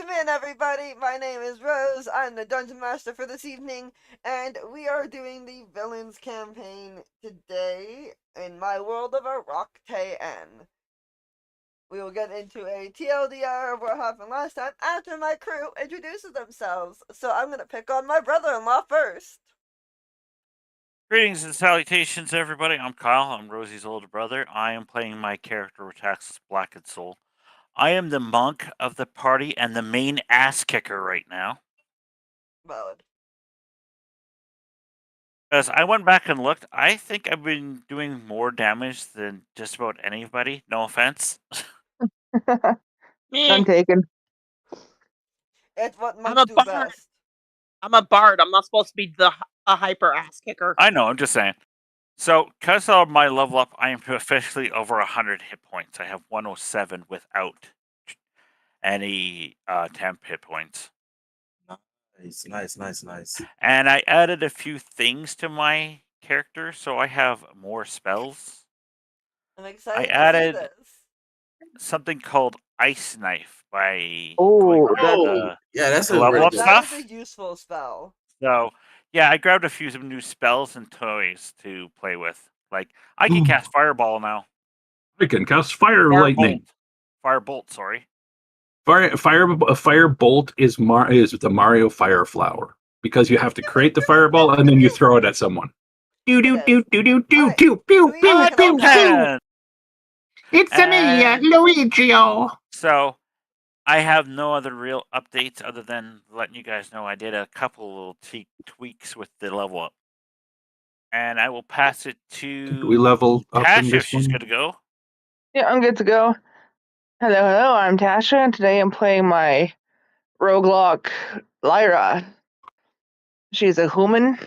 Welcome in, everybody. My name is Rose. I'm the Dungeon Master for this evening, and we are doing the Villains campaign today in my world of Arocte-N. We will get into a TLDR of what happened last time after my crew introduces themselves. So I'm going to pick on my brother-in-law first. Greetings and salutations, everybody. I'm Kyle. I'm Rosie's older brother. I am playing my character, Retaxas Blackened Soul. I am the monk of the party and the main ass kicker right now. Valid. As I went back and looked, I think I've been doing more damage than just about anybody. No offense. Me. None taken. It's what I'm monks a do bard. best. I'm a bard. I'm not supposed to be a hyper ass kicker. I know, I'm just saying. So, because of my level up, I am officially over 100 hit points. I have 107 without any temp hit points. Nice. And I added a few things to my character, so I have more spells. I'm excited I to added see this. something called Ice Knife by Oh, going Yeah, that's the a level really up good. That is stuff. a useful spell. So, yeah, I grabbed a few some new spells and toys to play with. Like, I can cast Fireball now. I can cast Fire Lightning. Firebolt, sorry. Firebolt is the Mario Fire Flower because you have to create the fireball and then you throw it at someone. Do do do do do do do pew pew pew pew. It's me, Luigi. So, I have no other real updates other than letting you guys know I did a couple little tweaks with the level up. And I will pass it to We level up in Tasha this if she's one? good to go. Yeah, I'm good to go. Hello, I'm Tasha, and today I'm playing my roguelike Lyra. She's a human,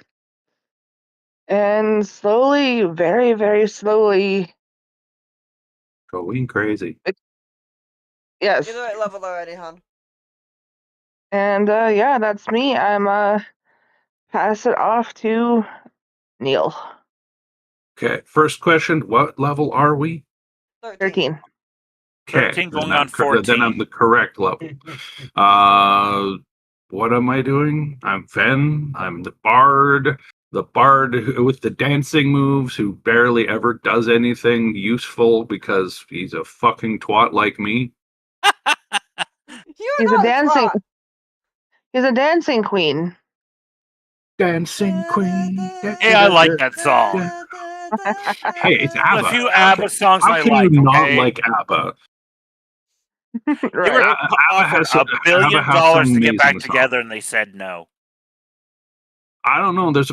and slowly, very, very slowly... Going crazy. Yes. You're the right level already, hon. And, yeah, that's me. I'm, pass it off to Neil. Okay, first question, what level are we? 13. Okay, 13 going on 14. Then I'm the correct level. What am I doing? I'm Ven. I'm the bard. The bard with the dancing moves who barely ever does anything useful because he's a fucking twat like me. He's a dancing... He's a dancing queen. Dancing queen. Hey, I like that song. Hey, it's ABBA. A few ABBA songs How I can like, you not okay? like ABBA? They were offered $1 billion to get back together, and they said no. I don't know. There's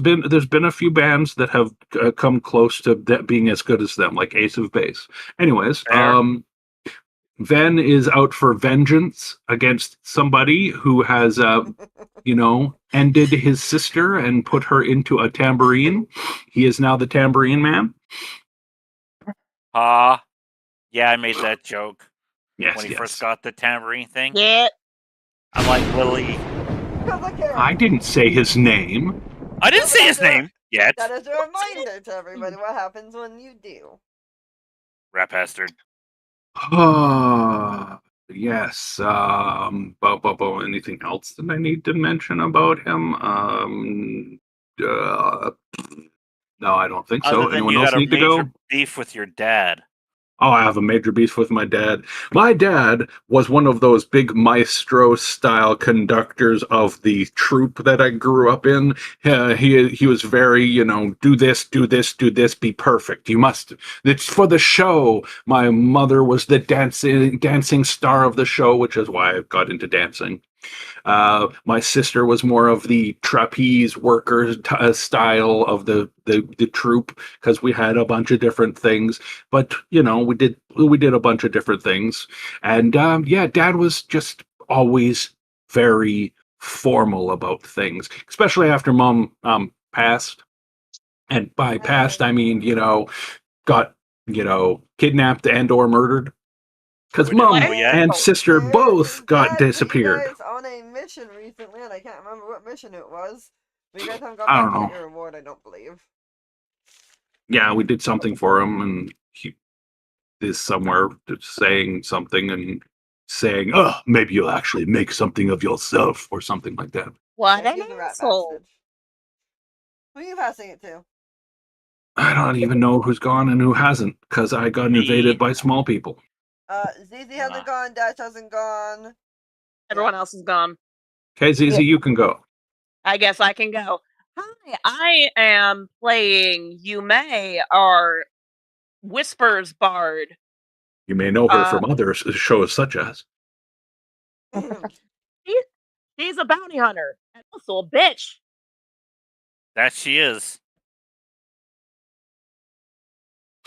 been a few bands that have come close to that being as good as them, like Ace of Base. Anyways, Ven is out for vengeance against somebody who has, ended his sister and put her into a tambourine. He is now the tambourine man. Yeah, I made that joke. Yes, when he first got the tambourine thing. Yeah. I'm like, Willie. I didn't say his name. I didn't say his name yet. That is a reminder to everybody what happens when you do. Rat bastard. Yes. Anything else that I need to mention about him? No, I don't think so. Other than Anyone you else got a need to go? major beef with your dad. Oh, I have a major beef with my dad. My dad was one of those big maestro-style conductors of the troupe that I grew up in. He was very, do this, be perfect. You must. It's for the show. My mother was the dancing star of the show, which is why I got into dancing. My sister was more of the trapeze worker style of the troupe because we had a bunch of different things. But we did a bunch of different things, and Dad was just always very formal about things, especially after Mom passed. And by passed, I mean got kidnapped and or murdered. Because Mom and sister both got disappeared. You guys on a mission recently, and I can't remember what mission it was. But you guys haven't got back to get your reward, I don't believe. Yeah, we did something for him, and he is somewhere saying something, and saying, "Oh, maybe you'll actually make something of yourself," or something like that. What Yes, an he's a rat asshole. bastard. Who are you passing it to? I don't even know who's gone and who hasn't, because I got invaded Me. by small people. ZZ hasn't gone, Dash hasn't gone. Everyone else is gone. Okay, ZZ, Yeah. you can go. I guess I can go. Hi, I am playing Yume, our Whispers Bard. You may know her from other shows such as. She's a bounty hunter and also a bitch. That she is.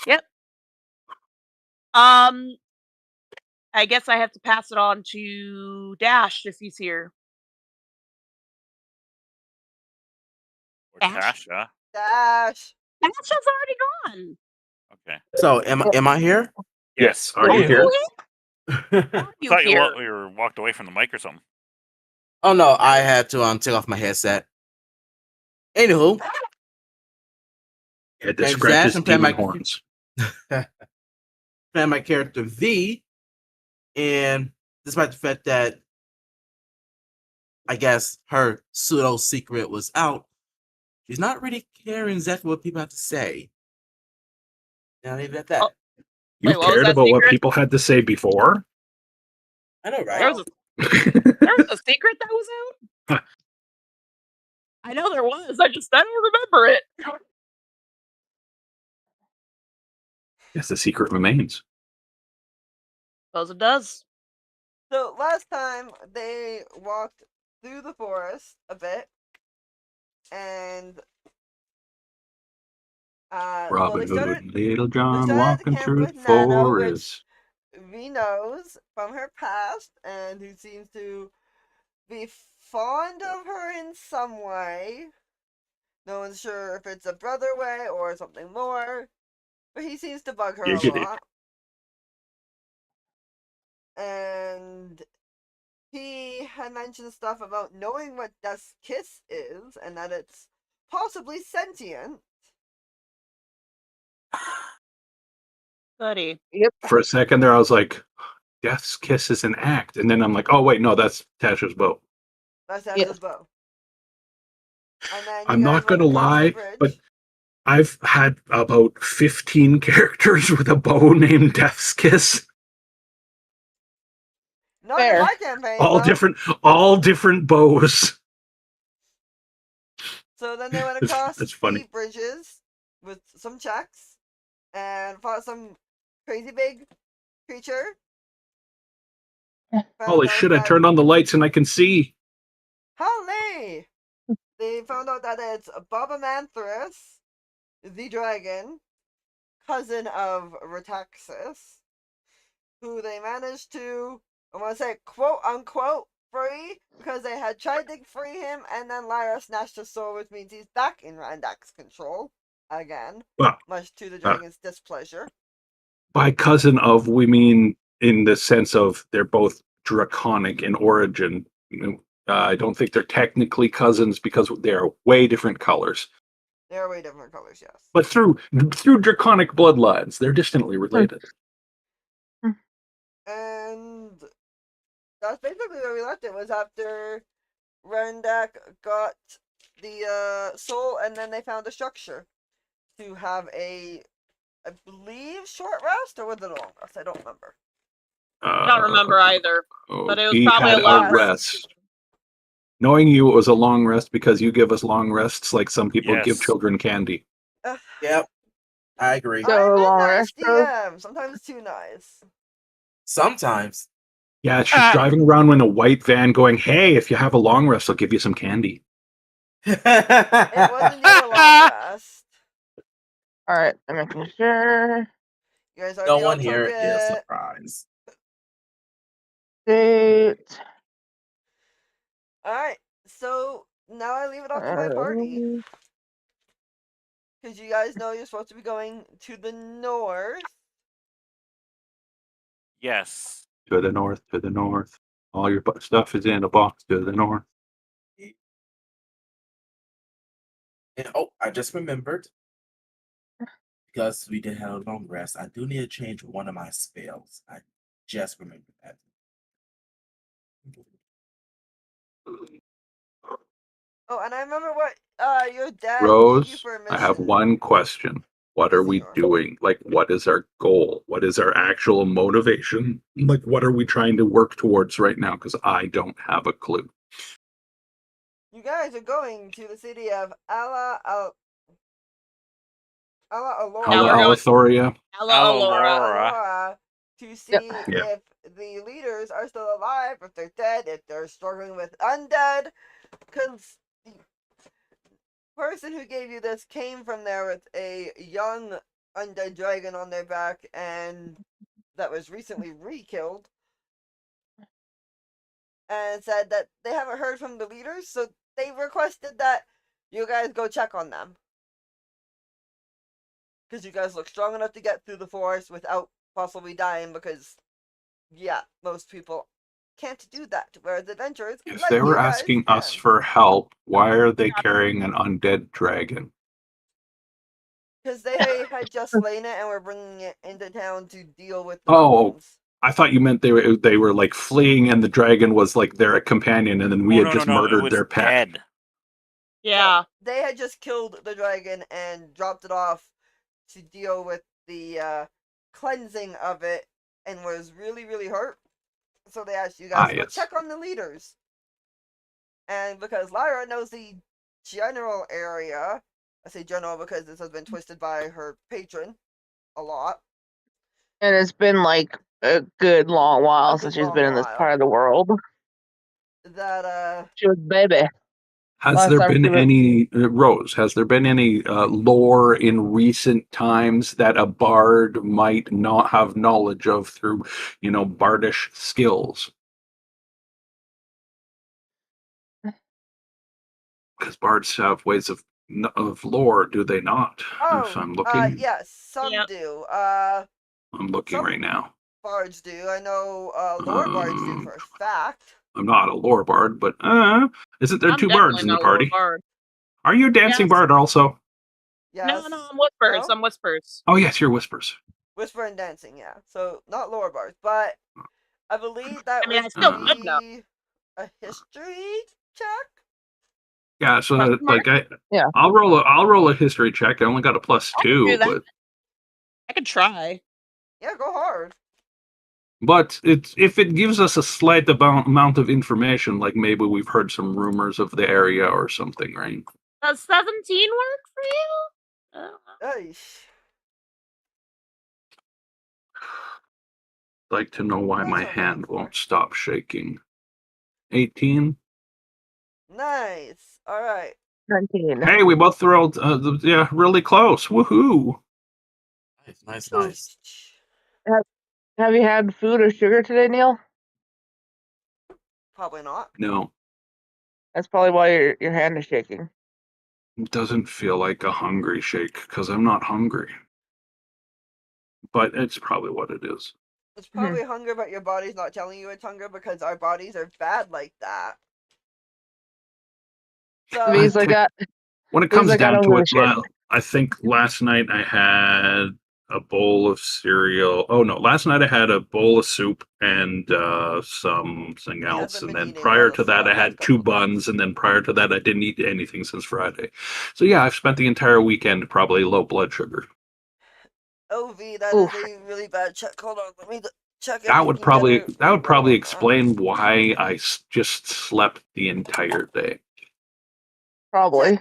Yep. I guess I have to pass it on to Dash if he's here. Or Dash? Tasha. Dash. Dash is already gone. Okay. So am I here? Yes. Are Are you you? here? Are I you thought here? you were walked away from the mic or something. Oh no, I had to take off my headset. Anywho, Had to Thanks, scratch Dash. his I'm playing demon my horns. playing my character V, and despite the fact that I guess her pseudo secret was out, she's not really caring exactly what people have to say. And I'll leave it at that. Oh. You Wait, what was cared that about what secret? people had to say before? I know, right? There was a secret that was out? I know there was. I don't remember it. Yes, the secret remains. Suppose it does. So last time they walked through the forest a bit, and Robin they Hood started. and Little They John started at the walking camp through with the Nano, which forest. V knows from her past, and who seems to be fond of her in some way. No one's sure if it's a brother way or something more, but he seems to bug her a Giggity. lot. And he had mentioned stuff about knowing what Death's Kiss is, and that it's possibly sentient. Buddy. For a second there, I was like, Death's Kiss is an act. And then I'm like, oh, wait, no, that's Tasha's bow. That's Yes. Ash's bow. And then I'm not going to lie, but I've had about 15 characters with a bow named Death's Kiss. Not in Fair. my campaign, All though. different bows. So then they went across That's the funny. bridges with some checks and fought some crazy big creature. Holy shit, I turned on the lights and I can see. Holly! They found out that it's Bobamanthus, the dragon, cousin of Retaxis, who they managed to, I want to say, quote unquote, free, because they had tried to free him, and then Lyra snatched his sword, which means he's back in Randak's control again, Well, much to the dragon's displeasure. By cousin of, we mean in the sense of they're both draconic in origin. I don't think they're technically cousins because they are way different colors. They are way different colors, yes. But through draconic bloodlines, they're distantly related. And that's basically where we left it, was after Randak got the soul, and then they found a structure to have a, I believe, short rest, or was it a long rest? I don't remember. I don't remember either. But it was He probably had a long a rest. rest. Knowing you, it was a long rest because you give us long rests like some people give Yes. children candy. Yep, I agree. So I'm a long nice rest, bro. DM, sometimes too nice. Sometimes. Yeah, she's driving around in a white van going, hey, if you have a long rest, I'll give you some candy. It wasn't even a long rest. Alright, I'm making sure. You guys No already all one took here is it. surprised. Date. Alright, so now I leave it up to my party. Because you guys know you're supposed to be going to the north. Yes. To the north, to the north. All your stuff is in a box to the north. And oh, I just remembered. Because we did have a long rest, I do need to change one of my spells. I just remembered that. Oh, and I remember what your dad gave you Rose, for a I have mission. one question. What Yes, are we senor. doing? Like, what is our goal? What is our actual motivation? Like, what are we trying to work towards right now? Because I don't have a clue. You guys are going to the city of Ala Yeah, Hala we're Alora. going Alathoria? Ella Alora. Alora to Yep. see Yeah. if the leaders are still alive, if they're dead, if they're struggling with undead. Because the person who gave you this came from there with a young undead dragon on their back, and that was recently re-killed, and said that they haven't heard from the leaders, so they requested that you guys go check on them. Because you guys look strong enough to get through the forest without possibly dying, because, yeah, most people can't do that, whereas adventurers If like they were you guys asking us can. for help, why are they carrying an undead dragon? Because they had just slain it and were bringing it into town to deal with the Oh, wounds. I thought you meant they were like fleeing, and the dragon was like their companion, and then we Oh, had no, just no, no. It murdered was their pet. dead. Yeah. They had just killed the dragon and dropped it off to deal with the cleansing of it, and was really, really hurt. So they asked you guys to go Yes. check on the leaders. And because Lyra knows the general area, I say general because this has been twisted by her patron a lot. And it's been like a good long while since she's been in this part of the world. That She was baby. Has Last there time been she was- any Rose? Has there been any lore in recent times that a bard might not have knowledge of through, bardish skills? Because bards have ways of lore, do they not? If I'm looking, yes, some Yep. do. I'm looking some right now. bards do. I know lore bards do for a fact. I'm not a lore bard, but isn't there I'm two bards definitely in the not a little party? bard. Are you a dancing Yes. bard also? Yes. No, I'm Whispers. No? I'm Whispers. Oh yes, you're whispers. Whisper and dancing, yeah. So not lore bards, but I believe that I mean, I would still could know. be a history check. Yeah, so Question mark? Yeah. I'll roll a history check. I only got a plus I can do 2, that. I could try. Yeah, go hard. but if it gives us a slight amount of information, like maybe we've heard some rumors of the area or something, right? Does 17 work for you? Eish. I'd like to know why That's my what I'm looking hand for. won't stop shaking. 18. Nice. All right. 19. Hey, we both rolled, really close. Woohoo! Nice. Have you had food or sugar today, Neil? Probably not. No, That's probably why your hand is shaking. it doesn't feel like a hungry shake because I'm not hungry. But it's probably what it is. It's probably hunger, but your body's not telling you it's hunger because our bodies are bad like that. So V's like that. When it V's comes like, I down don't to give a it, shit. I think last night I had a bowl of cereal. Oh no, last night I had a bowl of soup and something else, hasn't and been then eating prior well to for that the I last had 2 couple of days. buns, and then prior to that I didn't eat anything since Friday. So yeah, I've spent the entire weekend probably low blood sugar. Oh, V, that Oof. is a really bad check. Hold on, let me check if That you would can probably get a that would reroll probably on that. explain why I just slept the entire day. Probably.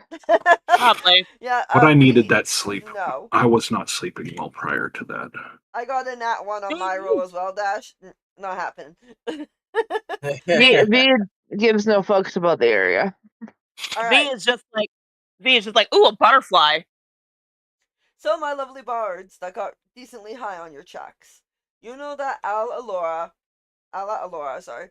Probably. Yeah, But I needed V, that sleep. No. I was not sleeping well prior to that. I got a nat 1 on my roll as well, Dash. Not happening. V gives no fucks about the area. All V right. is just like, ooh, a butterfly. So, my lovely bards that got decently high on your checks, you know that Ala Alora, sorry,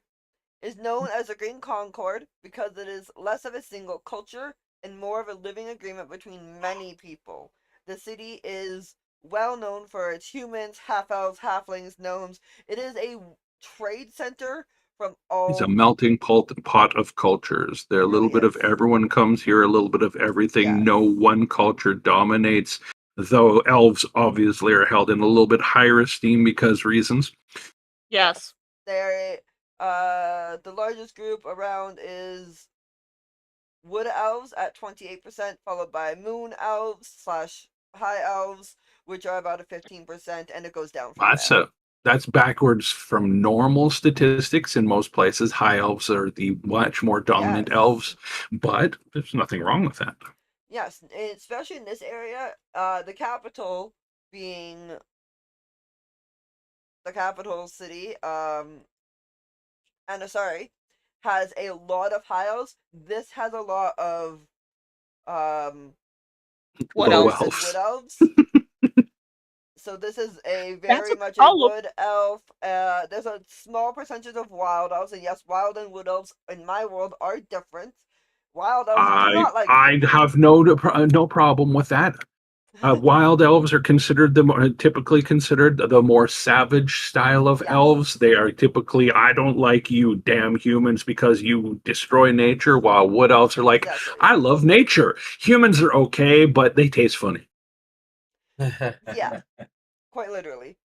is known as the Green Concord because it is less of a single culture and more of a living agreement between many people. The city is well known for its humans, half elves, halflings, gnomes. It is a trade center from It's a all. melting pot of cultures. There, a little Really bit of is. everyone comes here, a little bit of everything. Yes. No one culture dominates, though elves obviously are held in a little bit higher esteem because reasons. Yes. They're the largest group around is wood elves at 28%, followed by moon elves / high elves, which are about a 15%, and it goes down from there. That's backwards from normal statistics in most places. High elves are the much more dominant Yes. elves, but there's nothing wrong with that. Yes, especially in this area, the capital being the capital city, Anasari, has a lot of high elves. This has a lot of um What Low else? and elves. wood elves. So this is a That's very much a all. wood elf. There's a small percentage of wild elves, and yes, wild and wood elves in my world are different. Wild elves do not like I humans. have no problem with that. Wild elves are typically considered the more savage style of Yes. elves. They are typically, I don't like you damn humans because you destroy nature, while wood elves are like, Exactly. I love nature. Humans are okay, but they taste funny. Yeah, quite literally.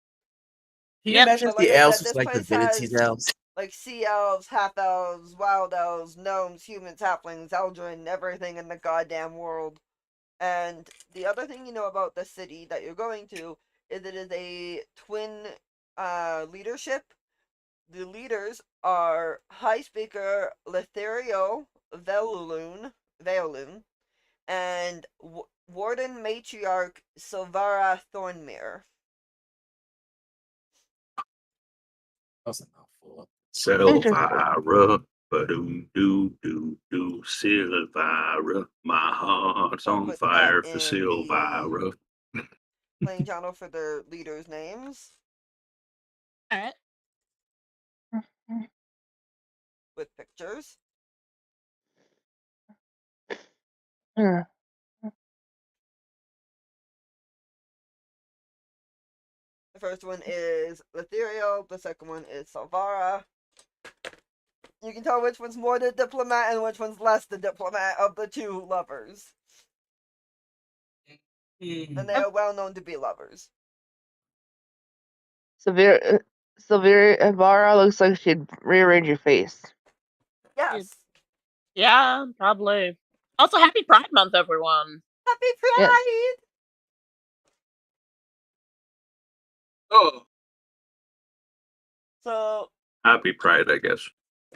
Can you Yep. imagine But if like the I elves said, was this like place divinities has elves? like sea elves, half elves, wild elves, gnomes, humans, halflings, eldrin, everything in the goddamn world. And the other thing you know about the city that you're going to is it is a twin leadership. The leaders are High Speaker Lethario Veolun and Warden Matriarch Silvara Thornmere. That was a mouthful. Silvira, ba-doo-doo-doo-doo, Silvira, my heart's I'll on put that fire for in the Silvira. playing channel for their leaders' names Alright. with pictures. Hmm. The first one is Lethario, the second one is Silvara. You can tell which one's more the diplomat and which one's less the diplomat of the two lovers. And they are well known to be lovers. Severe Ibarra looks like she'd rearrange your face. Yes. Yeah, probably. Also, happy Pride Month, everyone. Happy Pride! Yes. Oh, So, happy Pride, I guess.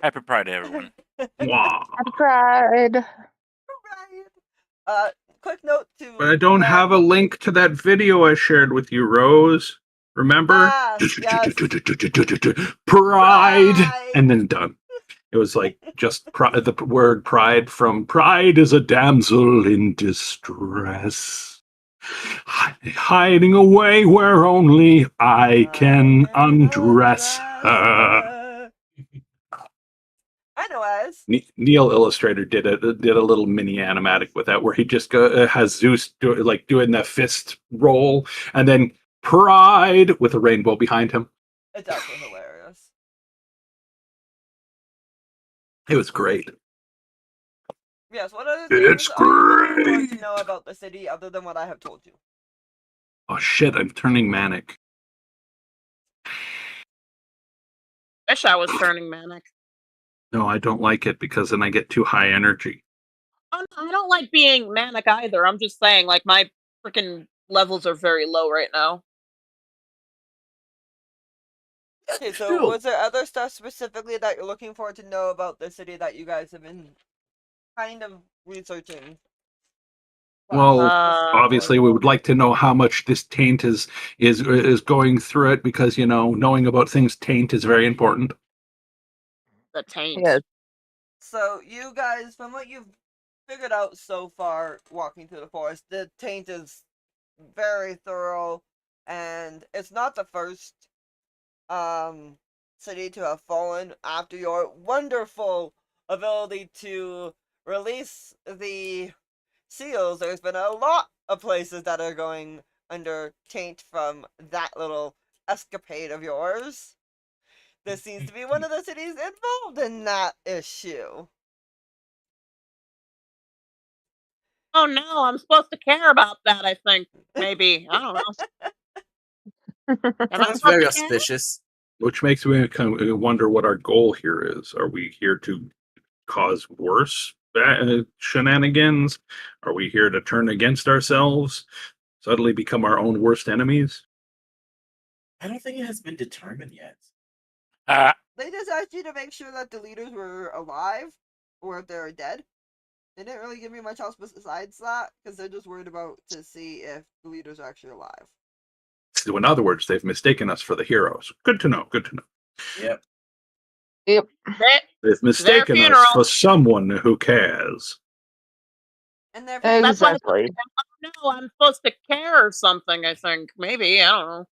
Happy Pride, everyone. Mwah. Happy Pride. Pride. Quick note to But I don't have a link to that video I shared with you, Rose. Remember? yes. Pride! And then done. It was like just the word pride from pride is a damsel in distress. Hiding away where only I can undress her. I know as. Neil Illustrator did a little mini animatic with that, where he just has Zeus doing that fist roll, and then pride with a rainbow behind him. It's actually hilarious. It was great. Yes, what other It's things are you looking for to great. know about the city other than what I have told you? Oh shit! I'm turning manic. Wish I was turning manic. No, I don't like it because then I get too high energy. Oh, no, I don't like being manic either. I'm just saying, like, my freaking levels are very low right now. Okay, so True. was there other stuff specifically that you're looking for to know about the city that you guys have been kind of researching? Well, obviously, we Well, would like to know how much this taint is going through it, because knowing about things taint is very important. The taint. Yes. so you guys, from what you've figured out so far walking through the forest, the taint is very thorough, and it's not the first city to have fallen after your wonderful ability to release the seals. There's been a lot of places that are going under taint from that little escapade of yours. This seems to be one of the cities involved in that issue. Oh no, I'm supposed to care about that, I think. Maybe. I don't know. Am I That's supposed very to care? auspicious. Which makes me kind of wonder what our goal here is. Are we here to cause worse shenanigans? Are we here to turn against ourselves? Suddenly become our own worst enemies? I don't think it has been determined yet. They just asked you to make sure that the leaders were alive, or if they're dead. They didn't really give me much else besides that, because they're just worried about to see if the leaders are actually alive. So in other words, they've mistaken us for the heroes. Good to know. Good to know. Yep. Yep. They've mistaken us funeral. for someone who cares. And their That's why Exactly. no, I'm supposed to care or something, I think. Maybe, I don't know.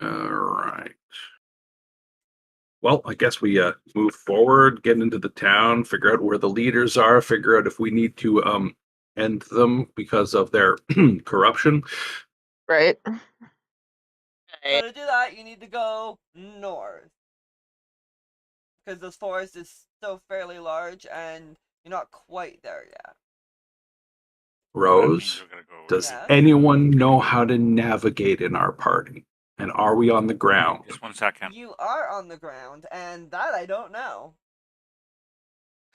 All right. Well, I guess we move forward, get into the town, figure out where the leaders are, figure out if we need to end them because of their corruption. Right. So to do that, you need to go north. Because this forest is still fairly large, and you're not quite there yet. Rose, does Yes. anyone know how to navigate in our party? And are we on the ground? Just 1 second. You are on the ground, and that I don't know.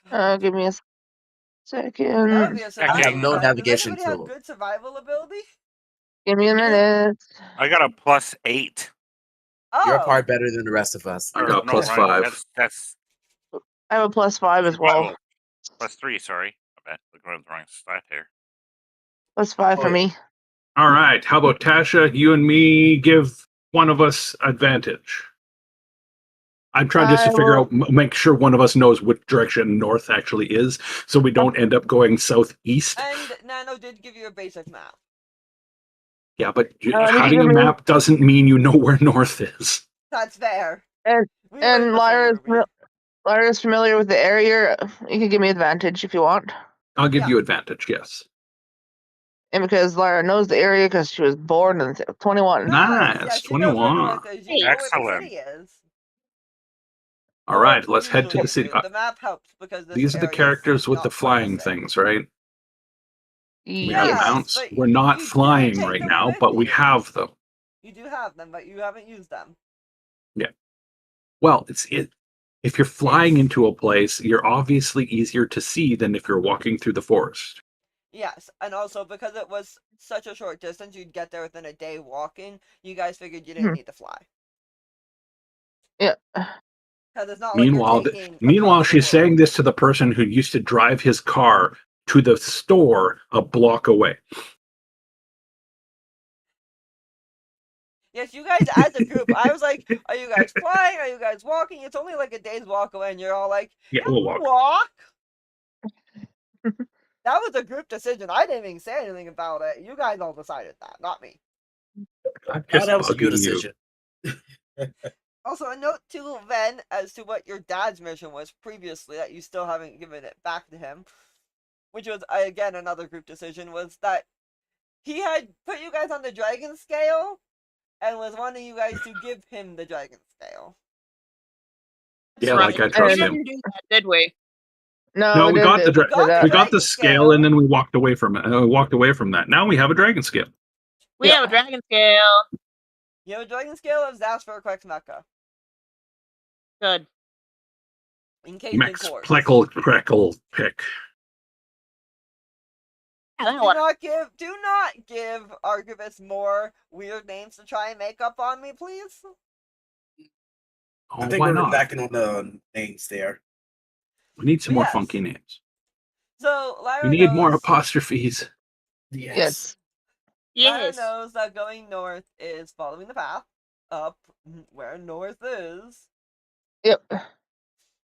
Give me a That would second. be a I survival have no check. navigation Does anybody tool. have good survival ability? Give me a minute. I got a +8. You're Oh, far better than the rest of us. I got No, plus right, 5. That's I have a +5 as well. +3. Sorry, I bet. Look at the wrong stat here. +5 for Oh, me. All right. How about Tasha? You and me give one of us advantage. I'm trying just to figure out, make sure one of us knows which direction north actually is, so we don't end up going southeast. and Nano did give you a basic map. Yeah, but did having you a give me- map doesn't mean you know where north is. That's fair. And We live in the same movie. Lyra's familiar with the area. You can give me advantage if you want. I'll give Yeah. you advantage, yes. And because Lyra knows the area because she was born in 21. Nice, Yeah, she knows where 21. north is. You know where the Excellent. city is. All right, let's head to the Usually city. The map helps because this These are the area is characters with not the flying promising. things, right? We have Yes. mounts. but We're not you do flying take right them now, with but we you. have them. You do have them, but you haven't used them. Well, if you're flying into a place, you're obviously easier to see than if you're walking through the forest. Yes, and also because it was such a short distance, you'd get there within a day walking. You guys figured you didn't need to fly. Yeah. Because it's not Meanwhile, like you're taking meanwhile, across the she's saying world. this to the person who used to drive his car to the store a block away. Yes, you guys as a group. I was like, are you guys flying? Are you guys walking? It's only like a day's walk away, and you're all like, Yeah, we'll walk. walk? That was a group decision. I didn't even say anything about it. You guys all decided that, not me. I'm Oh, just that was a good bugging you. decision. Also, a note to Ven as to what your dad's mission was previously that you still haven't given it back to him, which was, again, another group decision, was that he had put you guys on the dragon scale and was wanting you guys to give him the dragon scale. Yeah, Right. like I trust We him. didn't do that, did we? No, we got the we got the dragon scale, and then we walked away from it. Walked away from that. Now we have a dragon scale. We have a dragon scale. You have a dragon scale of Zas for a correct mecha. Good. In case Mex it works. pleckle crackle pick. Yeah, that one. Do not give Archivist more weird names to try and make up on me, please. Oh, I think why we're not? backing on the names there. We need some more Yes. funky names. So Lyra We need more knows, apostrophes. Yes. Lyra Yes. knows that going north is following the path up where north is. Yep.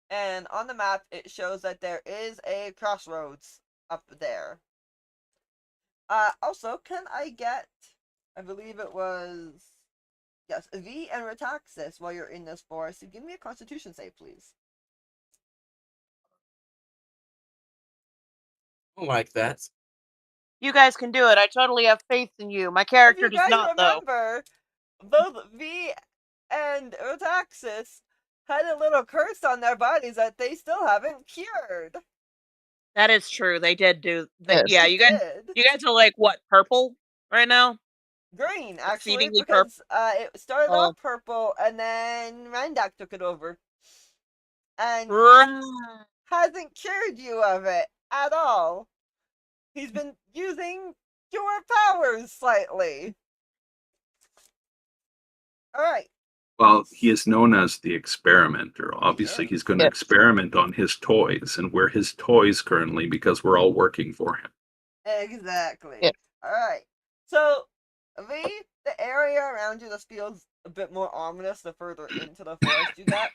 And on the map, it shows that there is a crossroads up there. Also, can I get, I believe it was, yes, V and Retaxis while you're in this forest. So give me a constitution save, please. I like that. You guys can do it. I totally have faith in you. My character If you does guys not, though. remember, both V and Retaxis had a little curse on their bodies that they still haven't cured. That is true. They did do. Yes. Yeah, you guys are like what, purple right now? Green, actually, Exceedingly because it started Oh. off purple and then Randak took it over. and Right. hasn't cured you of it at all. He's been using your powers slightly. Alright. Well, he is known as the experimenter. Obviously, Yes. he's going to Yep. experiment on his toys, and we're his toys currently because we're all working for him. Exactly. Yeah. Alright. So, the area around you just feels a bit more ominous the further into the forest you get.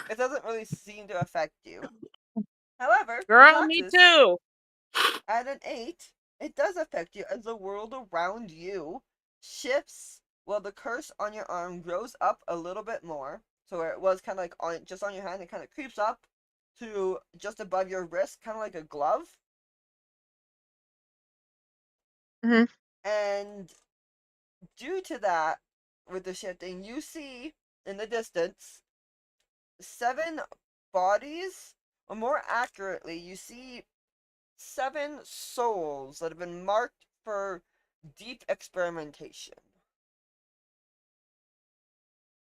It doesn't really seem to affect you. However, Girl, me Taxes, too. at an 8, it does affect you as the world around you shifts. Well, the curse on your arm grows up a little bit more. So where it was kind of like just on your hand, it kind of creeps up to just above your wrist, kind of like a glove. Mhm. And due to that, with the shifting, you see in the distance 7 bodies, or more accurately, you see 7 souls that have been marked for deep experimentation.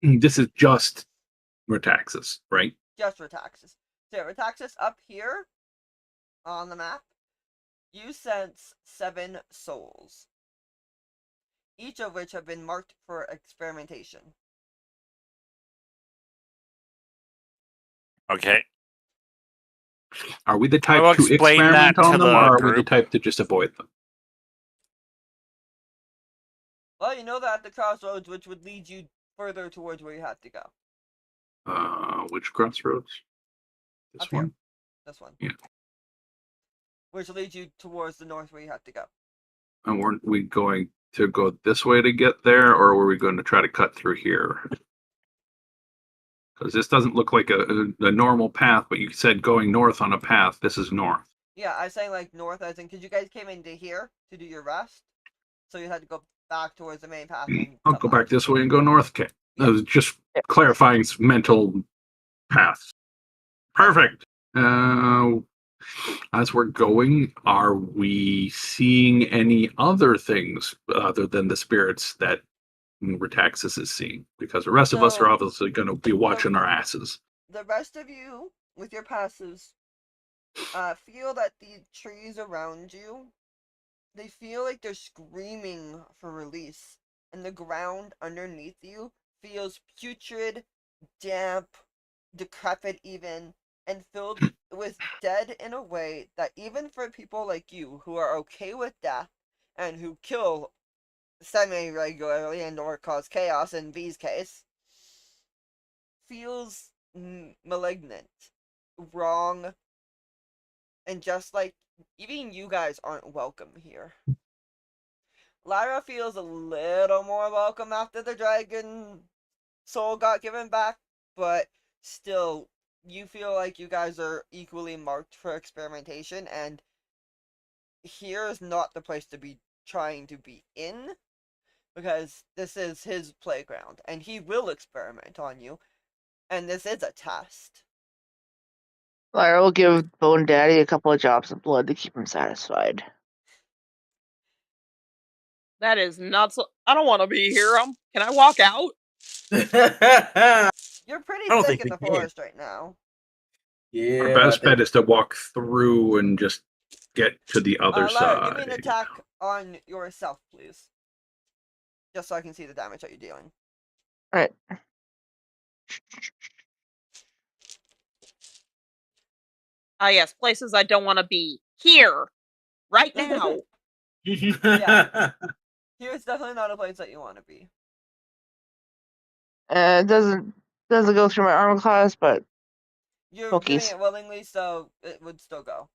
This is just Retaxas, right? Just Retaxas. So Retaxas up here on the map, you sense 7 souls, each of which have been marked for experimentation. Okay. Are we the I type will to explain that experiment on to them, the or are we the group. type to just avoid them? Well, you know that at the crossroads, which would lead you further towards where you have to go. Which crossroads? This Up here. one? This one. Yeah. Which leads you towards the north where you have to go. And weren't we going to go this way to get there, or were we going to try to cut through here? Because this doesn't look like a normal path, but you said going north on a path. This is north. Yeah, I was saying like north, as in, because you guys came into here to do your rest, so you had to go back towards the main path and I'll cut go back left. this way and go north. Okay. Yeah. That was just clarifying mental paths. Perfect. As we're going, are we seeing any other things other than the spirits that Retaxas is seeing? Because the rest of us are So, obviously going to be watching our asses. the rest of you, with your passives, feel that the trees around you, they feel like they're screaming for release, and the ground underneath you feels putrid, damp, decrepit even, and filled with dead in a way that even for people like you who are okay with death and who kill semi-regularly and or cause chaos in V's case, feels malignant, wrong, and just like even you guys aren't welcome here. Lyra feels a little more welcome after the dragon soul got given back, but still, you feel like you guys are equally marked for experimentation, and here is not the place to be trying to be in, because this is his playground, and he will experiment on you, and this is a test. Lyra will give Bone Daddy a couple of drops of blood to keep him satisfied. That is not so. I don't want to be here. Can I walk out? You're pretty I don't thick think in we the can. forest right now. Our Yeah, best bet is to walk through and just get to the other Lyra, give me an side. attack on yourself, please. Just so I can see the damage that you're dealing. Alright. Ah, yes, places I don't want to be. Here, right now. Yeah. Here's definitely not a place that you want to be. It doesn't go through my armor class, but You're doing Pokies. it willingly, so it would still go.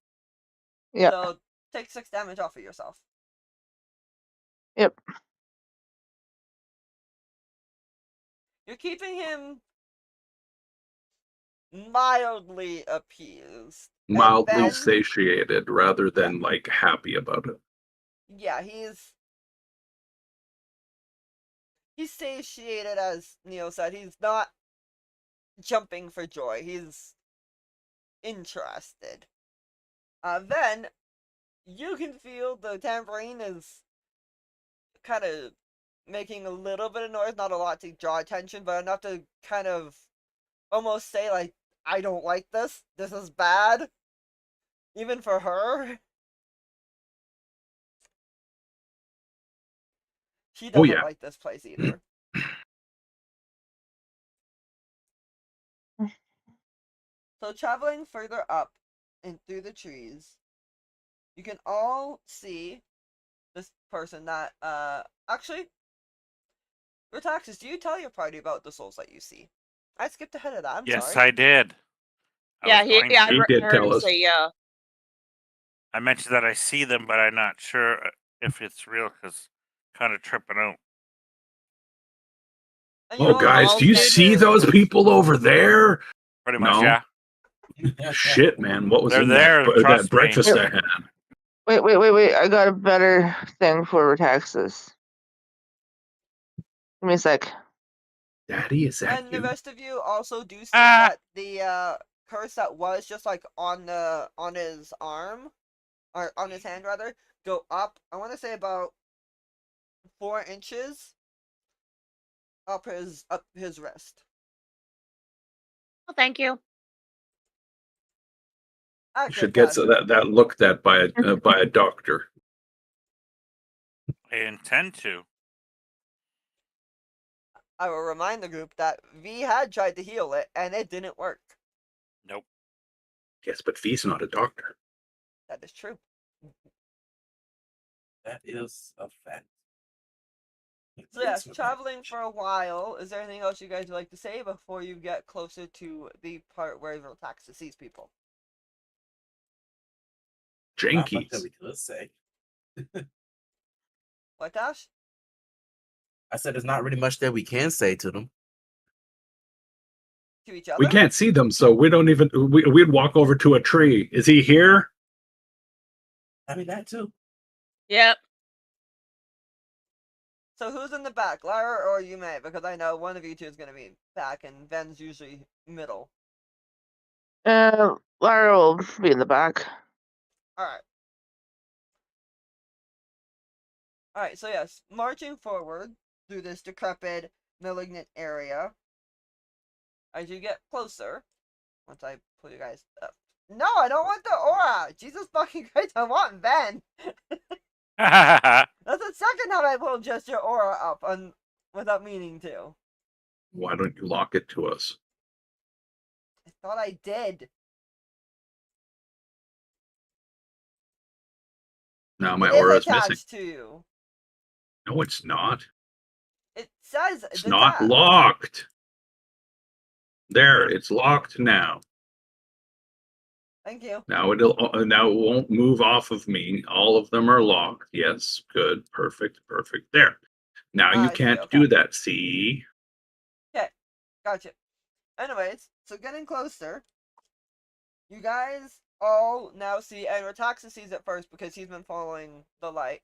Yeah. So take 6 damage off of yourself. Yep. You're keeping him mildly appeased. Mildly then, satiated rather than like happy about it. yeah, he's satiated, as Neil said. He's not jumping for joy. He's interested. Then you can feel the tambourine is kind of making a little bit of noise, not a lot to draw attention, but enough to kind of almost say like, I don't like this. This is bad. Even for her. She Oh doesn't yeah. like this place either. So traveling further up and through the trees, you can all see this person that actually, Rotaxis, do you tell your party about the souls that you see? I skipped ahead of that, I'm Yes, sorry. I did. I Yeah, was going I to. He did heard tell him us. say yeah. I mentioned that I see them, but I'm not sure if it's real because kind of tripping out. And you Oh, know what guys, else do you that see those is? people over there? Pretty much, No. yeah. Shit, man. What was They're in there, that trust me. breakfast I had? Wait. I got a better thing for Rotaxis. Give me a sec. Daddy, is that And the you? rest of you also do see Ah! that the curse that was just like on his arm, or on his hand rather, go up. I want to say about 4 inches up his wrist. Oh, thank you. You Accurate, should get Tasha. that looked at by a doctor. I intend to. I will remind the group that V had tried to heal it and it didn't work. Nope. Yes, but V's not a doctor. That is true. That is a fact. So yes, traveling for a while. Is there anything else you guys would like to say before you get closer to the part where Viltaxis sees people? Not much that Jankies. we could say. What, Dash? I said there's not really much that we can say to them. To each other? We can't see them, so we don't even. We'd walk over to a tree. Is he here? I mean that too. Yep. So who's in the back, Lara or Yume? Because I know one of you two is going to be back, and Ven's usually middle. Lara will be in the back. Alright. Alright, so yes, marching forward through this decrepit, malignant area. As you get closer, once I pull you guys up. No, I don't want the aura! Jesus fucking Christ, I want Ven! That's the second time I pulled just your aura up without meaning to. Why don't you lock it to us? I thought I did. Now my It is aura is missing. attached to you. No, it's not. It says It's the not tab. locked. There, it's locked now. Thank you. Now it won't move off of me. All of them are locked. Yes, good, perfect. There. Now you I see, can't okay. do that. See? Okay, gotcha. Anyways, so getting closer, you guys all now see, and Rotaxis sees it first because he's been following the light.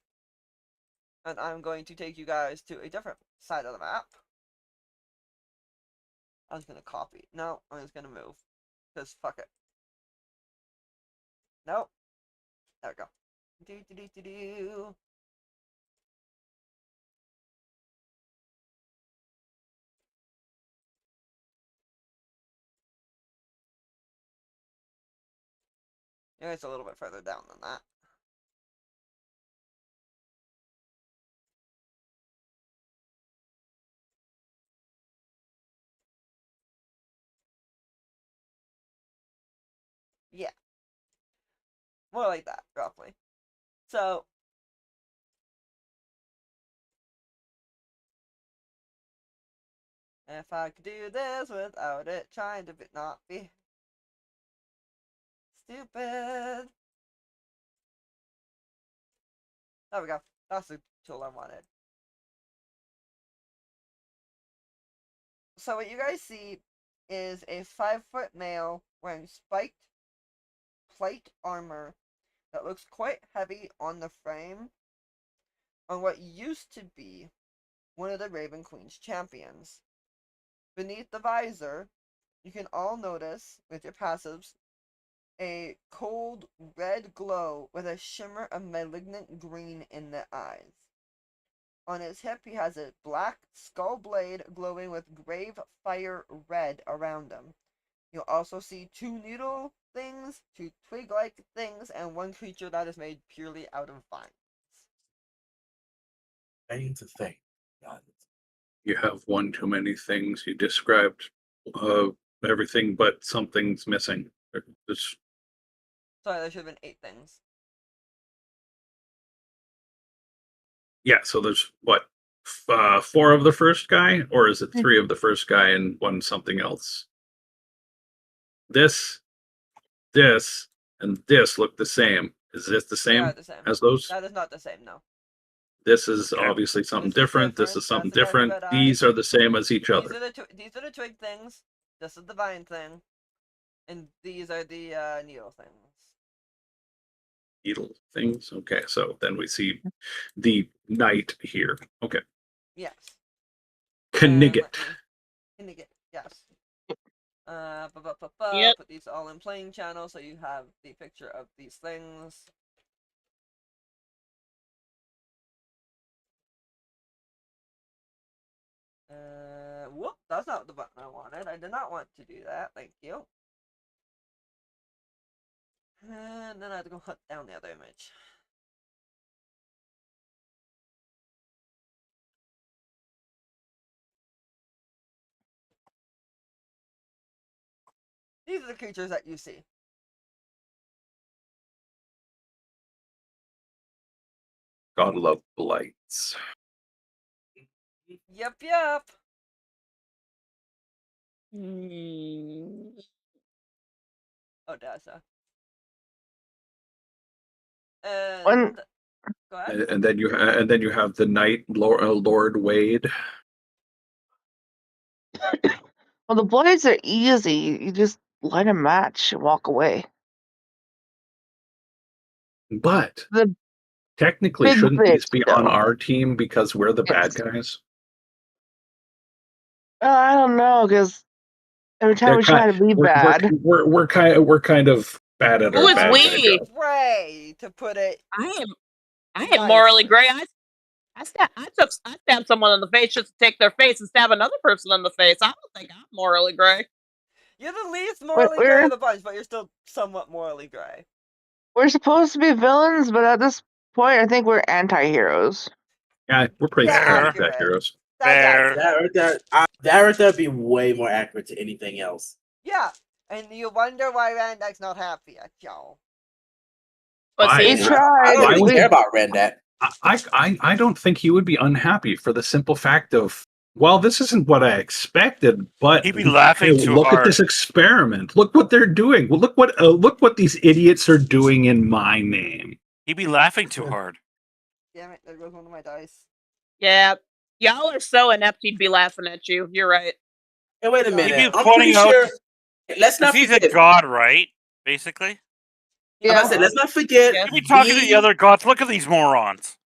And I'm going to take you guys to a different side of the map. I was gonna copy. No, I'm just gonna move. Because fuck it. Nope. There we go. Do. Yeah, it's a little bit further down than that. Yeah. More like that, roughly. So, if I could do this without it trying to not be stupid. There we go. That's the tool I wanted. So what you guys see is a 5-foot male wearing spiked plate armor that looks quite heavy on the frame on what used to be one of the Raven Queen's champions. Beneath the visor, you can all notice, with your passives, a cold red glow with a shimmer of malignant green in the eyes. On his hip, he has a black skull blade glowing with grave fire red around him. You'll also see 2 needle things, 2 twig-like things, and 1 creature that is made purely out of vines. Thing's a thing. Got it. You have one too many things. You described everything, but something's missing. There's Sorry, there should have been 8 things. Yeah, so there's what, 4 of the first guy, or is it 3 of the first guy and 1 something else? This, and this look the same. Is this the They same are the same. as those? That is not the same, no. This is Okay. obviously something This is different. This different. is something That's the different. red eye. These are the same as each other. These are the twig things. This is the vine thing. And these are the needle things. Needle things. Okay, so then we see the knight here. Okay. Yes. Knigget. Knigget, yes. Yep. Put these all in playing channel so you have the picture of these things. Whoop, that's not the button I wanted. I did not want to do that. Thank you. And then I have to go hunt down the other image. These are the creatures that you see. God love blights. Yep, yep. Oh, Dasha. And go ahead. And then you have the knight, Lord Wade. Well, the blades are easy. You just light a match and walk away. But The technically, big shouldn't these bitch, be on though. our team because we're the Yes. bad guys? I don't know, because every time They're we try to be bad, We're kind of bad at Who our is bad guy we? job. Gray, to put it. I am morally gray. I stabbed someone in the face just to take their face and stab another person in the face. I don't think I'm morally gray. You're the least morally gray of the bunch, but you're still somewhat morally gray. we're supposed to be villains, but at this point, I think we're anti-heroes. Yeah, we're pretty Fair. Accurate. heroes. That's Fair. accurate. That right there would be way more accurate to anything else. Yeah, and you wonder why Randak's not happy at y'all. But Why? see, We tried. I don't Why really would- care about Randat. I don't think he would be unhappy for the simple fact of, well, this isn't what I expected, but He'd be laughing hey, too look hard. at this experiment. Look what they're doing. Well, look what these idiots are doing in my name. He'd be laughing too hard. Damn it, there goes one of my dice. yeah, y'all are so inept. He'd be laughing at you. You're right. Hey, wait a He'd minute. be I'm pointing pretty out- sure. Let's not He's forget. a god, right? Basically. I'm about to say, let's not forget. Yeah. He'd be talking to the other gods. Look at these morons.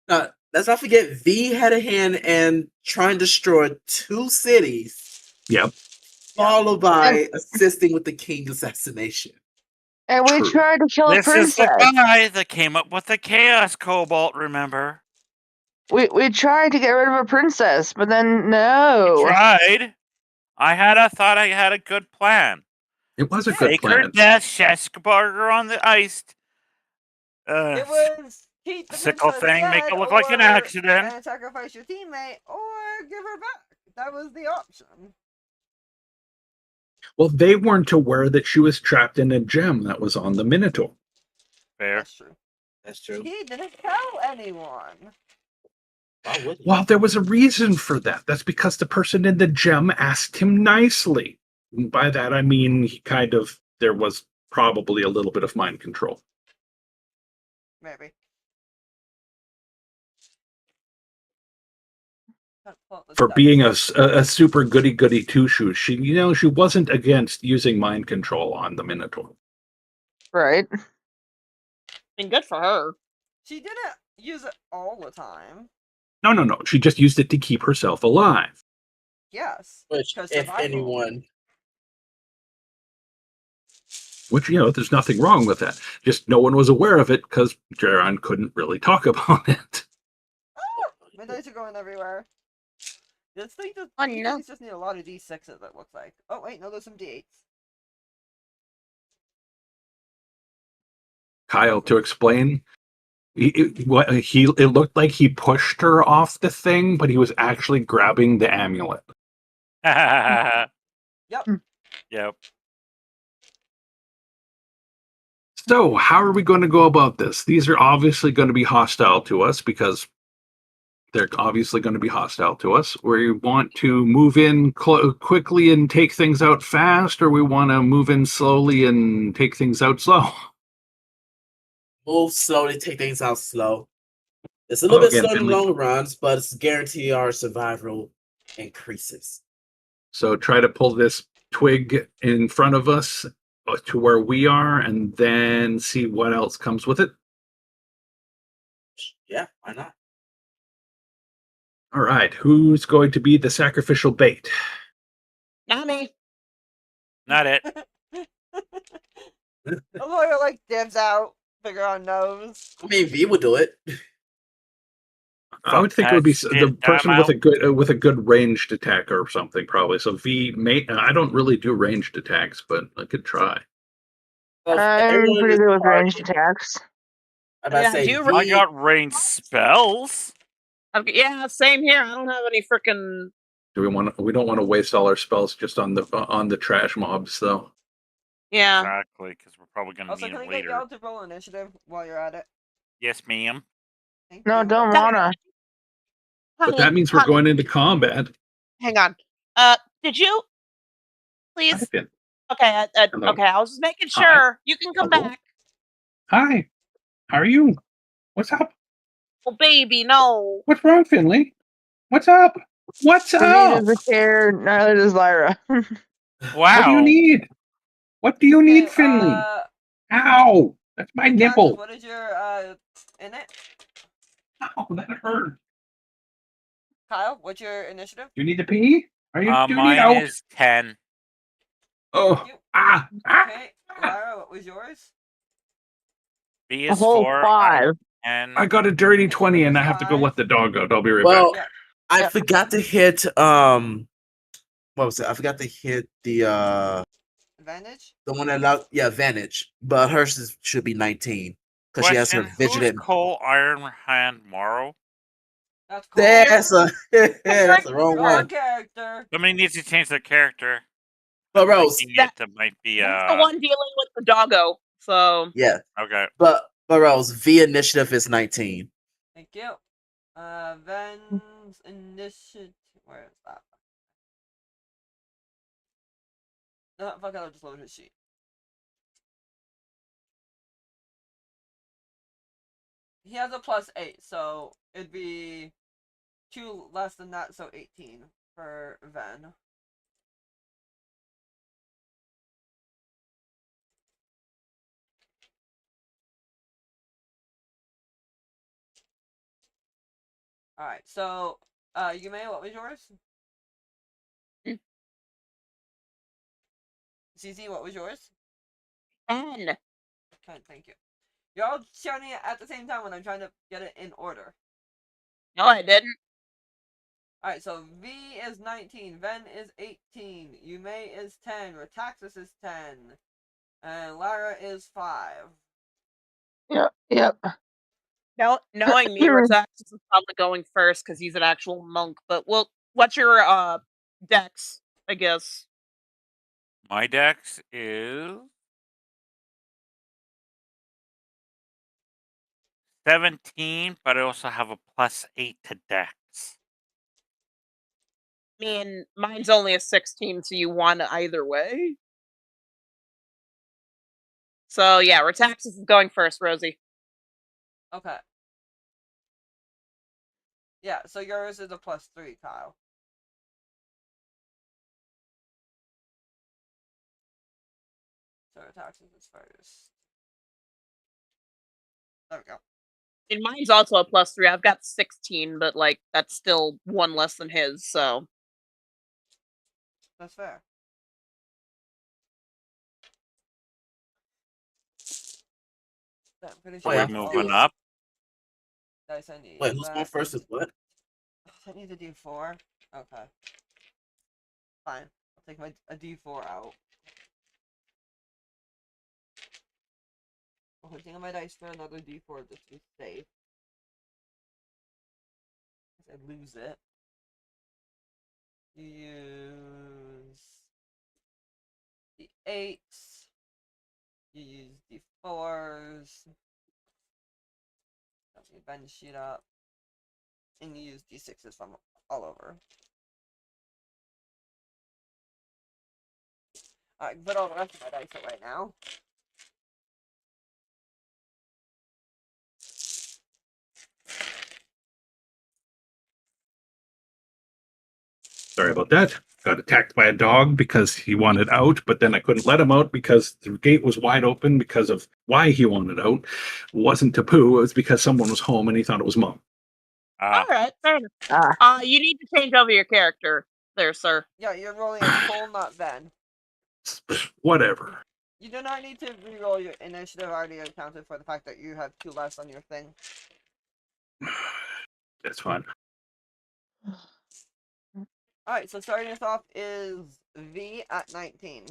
Let's not forget. V had a hand in trying to destroy 2 cities. Yep. Followed by assisting with the king assassination. And we True. tried to kill a This is princess. the guy that came up with the Chaos Cobalt, remember? We tried to get rid of a princess, but then no. Tried. I thought I had a good plan. It was a good Fake her plan. death, Sheshkabarger on the ice. It was keep the Sickle princess thing, make dead, it look like an or- accident. and sacrifice your teammate, or give her back. That was the option. Well, they weren't aware that she was trapped in a gem that was on the Minotaur. Fair. That's true. That's true. He didn't tell anyone. Why would he? Well, there was a reason for that. That's because the person in the gem asked him nicely. And by that, I mean there was probably a little bit of mind control. Maybe. For being a super goody-goody two-shoes, she wasn't against using mind control on the Minotaur. Right. And good for her. She didn't use it all the time. No. She just used it to keep herself alive. Yes. Which, Because if survival. anyone, Which, there's nothing wrong with that. Just no one was aware of it because Jaron couldn't really talk about it. dice are going everywhere. These things Oh, no. just need a lot of D6s, it looks like. Oh, wait, no, there's some D8s. Kyle, to explain, it looked like he pushed her off the thing, but he was actually grabbing the amulet. Yep. Yep. So, how are we going to go about this? These are obviously going to be hostile to us because they're obviously going to be hostile to us. We want to move in quickly and take things out fast, or we want to move in slowly and take things out slow. Move slowly, take things out slow. It's a little bit Again, slow in the Finley. long runs, but it's guarantee our survival increases. So try to pull this twig in front of us to where we are, and then see what else comes with it. Yeah, why not? All right, who's going to be the sacrificial bait? Not me. Not it. A lawyer like dibs out, figure on nose. I mean, V would do it. I would think it would be the person with a good ranged attack or something, probably. So V may. I don't really do ranged attacks, but I could try. Well, I'm everyone pretty is good with hard. ranged attacks. I'm about to Yeah, say do V. I got ranged spells. Yeah, same here. I don't have any freaking. Do we want? We don't want to waste all our spells just on the trash mobs, though. Yeah. Exactly, because we're probably going to Also, need can I them get later. y'all to roll initiative while you're at it? Yes, ma'am. Thank No, you. don't wanna. But Honey, that means we're going into combat. hang on. Did you please? I've been. Okay, Hello. okay. I was just making Hi. sure. You can come Hello. back. Hi. How are you? What's up? Oh, baby, no. What's wrong, Finley? What's up? What's Neither up? does the care, neither does Lyra. Wow. What do you need? What do you need, Okay, Finley? Ow! That's my Taxes, nipple. what is your in it? Ow, that hurt. Kyle, what's your initiative? You need to pee? Do you need Mine out? is 10. Oh, Thank you. ah. Okay, Lyra, what was yours? B A is whole 4. 5. And I got a dirty 20 and I have to go let the dog out. I'll be right Well, back. I Yeah. forgot to hit what was it? I forgot to hit the Advantage? one that allowed advantage, but hers should be 19 because she has her question, who's vigilant. Cole Iron Hand Morrow? That's cool. That's that's the wrong Wrong one. character. Somebody needs to change their character. But Rose, Thinking it might be That's the one dealing with the doggo. So yeah, okay. but Rose, V initiative is 19. Thank you. Ven's initiative. Where is that? No, fuck it, I'll just load his sheet. He has a +8, so it'd be 2 less than that, so 18 for Ven. Alright, so, Yume, what was yours? CC, what was yours? 10. Okay, thank you. You're all shouting it at the same time when I'm trying to get it in order. No, I didn't. Alright, so V is 19, Ven is 18, Yume is 10, Retaxis is 10, and Lara is 5. Yep. No, knowing me, Retaxis is probably going first because he's an actual monk. But what's your dex? I guess. My dex is 17, but I also have a +8 to dex. I mean, mine's only a 16, so you won either way. So yeah, Retaxis is going first, Rosie. Okay. Yeah, so yours is a +3, Kyle. So Retaxis is first. There we go. And mine's also a +3. I've got 16, but like that's still one less than his. So That's fair. I'm pretty sure Are we Wait, that's all moving the up? dice I need. Wait, who's going first is what? I need a D4? Okay. Fine. I'll take a D4 out. I'm putting on my dice for another D4 just to be safe. Because I lose it. You use the 8s. You use D4s. Let me bend the sheet up. And you use D6s from all over. Alright, put all the rest of my dice away now. Sorry about that. Got attacked by a dog because he wanted out, but then I couldn't let him out because the gate was wide open because of why he wanted out. It wasn't to poo, it was because someone was home and he thought it was mom. All right, fair enough. Ah, You need to change over your character there, sir. Yeah, you're rolling as Cole, not Ben. Whatever. You do not need to reroll your initiative already accounted for the fact that you have 2 less on your thing. That's fine. Alright, so starting us off is V at 19.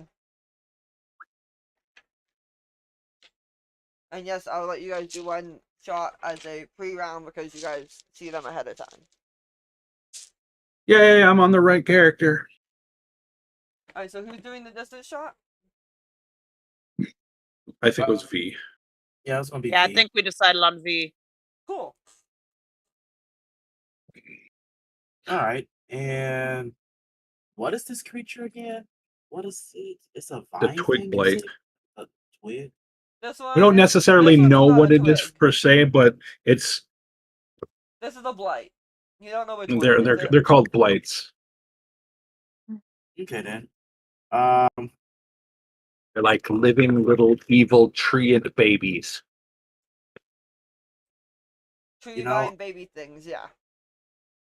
And yes, I'll let you guys do one shot as a pre-round because you guys see them ahead of time. Yay, I'm on the right character. Alright, so who's doing the distance shot? I think it was V. Yeah, it's gonna be Yeah, I V. think we decided on V. Cool. All right. And what is this creature again? What is it? It's a The vine twig thing, you blight. say? A twig? This We don't one, necessarily this one's know not what a it is twig. per se, but it's This is a blight. You don't know which one it is. they're called blights. Okay then. They're like living little evil tree babies. Tree You know, vine baby things, yeah.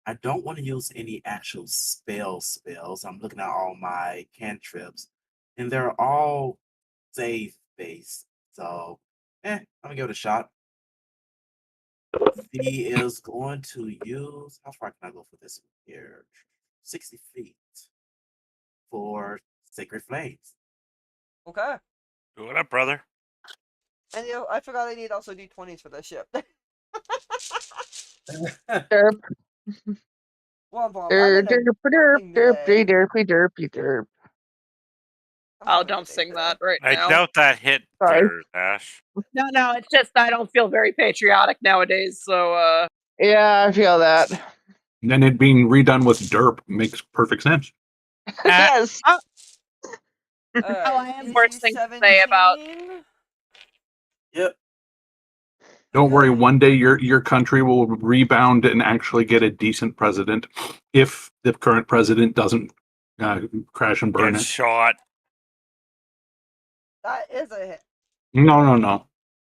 I don't want to use any actual spells. I'm looking at all my cantrips, and they're all save based. So, I'm gonna give it a shot. He is going to use. How far can I go for this one here? 60 feet for Sacred Flames. Okay. What up, brother? And you know, I forgot I need also D20s for this ship. derp, Womp womp. derp, derp, thing derp, today. derpy, derpy, derp. I'm Oh, having a don't good day sing today. that right I now. doubt that hit Sorry. there, Dash. No, it's just I don't feel very patriotic nowadays. So, Yeah, I feel that. And then it being redone with derp makes perfect sense. Yes. oh, Alright. I have DC worse things to 17. say about. Yep. Don't worry, Okay. one day your country will rebound and actually get a decent president if the current president doesn't crash and burn Get it. shot. That is a hit. No.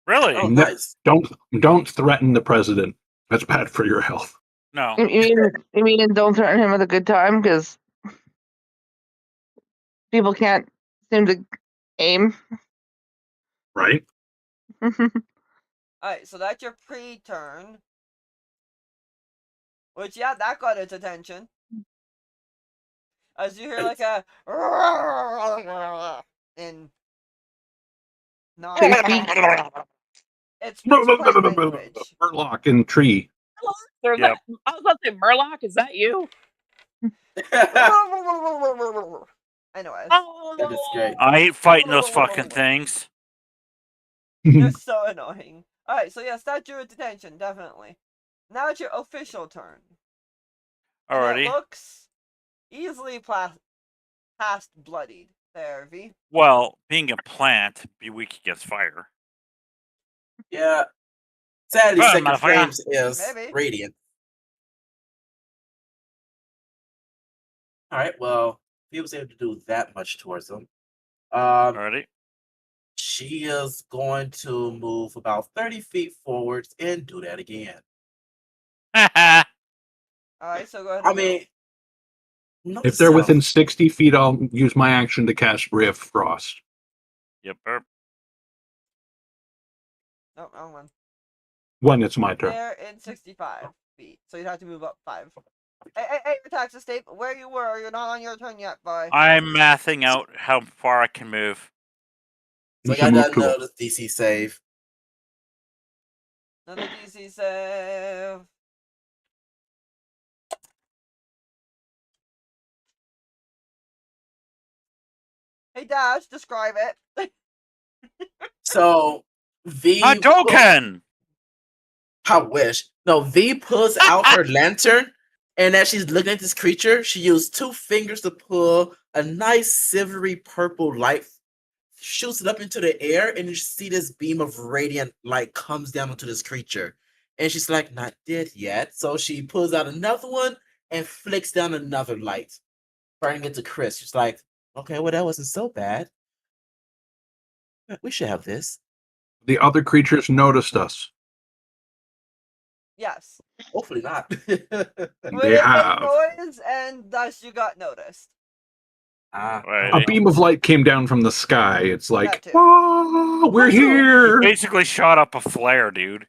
Really? Oh, No, nice. don't threaten the president. That's bad for your health. No. You mean don't threaten him with a good time because people can't seem to aim. Right? Alright, so that's your pre-turn. Which, yeah, that got its attention. As you hear like a... And... Not... They speak. It speaks plant language. Murloc and tree. Yep. I was about to say, Murloc, is that you? Anyways. That is great. I ain't fighting those fucking things. They're so annoying. Alright, so yes, that drew its attention, definitely. Now it's your official turn. And it Alrighty. looks easily past bloodied. There, V. Well, being a plant, be weak against fire. Yeah. Sadly, Run, Sacred motherfucker. Flames is Maybe. radiant. All right. Well, he was able to do that much towards him. Alrighty. She is going to move about 30 feet forwards and do that again. Alright, so go ahead I and mean, If notice they're how- within 60 feet, I'll use my action to cast Ray of Frost. Yep. Burp. No, wrong one. When it's my turn. They're in 65 feet, so you'd have to move up 5. Hey, Tax Estate, where you were, you're not on your turn yet, boy. I'm mathing out how far I can move. So I You can got move that to notice DC save. Another DC save. Hey, Dash, describe it. So V Hadouken! I wish. No, V pulls out her lantern, and as she's looking at this creature, she used 2 fingers to pull a nice silvery purple light, shoots it up into the air, and you see this beam of radiant light comes down onto this creature. And she's like, not dead yet. So she pulls out another one and flicks down another light, burning it to Chris. She's like, okay, well, that wasn't so bad. We should have this. the other creatures noticed us. Yes. Hopefully not. They have. Noise, and thus you got noticed. Ah, Right. A beam of light came down from the sky. It's That like, too. oh, we're Also, here. Basically shot up a flare, dude.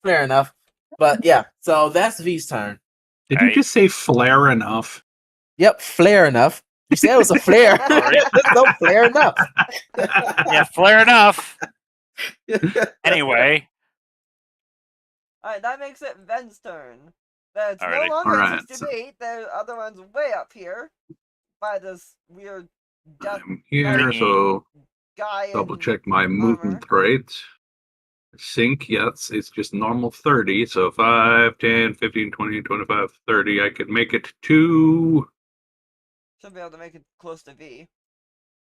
fair enough. But yeah, so that's V's turn. Did you Right. just say flare enough? Yep, flare enough. You said it was a flare. Sorry. No, flare enough. Yeah, flare enough. Anyway, Alright, that makes it Ven's turn. That's no Alrighty. longer Alright, 68, the other one's way up here. By this weird death I'm here, Thingy. so guy double in check my movement rate. Sync, yes, it's just normal 30. So 5, 10, 15, 20, 25, 30. I could make it to should be able to make it close to V.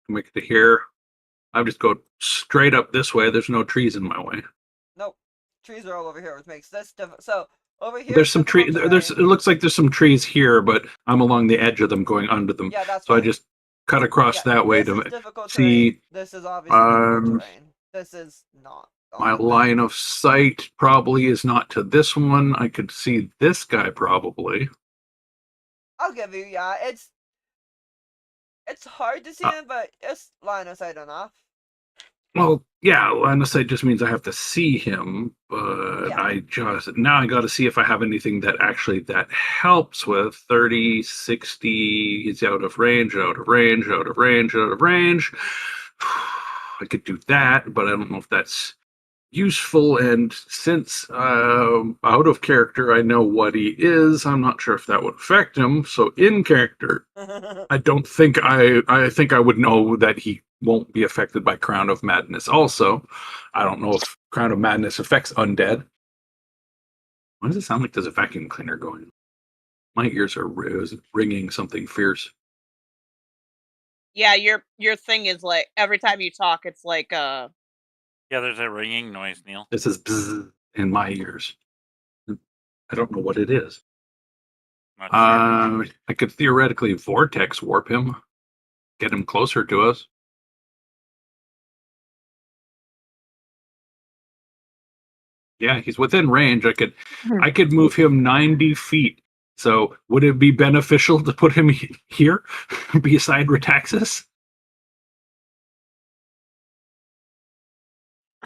make it to here. I'll just go straight up this way. There's no trees in my way. Nope. Trees are all over here, which makes this difficult. So, over here. There's some tree. There's. It looks like there's some trees here, but I'm along the edge of them, going under them. Yeah, that's So I fine. just cut across Yeah, that way this is to difficult see, terrain. This is obviously difficult terrain. This is not. my on the line map. of sight probably is not to this one. I could see this guy probably. I'll give you, yeah. It's hard to see him, but it's line of sight enough. Well, yeah, line of sight just means I have to see him, but Yeah. I got to see if I have anything that actually that helps with 30, 60. It's out of range, out of range, out of range, out of range. I could do that, but I don't know if that's useful. And since out of character, I know what he is. I'm not sure if that would affect him. So in character, I don't think I think I would know that he won't be affected by Crown of Madness. Also, I don't know if Crown of Madness affects undead. Why does it sound like there's a vacuum cleaner going? My ears are ringing something fierce. Yeah, your thing is like every time you talk, it's like yeah, there's a ringing noise, Neil. This is bzzz in my ears. I don't know what it is. Not sure. I could theoretically vortex warp him, get him closer to us. Yeah, he's within range. I could move him 90 feet. So would it be beneficial to put him here beside Retaxis?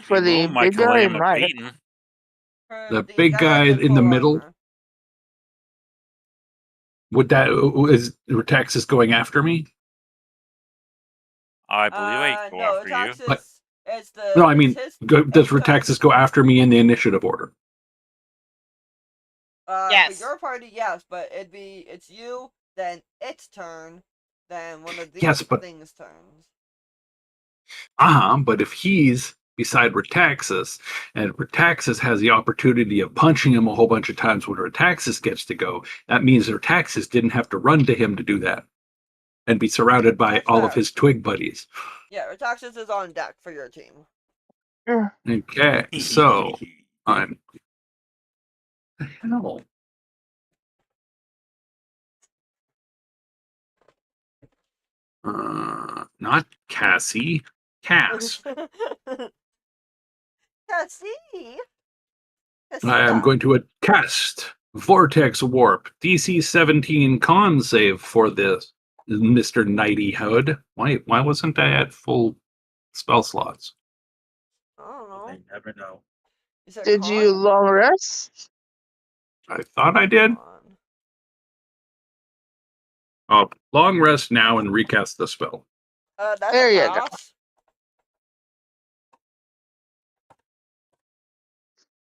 For the Boom, I big can lay guy, him a right? beating. For The big guy with in the full middle? armor. Would that is Retaxis going after me? I believe I go No, after you. But- it's the. No, I mean, it's his, does it's turn. Retaxis go after me in the initiative order? Yes. For your party, yes, but it's you, then its turn, then one of these Yes, but- things turns. But if he's beside Retaxis, and Retaxis has the opportunity of punching him a whole bunch of times when Retaxis gets to go, that means Retaxis didn't have to run to him to do that and be surrounded by That's all of fair. his twig buddies. Yeah, Retaxis is on deck for your team. Okay, so I'm. The hell? Not Cassie. Cass. Cassie. I am going to cast Vortex Warp DC 17 con save for this, Mr. Nighty Hood. Why wasn't I at full spell slots? I don't know. I never know. You said Did con? you long rest? I thought I did. Oh, long rest now and recast the spell. That's There a you go. pass.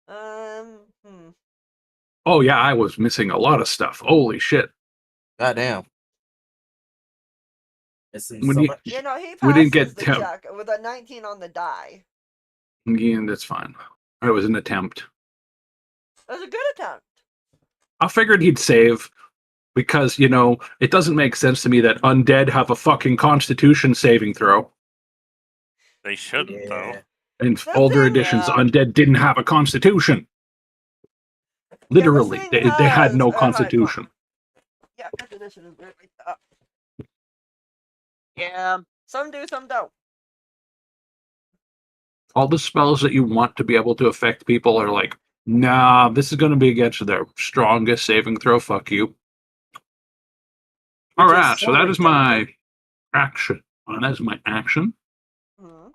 Hmm. Oh yeah, I was missing a lot of stuff. Holy shit. Goddamn. Missing When so you- much. You know, he We didn't passes get the temp. check with a 19 on the die. Yeah, that's fine. It was an attempt. It was a good attempt. I figured he'd save because, you know, it doesn't make sense to me that undead have a fucking constitution saving throw. They shouldn't, though. In The older thing- editions, Yeah. undead didn't have a constitution. Literally, thing they had no has- alright, go on. constitution. Yeah, fifth edition is really tough. Yeah. Some do, some don't. All the spells that you want to be able to affect people are like, nah, this is going to be against their strongest saving throw. Fuck you. All Which is right, so that is redundant. my action. That is my action. Mhm.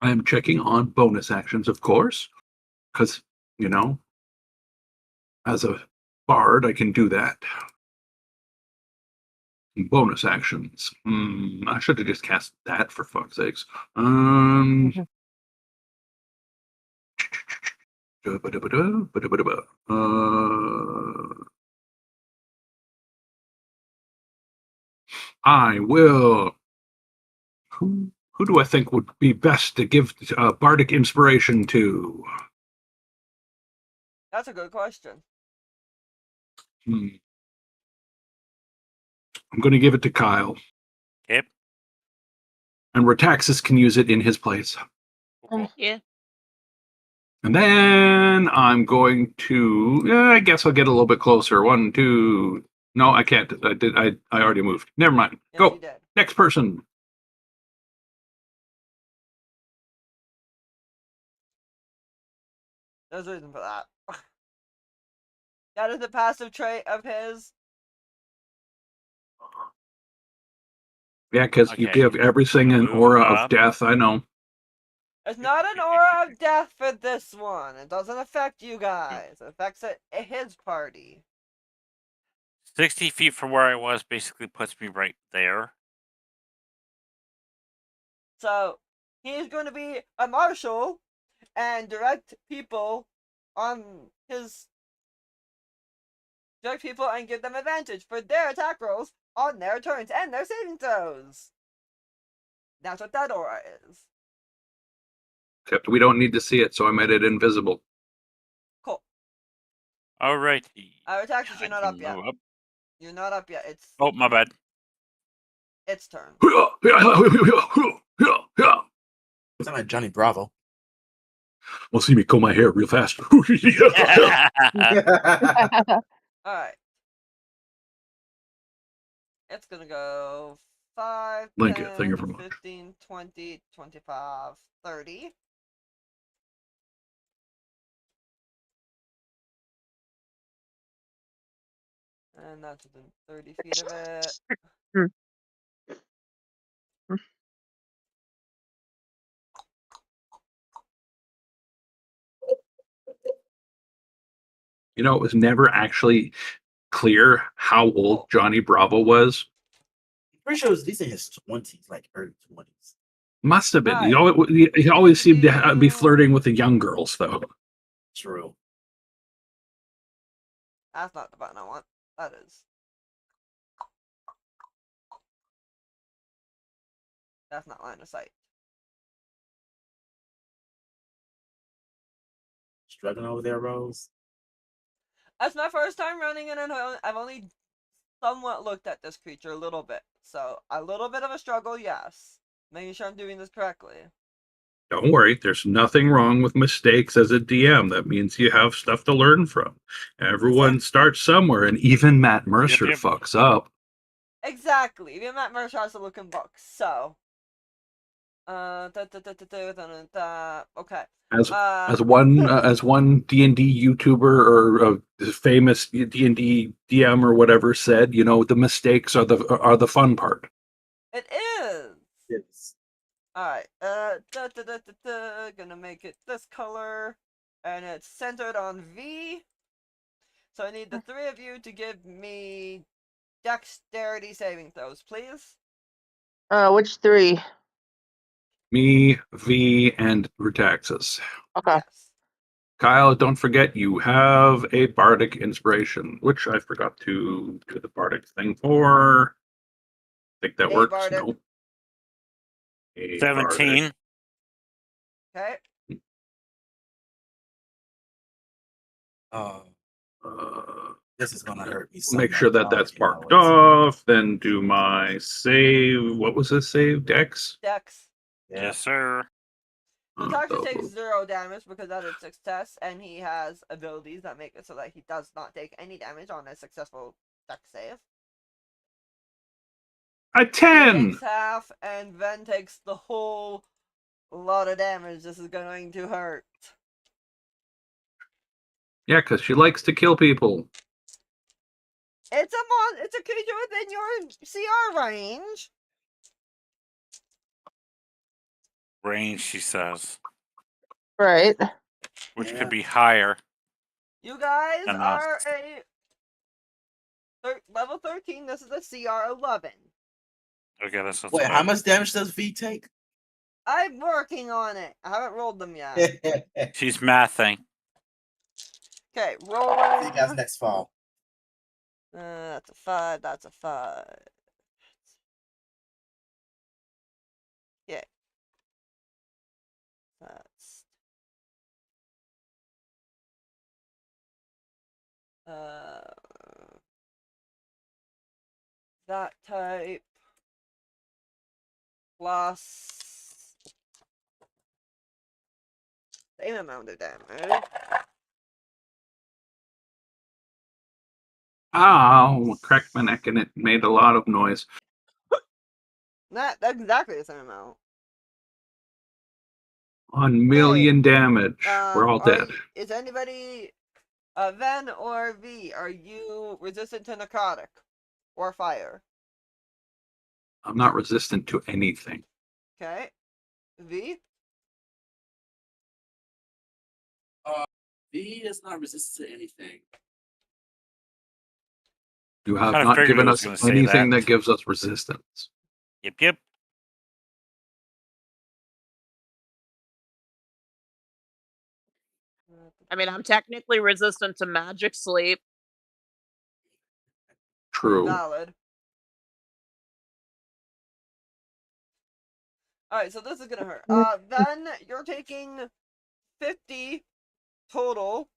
I am checking on bonus actions, of course, because, you know, as a bard, I can do that. Bonus actions. I should have just cast that for fuck's sakes. I will. Who do I think would be best to give bardic inspiration to? That's a good question. I'm going to give it to Kyle. Yep. And Retaxis can use it in his place. Cool. Yeah. And then I'm going to. I guess I'll get a little bit closer. 1, 2. No, I can't. I already moved. Never mind. Yes, Go. you did. Next person. There's a reason for that. That is a passive trait of his. Yeah, because you Okay. give everything an Move aura of up. death. I know. It's not an aura of death for this one. It doesn't affect you guys. It affects his party. 60 feet from where I was basically puts me right there. So he's going to be a marshal and direct people and give them advantage for their attack rolls on their turns and their saving throws. That's what that aura is. Except we don't need to see it, so I made it invisible. Cool. Alright. Taxes, you're I not can up yet. move up. You're not up yet. It's Oh, my bad. its turn. Sound like Johnny Bravo. Well, see me comb my hair real fast. Alright. It's gonna go 5, Link 10, it, thank you very much. 15, 20, 25, 30. And that's within 30 feet of it. You know, it was never actually clear how old Johnny Bravo was. Pretty sure he's in his 20s, like early 20s. Must have been. Alright. He always seemed to be flirting with the young girls, though. True. That's not the button I want. That is. That's not line of sight. Struggling over there, Rose. That's my first time running it, and I've only somewhat looked at this creature a little bit. So, a little bit of a struggle, yes. Making sure I'm doing this correctly. Don't worry, there's nothing wrong with mistakes as a DM. That means you have stuff to learn from. Everyone starts somewhere, and even Matt Mercer Yep. fucks up. Exactly. Even Matt Mercer has to look in books. So. Okay. As one D&D YouTuber or famous D&D DM or whatever said, you know, the mistakes are the fun part. It is. Yes. Alright, gonna make it this color, and it's centered on V. So I need the three of you to give me dexterity saving throws, please. Which three? Me, V, and Rutaxis. Okay. Yes. Kyle, don't forget you have a bardic inspiration, which I forgot to do the bardic thing for. I think that A works. bardic. No. A 17. Okay. This is gonna hurt me. Make sure that that's marked off. Then do my save. What was this save? Dex? Dex. Yes, sir. Rutaxis takes 0 damage because that is success, and he has abilities that make it so that he does not take any damage on a successful dex save. A He 10! takes half, and Ven takes the whole lot of damage. This is going to hurt. Yeah, because she likes to kill people. It's a creature within your CR range. Range, she says. Right. Which Yeah. could be higher. You guys And are a level 13. This is a CR 11. Okay, that's not Wait, so how bad. much damage does V take? I'm working on it. I haven't rolled them yet. She's mathing. Okay, See you guys rolling. next fall. That's a 5. That's a 5. Yeah. That's that type plus same amount of damage. Ow! Cracked my neck and it made a lot of noise. That's exactly the same amount. 1,000,000 damage. We're all dead. Is anybody, Ven or V, are you resistant to necrotic or fire? I'm not resistant to anything. Okay. V? V is not resistant to anything. You have Kinda not figured given it was us gonna say anything that. that gives us resistance. Yep. I mean, I'm technically resistant to magic sleep. True. Valid. Alright, so this is gonna hurt. Then you're taking 50 total.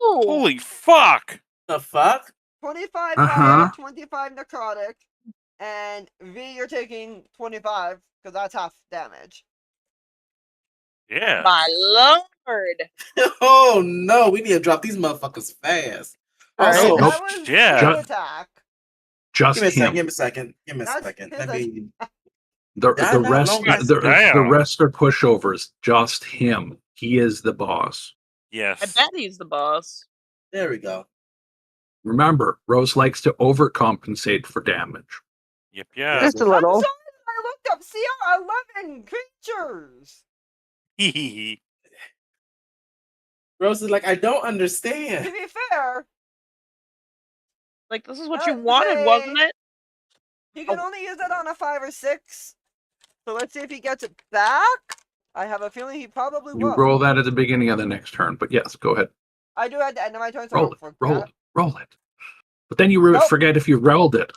Ooh. Holy fuck! The fuck? 25 Uh-huh. fire, 25 necrotic, and V, you're taking 25, because that's half damage. Yeah. My lord. Oh no, we need to drop these motherfuckers fast. Right. Also, Nope. That was Yeah. two attack. Just give me him. a second. That's Let his me. The Damn, not rest, long the Damn. rest are pushovers. Just him. He is the boss. Yes. I bet he's the boss. There we go. Remember, Rose likes to overcompensate for damage. Yep. Yeah. Just a I'm little. sorry, I looked up CR 11 creatures. Hee. Rose is like, I don't To understand. be fair, Like, this is what you Let's wanted, say- wasn't it? he can only use it on a 5 or 6. So let's see if he gets it back. I have a feeling he probably You will. roll that at the beginning of the next turn. But yes, go ahead. I do at the end of my turn, so Roll don't it. forget. Roll it. Roll it. But then you Nope. forget if you rolled it.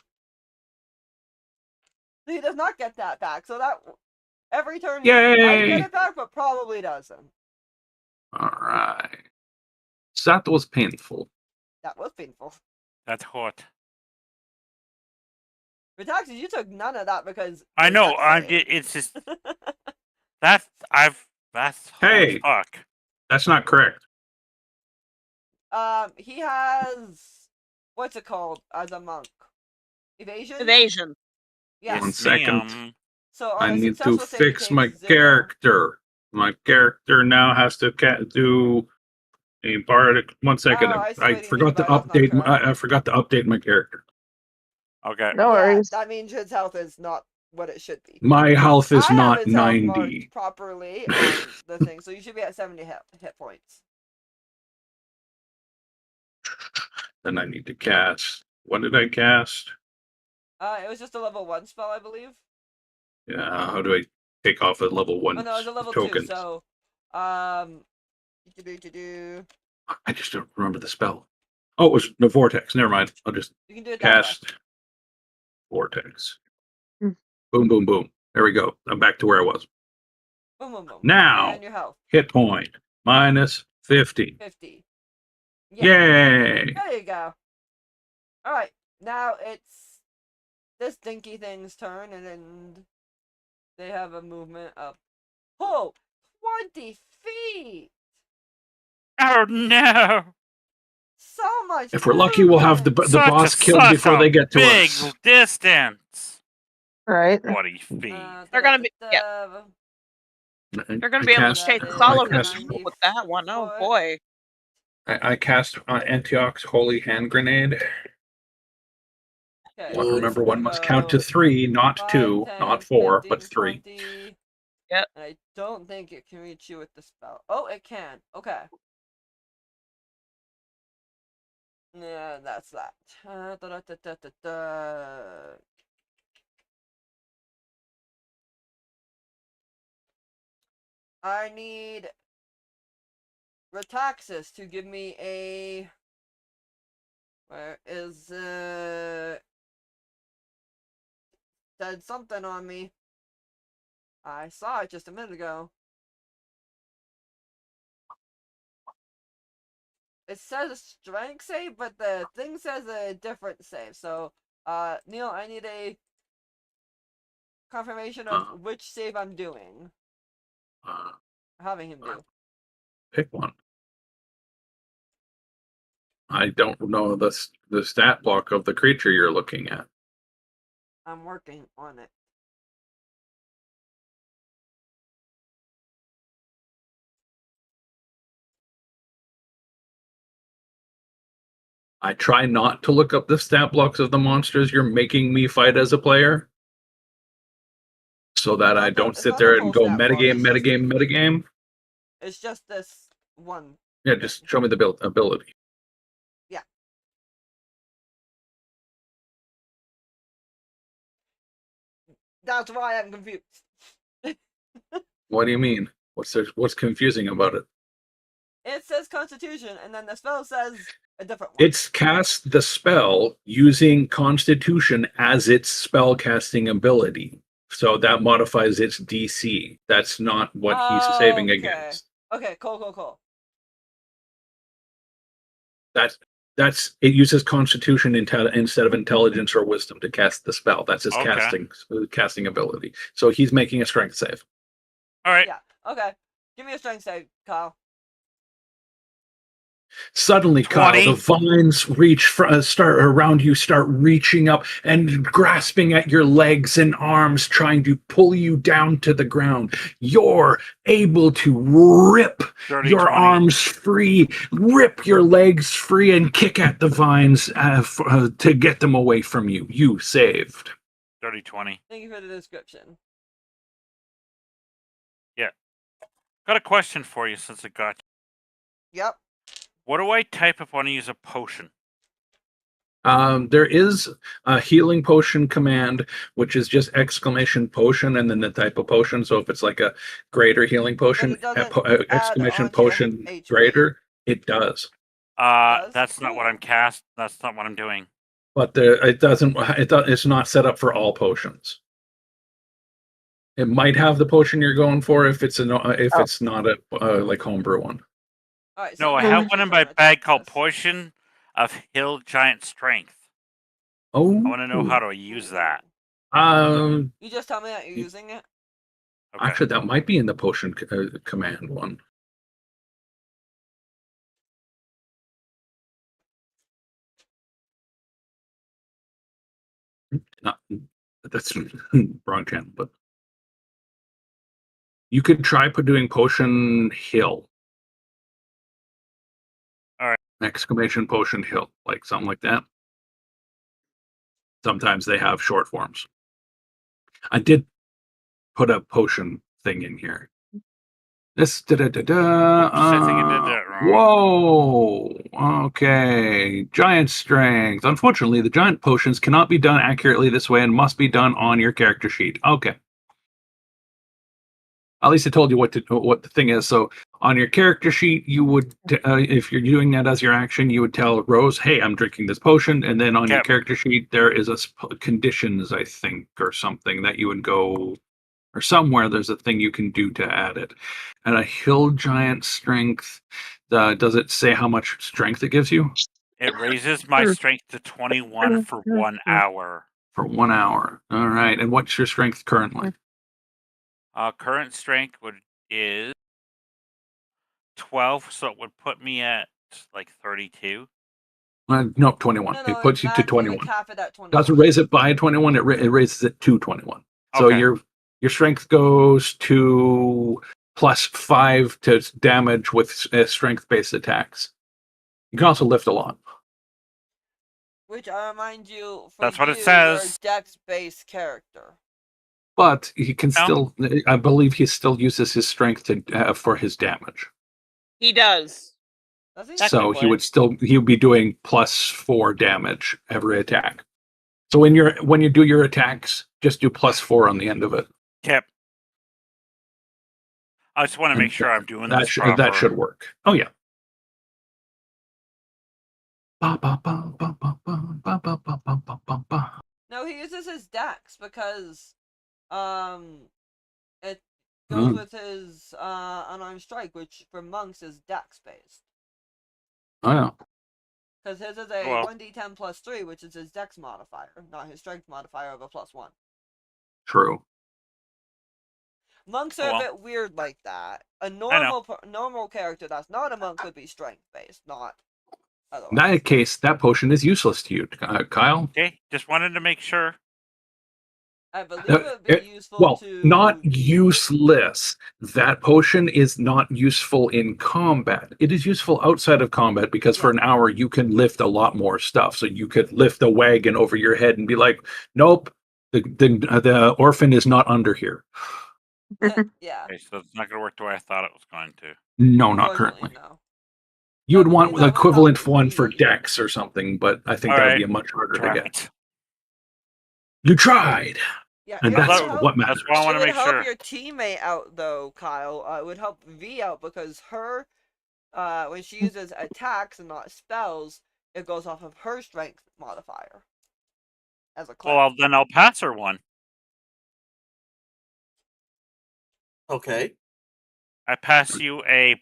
He does not get that back, so that every turn Yay! he might get it back, but probably doesn't. All right. So that was painful. That was painful. That's hot. For taxes, you took none of that because I your know. dex save. It's just that's Hey. holy fuck. That's not correct. He has what's it called as a monk? Evasion. Evasion. Yes. One second. ma'am. So on I a need to successful save, he fix takes my 0. character. My character now has to do a bardic. 1 second. Oh, I see I what he forgot means to by that's not update. correct. I forgot to update my character. Okay. No worries. That means his health is not what it should be. My health is I have not his health 90. marked properly on the thing, so you should be at 70 hit points. Then I need to cast. What did I cast? It was just a level 1 spell, I believe. Yeah, how do I take off a level 1 Oh no, it was a level 2, token? so do. I just don't remember the spell. Oh, it was the vortex. Never mind. I'll just You can do it that way. cast vortex. Hmm. Boom, boom, boom. There we go. I'm back to where I was. Boom, boom, boom. Now, And your health, hit point minus 50. 50. Yeah, Yay! there you go. Alright, now it's this dinky thing's turn, and then they have a movement of 20 feet! Oh no! So much If we're lucky, we'll have the movement! boss killed before they get to big us. distance. Right. 20 feet. They're gonna be- yeah. They're going to be able to chase us all over the map with that one. Oh boy. I cast Antioch's Holy Hand Grenade. Okay, But Good. remember, one must count to go 3, not 5, 2, 10, not 4, 15, but 3. 20. Yep. And I don't think it can reach you with the spell. Oh, it can. Okay. Yeah, that's that. I need Retaxis to give me a... Where is said something on me. I saw it just a minute ago. It says a strength save, but the thing says a different save. So, Neil, I need a confirmation of which save I'm doing. Having him do. Pick one. I don't know the stat block of the creature you're looking at. I'm working on it. I try not to look up the stat blocks of the monsters you're making me fight as a player, so that I don't sit there and go metagame, metagame, metagame. It's just this one. Yeah, just show me the ability. Yeah. That's why I'm confused. What do you mean? What's confusing about it? It says Constitution, and then the spell says a different one. It's cast the spell using Constitution as its spellcasting ability. So that modifies its DC. That's not what he's saving against. Okay, cool. That's it uses Constitution instead of Intelligence or Wisdom to cast the spell. That's his casting ability. So he's making a Strength save. All right. Yeah. Okay. Give me a strength save, Kyle. Suddenly, 20. Kyle, the vines start around you, start reaching up and grasping at your legs and arms, trying to pull you down to the ground. You're able to rip your 20. arms free, rip your legs free, and kick at the vines to get them away from you. You saved. 20. Thank you for the description. Yeah. Got a question for you since it got you. Yep. What do I type if I want to use a potion? There is a healing potion command, which is just exclamation potion and then the type of potion. So if it's like a greater healing potion, exclamation potion greater, it does. That's not what I'm cast. That's not what I'm doing. But it's not set up for all potions. It might have the potion you're going for if it's not a like homebrew one. Right, no, I have one in my bag called Potion of Hill Giant Strength. Oh, I want to know how do I use that. You just tell me that you're using it. Okay. Actually, that might be in the potion command one. That's wrong channel, but you could try doing Potion Hill. All right. Exclamation Potion Hill, like something like that. Sometimes they have short forms. I did put a potion thing in here. This Oops, I think I did that wrong. Whoa. Okay. Giant strength. Unfortunately, the giant potions cannot be done accurately this way and must be done on your character sheet. Okay. At least I told you what the thing is. So on your character sheet, you would, if you're doing that as your action, you would tell Rose, "Hey, I'm drinking this potion," and then on your Yep. character sheet, there is conditions, I think, or something that you would go, or somewhere there's a thing you can do to add it. And a hill giant strength. Does it say how much strength it gives you It raises my strength to 21 for 1 hour. for 1 hour? All right. And what's your strength currently? Current strength is 12, so it would put me at like 32. No, 21. No, It puts you to max, you would 21. cap it at 21. Doesn't raise it by 21. It raises it to 21. So Okay. your strength goes to +5 to damage with strength-based attacks. You can also lift a lot. Which I remind you, for That's what it you're says. a dex-based character. But he can No. still, I believe he still uses his strength to for his damage. He does. Does he? So he Technically. would be doing +4 damage every attack. So when you do your attacks, just do +4 on the end of it. Yep. I just want to make sure I'm doing that this proper. that should work. Oh yeah. No, he uses his dex because it goes with his unarmed strike, which for monks is dex based. Oh yeah. Because his is a 1d10 plus 3, which is his dex modifier, not his strength modifier of a +1. True. Monks are a bit weird like that. A normal character that's not a monk would be strength based, not otherwise. In that case, that potion is useless to you, Kyle. Okay, just wanted to make sure. I believe it would be useful to... not useless. That potion is not useful in combat. It is useful outside of combat because for an hour you can lift a lot more stuff. So you could lift a wagon over your head and be like, nope, the orphan is not under here. Yeah. Okay, so it's not going to work the way I thought it was going to. No, not currently. No. You would want the equivalent one for Dex or something, but I think that would be much harder to get. You tried. Yeah, and that's what matters. That's why I want to make sure. It would help your teammate out, though, Kyle. It would help V out because her, when she uses attacks and not spells, it goes off of her strength modifier. As a class. Well, then I'll pass her one. Okay. I pass you a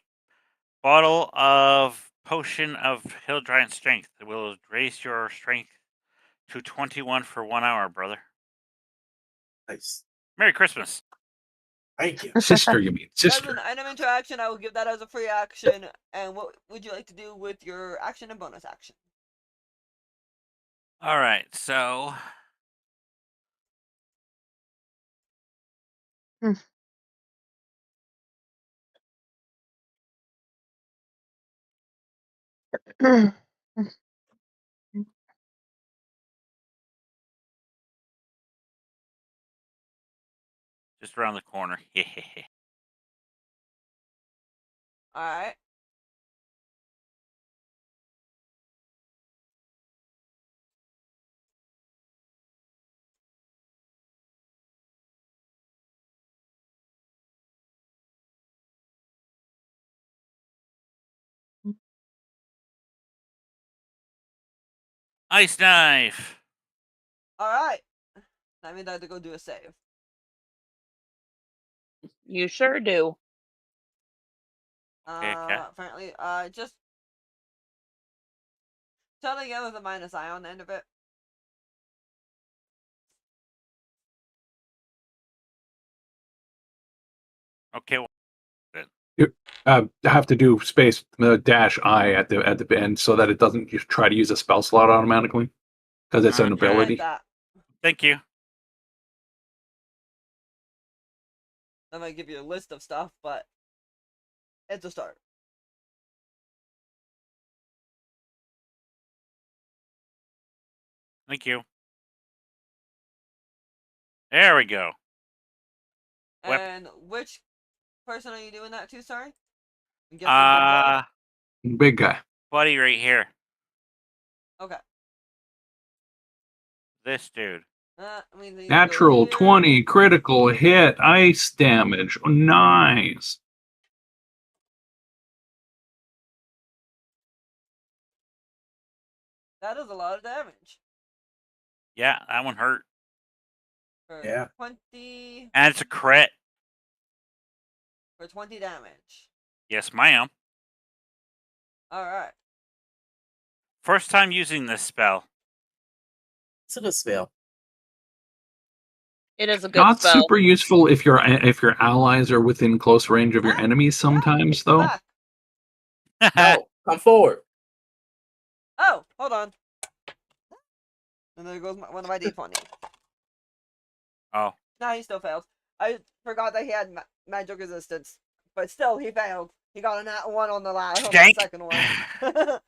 bottle of potion of Hill Giant Strength. It will raise your strength to 21 for 1 hour, brother. Nice. Merry Christmas. Thank you. Sister, you mean. Sister. As an item interaction, I will give that as a free action. And what would you like to do with your action and bonus action? All right, so... Just around the corner. Alright. Ice knife. Alright. That means I have to go do a save. You sure do. Apparently, just tell it again with a -I on the end of it. Okay. You have to do space -I at the end so that it doesn't try to use a spell slot automatically because it's an ability. Thank you. I might give you a list of stuff, but it's a start. Thank you. There we go. And which person are you doing that to, sorry? I'm guessing big boy? Big guy. Buddy right here. Okay. This dude. Let me leave Natural here. 20, critical hit, ice damage. Oh, nice. That is a lot of damage. Yeah, that one hurt. For Yeah. 20. And it's a crit. For 20 damage. Yes, ma'am. Alright. First time using this spell. It's a good spell. It is a good Not spell. super useful if your allies are within close range of your enemies sometimes, though. Back. No, come forward. Oh, hold on. And there goes one of my d20. Oh. No, he still failed. I forgot that he had magic resistance. But still, he failed. He got a nat 1 on the second one.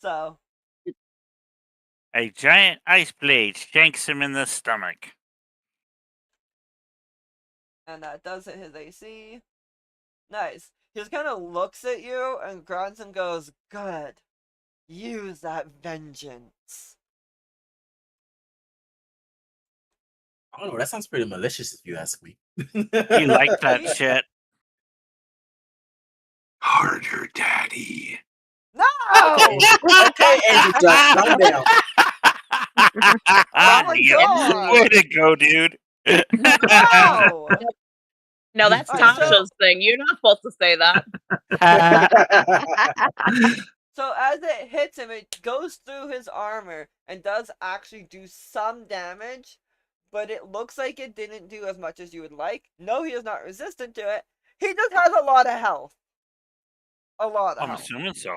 So. A giant ice blade shanks him in the stomach. And that does hit his AC. Nice. He just kind of looks at you and grunts and goes, "Good. Use that vengeance." I don't know. That sounds pretty malicious, if you ask me. He liked that shit. Harder, daddy. No! Okay, Andrew Duck, calm down. Oh my god! Way to go, dude. No! No, that's Alright, so- Tasha's thing. You're not supposed to say that. So as it hits him, it goes through his armor and does actually do some damage, but it looks like it didn't do as much as you would like. No, he is not resistant to it. He just has a lot of health. A lot of I'm health. assuming so.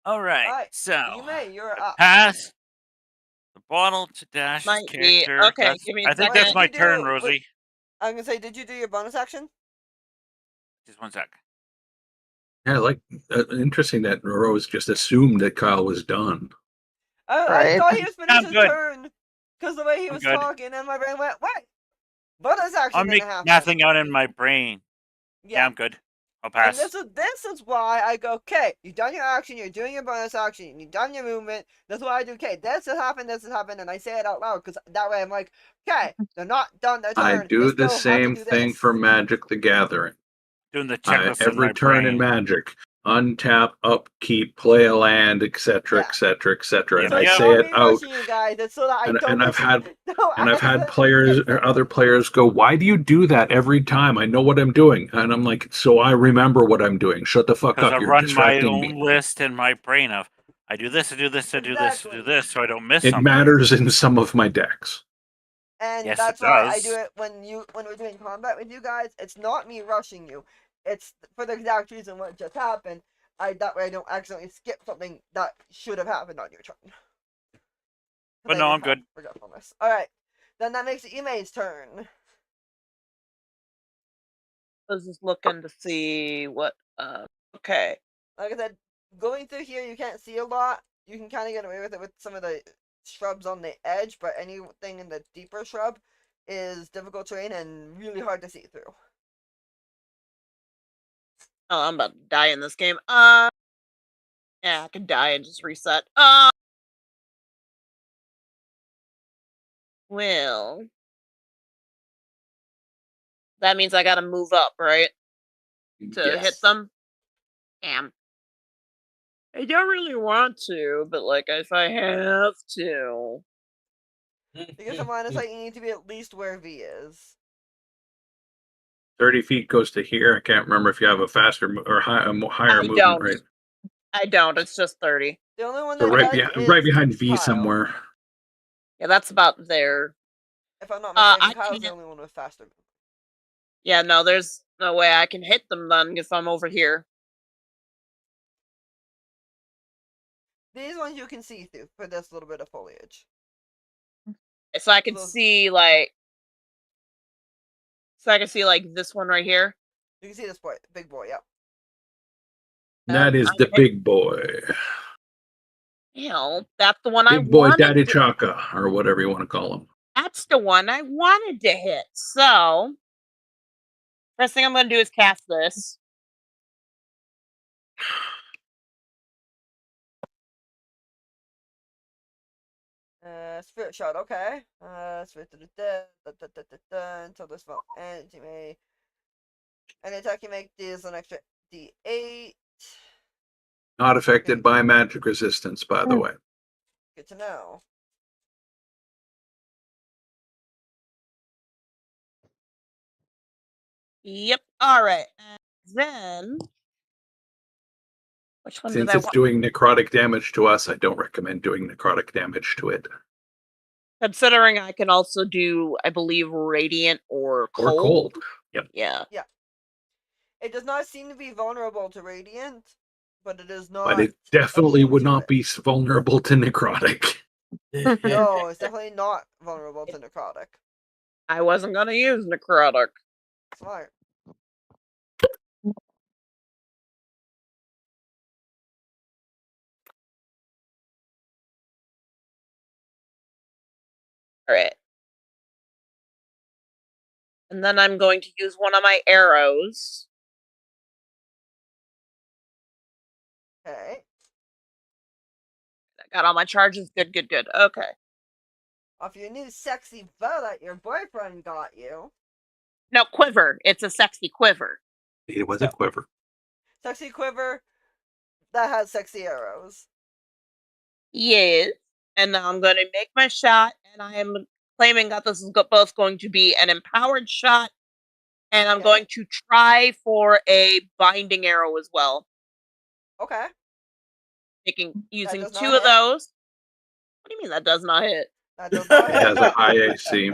Alright, Alright, so you're up. pass the bottle to Dash's Might be- character. okay, That's- give me a I think second. that's my What did you turn, do? Rosie. I'm gonna say, did you do your bonus action? Just one sec. Yeah, like interesting that Rose just assumed that Kyle was done. I Right. thought he was I'm finished his good. turn because the way he I'm was good. talking, and my brain went, "Wait, bonus action I'll didn't make happen." nothing out in my brain. Yeah, Yeah. I'm good. I'll And pass. this is why I go, okay, you've done your action, you're doing your bonus action, you've done your movement. That's why I do, okay, this has happened, and I say it out loud, because that way I'm like, okay, they're not done their turn. I do they the still have to same do thing this. for Magic the Gathering. Doing the checklist in Every my turn brain. in Magic, untap, upkeep, play a land, etc., Yeah. etc., etc. Yeah, And So I it's yeah. say not it me out, rushing you guys, it's so that I don't and I've had accidentally players miss or it. other players go, "Why do you do that every time? I know what I'm doing." And I'm like, "So I remember what I'm doing. Shut the fuck Because up. I You're run my distracting own me." list in my brain of, I do this, I do this, I do this, I do Exactly. this, so I don't miss It something. matters in some of my decks. And Yes, that's it why I does. do it when we're doing combat with you guys. It's not me rushing you. It's for the exact reason what just happened. That way I don't accidentally skip something that should have happened on your turn. But no, I'm good. Forgetfulness. Alright. Then that makes it Yume's turn. I was just looking to see what. Okay. Like I said, going through here you can't see a lot. You can kind of get away with it with some of the shrubs on the edge, but anything in the deeper shrub is difficult terrain and really hard to see through. Oh, I'm about to die in this game. Yeah, I could die and just reset. Well, that means I gotta move up, right? To hit Yes. them. Damn. I don't really want to, but like if I have to. Because of line of sight, you need to be at least where V is. 30 feet goes to here. I can't remember if you have a faster or higher I movement, don't. right? I don't. It's just 30. The only one So that does is right behind V Kyle. somewhere. Yeah, that's about there. If I'm not mistaken, I Kyle's the can't- only one with faster movement. Yeah, no, there's no way I can hit them then if I'm over here. These ones you can see through for this little bit of foliage. So I can Those- see like. So I can see like this one right here. You can see this boy, big boy, yeah. That is the big boy. You know, that's the one I Big boy wanted Daddy to- Chaka, or whatever you want to call him. That's the one I wanted to hit. So, first thing I'm going to do is cast this. Spirit shot, okay. Spirit to the dead, until this spell ends, you may. Any attack you make deals an extra d8. Not affected by magic resistance, by the way. Good to know. Yep. All right. And then, which one Since did I it's want? doing necrotic damage to us, I don't recommend doing necrotic damage to it. Considering I can also do, I believe, radiant or cold. Or cold. Yep. Yeah. It does not seem to be vulnerable to radiant, but it is not. But it definitely immune would to not it. be vulnerable to necrotic. No, it's definitely not vulnerable to necrotic. I wasn't going to use necrotic. Smart. All right. And then I'm going to use one of my arrows. Okay. I got all my charges. Good, good, good. Okay. Off your new sexy bow that your boyfriend got you. No, quiver. It's a sexy quiver. It was a quiver. Sexy quiver that has sexy arrows. Yes. And now I'm going to make my shot, and I am claiming that this is both going to be an empowered shot, and I'm going to try for a binding arrow as well. Okay. Using does not 2 of hit. those. What do you mean that does not hit? That does not It hit. has a high AC.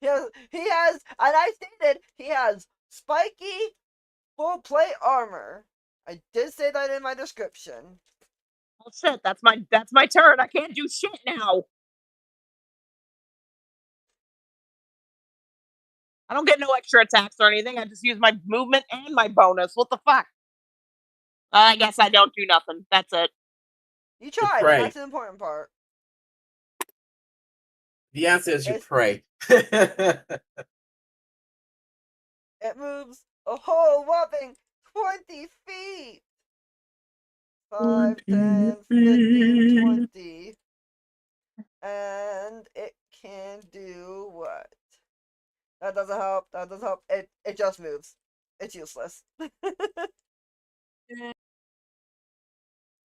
He has, and I stated he has spiky full plate armor. I did say that in my description. Oh shit, that's my turn. I can't do shit now. I don't get no extra attacks or anything. I just use my movement and my bonus. What the fuck? I guess I don't do nothing. That's it. You tried, and that's an important part. The answer is you pray. It moves a whole whopping 20 feet. 5, 10, 15, 20. And it can do what? That doesn't help. That doesn't help. It just moves. It's useless.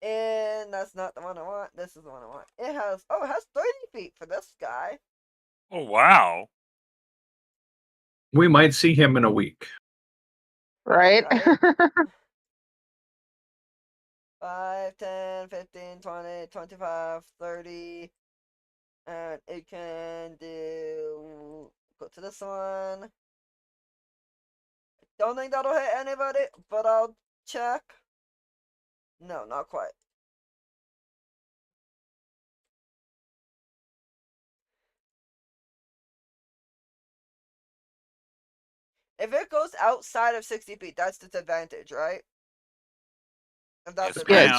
And that's not the one I want. This is the one I want. It has 30 feet for this guy. Oh, wow. We might see him in a week. Right? 5, 10, 15, 20, 25, 30. And it can do... Go to this one. Don't think that'll hit anybody, but I'll check. No, not quite. If it goes outside of 60 feet, that's disadvantage, right? If that's Yes,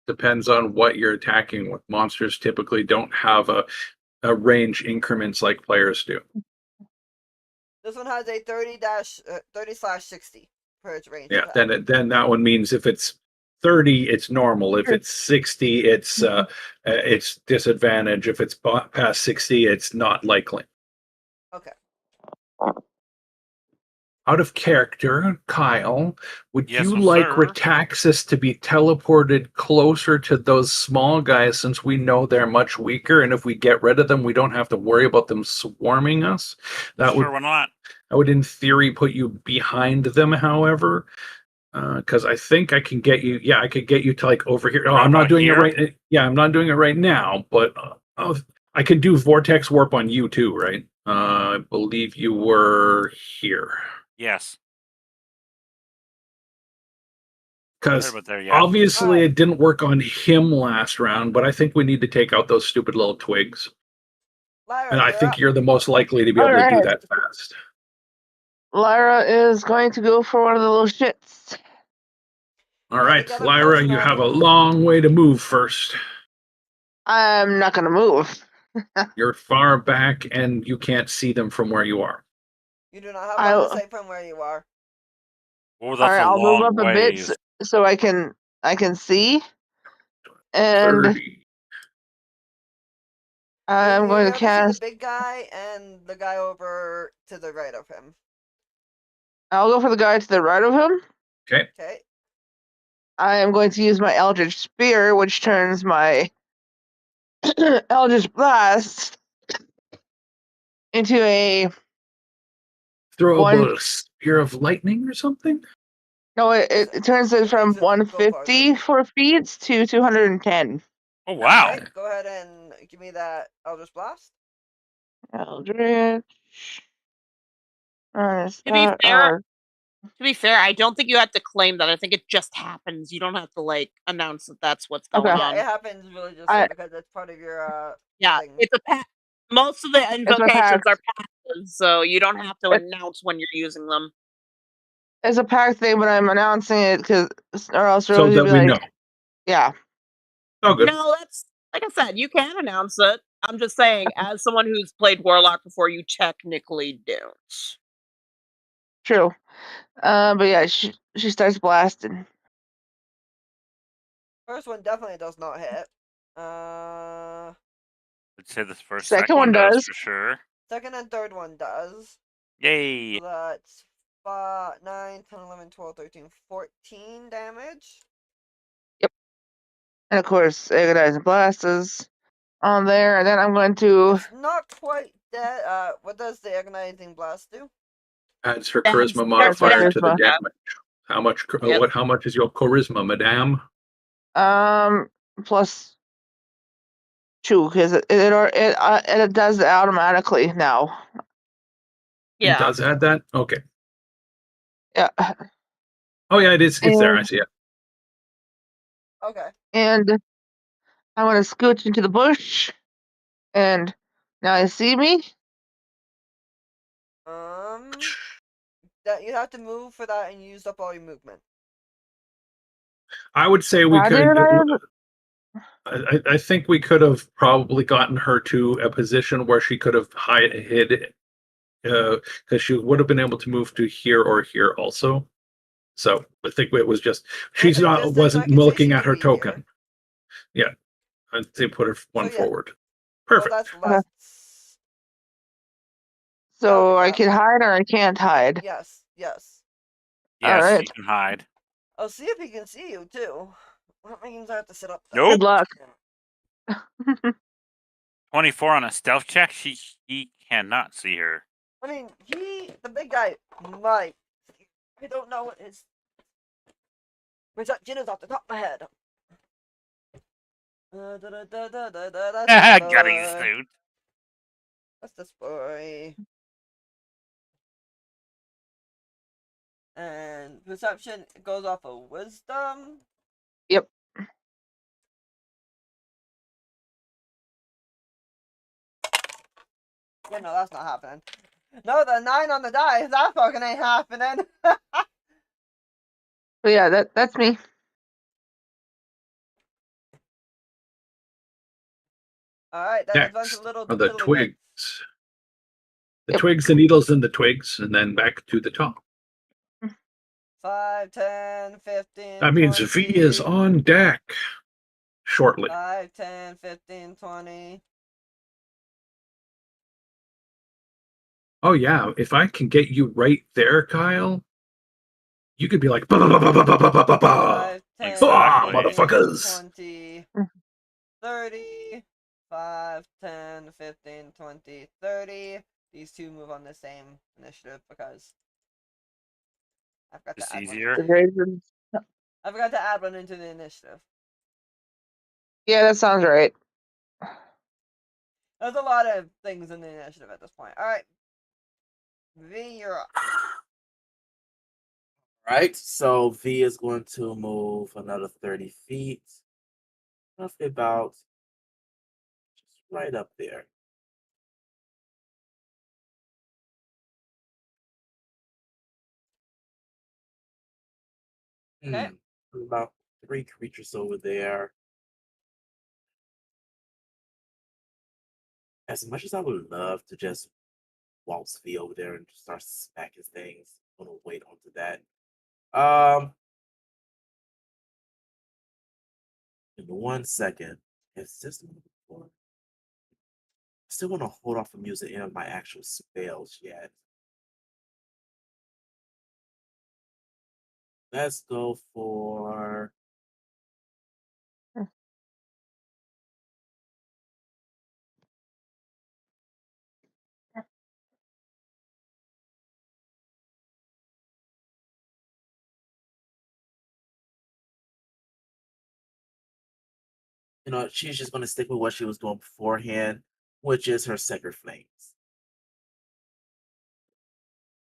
Depends on what you're attacking with. Monsters typically don't have a range increments like players do. This one has a 30/60 for its range. Yeah, attack. then that one means if it's 30, it's normal. If it's 60, it's disadvantage. If it's past 60, it's not likely. Okay. Out of character, Kyle, would Yes, you sir. like Retaxis to be teleported closer to those small guys since we know they're much weaker, and if we get rid of them, we don't have to worry about them swarming us? Why not? That would, in theory, put you behind them, however. Because I think I can get you. Yeah, I could get you to like over here. Oh, I'm not doing it right. Yeah, I'm not doing it right now, but I could do vortex warp on you too, right? I believe you were here. Yes. Because obviously it didn't work on him last round, but I think we need to take out those stupid little twigs. Lyra, And I think you're the most likely to be able to do that fast. Lyra is going to go for one of the little shits. All right, Lyra, you have a long way to move first. I'm not going to move. You're far back, and you can't see them from where you are. You do not have I line of sight from where you are. Oh, all that's right. a I'll move long up a bit ways. so I can see, and 30. I'm You'll going be to able to see the cast. big guy and the guy over to the right of him. I'll go for the guy to the right of him. Okay. Okay. I am going to use my Eldritch Spear, which turns my Eldritch Blast into a Throw one. a spear of lightning or something? No, it turns it from makes it go 150 for feet to 210. Oh, wow. Okay, go ahead and give me that Eldritch Blast. Eldritch. To be fair, I don't think you have to claim that. I think it just happens. You don't have to like announce that that's what's going Okay. Yeah, on. it happens really just I- because that's part of your Yeah, thing. it's a most of the my invocations pact. are passive, so you don't have to It- announce when you're using them. It's a pack thing, but I'm announcing it or else So Rosie that will be we like, know. yeah, Oh, good. No, that's like I said, you can announce it. I'm just saying, as someone who's played Warlock before, you technically don't. true. But yeah, she starts blasting. First one definitely does not hit. I'd say this first Second one does does. for sure. Second and third one does. Yay. So that's 5, 9, 10, 11, 12, 13, 14 damage. And of course, Agonizing Blast is on there. And then I'm going to. It's not quite dead. What does the Agonizing Blast do? Adds her That's charisma their modifier to the charisma. damage. How much? Yep. How much is your charisma, madame? Plus 2 because it does it automatically now. It Yeah. does add that. Okay. Yeah. Oh yeah, it is. It's there. I And see it. Okay. I'm going to scooch into the bush. And now you see me. That you have to move for that and use up all your movement. I would say we How could. did I think we could have probably gotten her to a position where she could have hid, because she would have been able to move to here or here also. So I think it was just she's Within not distance, I wasn't can say looking she at can her be here. token. Yeah, I'd say put her one yeah. forward. Well, Perfect. that's less. So do I that. can hide or I can't hide. Yes. Yes, Alright. you can hide. I'll see if he can see you too. That means I have to sit up. Nope. Good luck. 24 on a stealth check. He cannot see her. I mean, the big guy, might. I don't know what his perception is off the top of my head. That's Gutty boy. suit. That's this boy. And perception goes off of wisdom. Yep. Yeah, no, that's not happening. No, the 9 on the die, that fucking ain't happening. But yeah, that's me. Alright, then a bunch Next of little are the tiddlywinks. twigs. The Yep. twigs, the needles, and the twigs, and then back to the top. 5, 10, 15, That means 20. V is on deck shortly. 5, 10, 15, 20. Oh yeah, if I can get you right there, Kyle, you could be like, bah, bah, bah, bah, bah, bah, bah, bah, bah. 5, 10, Exactly. 15, Motherfuckers. 20, 30. 5, 10, 15, 20, 30. These two move on the same initiative because I've got It's to add easier. one. I forgot to add one into the initiative. Yeah, that sounds right. There's a lot of things in the initiative at this point. Alright. V, you're up. Right, so V is going to move another 30 feet. Roughly about just right up there. Okay. About 3 creatures over there. As much as I would love to just waltz V over there and start smacking things, I'm gonna wait onto that. In 1 second. Is this the one before? I still want to hold off from using any of my actual spells yet. Let's go for she's just gonna stick with what she was doing beforehand, which is her Sacred Flames.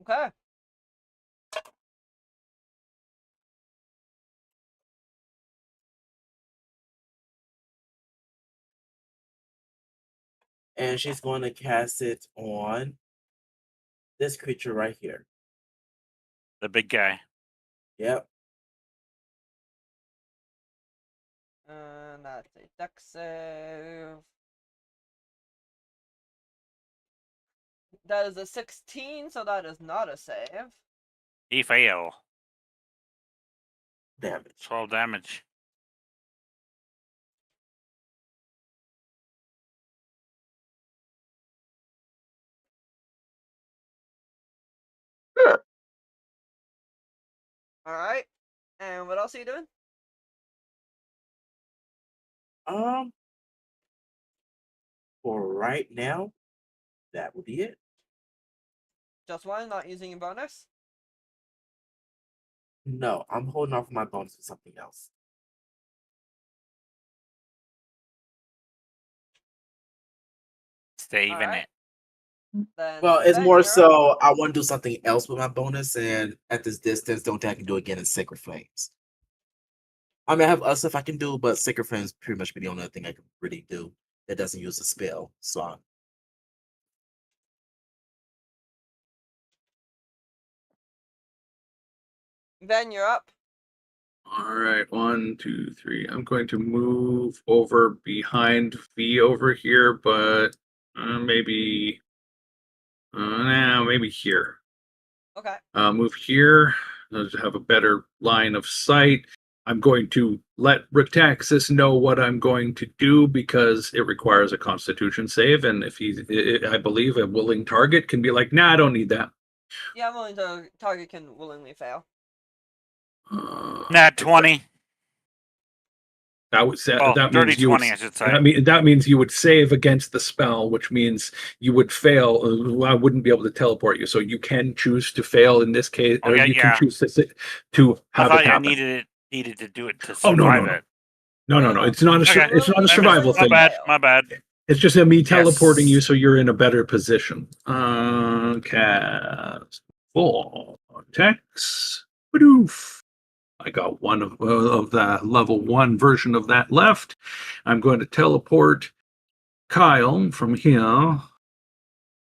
Okay. And she's going to cast it on this creature right here. The big guy. Yep. And that's a dex save. That is a 16, so that is not a save. He fail. Damage. 12 damage. Alright. And what else are you doing? For right now, that will be it. Just one, not using your bonus? No, I'm holding off my bonus for something else. Saving Alright. it. Then Well, it's Ben, more you're up. so I want to do something else with my bonus, and at this distance, don't think I can do it again in Sacred Flames. I mean, I have other stuff I can do, but Sacred Flames pretty much be the only thing I can really do that doesn't use a spell. So Ben, you're up. All right, 1, 2, 3. I'm going to move over behind V over here, but maybe here. Okay. Move here. Let's have a better line of sight. I'm going to let Retaxis know what I'm going to do because it requires a Constitution save, and if I believe a willing target can be like, nah, I don't need that. Yeah, I'm willing to target can willingly fail. Nat 20. That was Well, that dirty means you would, 20, I should say. that means you would save against the spell, which means you would fail. I wouldn't be able to teleport you, so you can choose to fail in this case, or Okay, you can yeah. choose to I have thought it you happen. needed to do it to Oh no, survive no, no. it. No. It's not Okay. it's not a Willingly survival My thing. bad. fail. My bad. It's just me teleporting Yes. you so you're in a better position. Cast Vortex. Badoof. I got one of the level 1 version of that left. I'm going to teleport Kyle from here.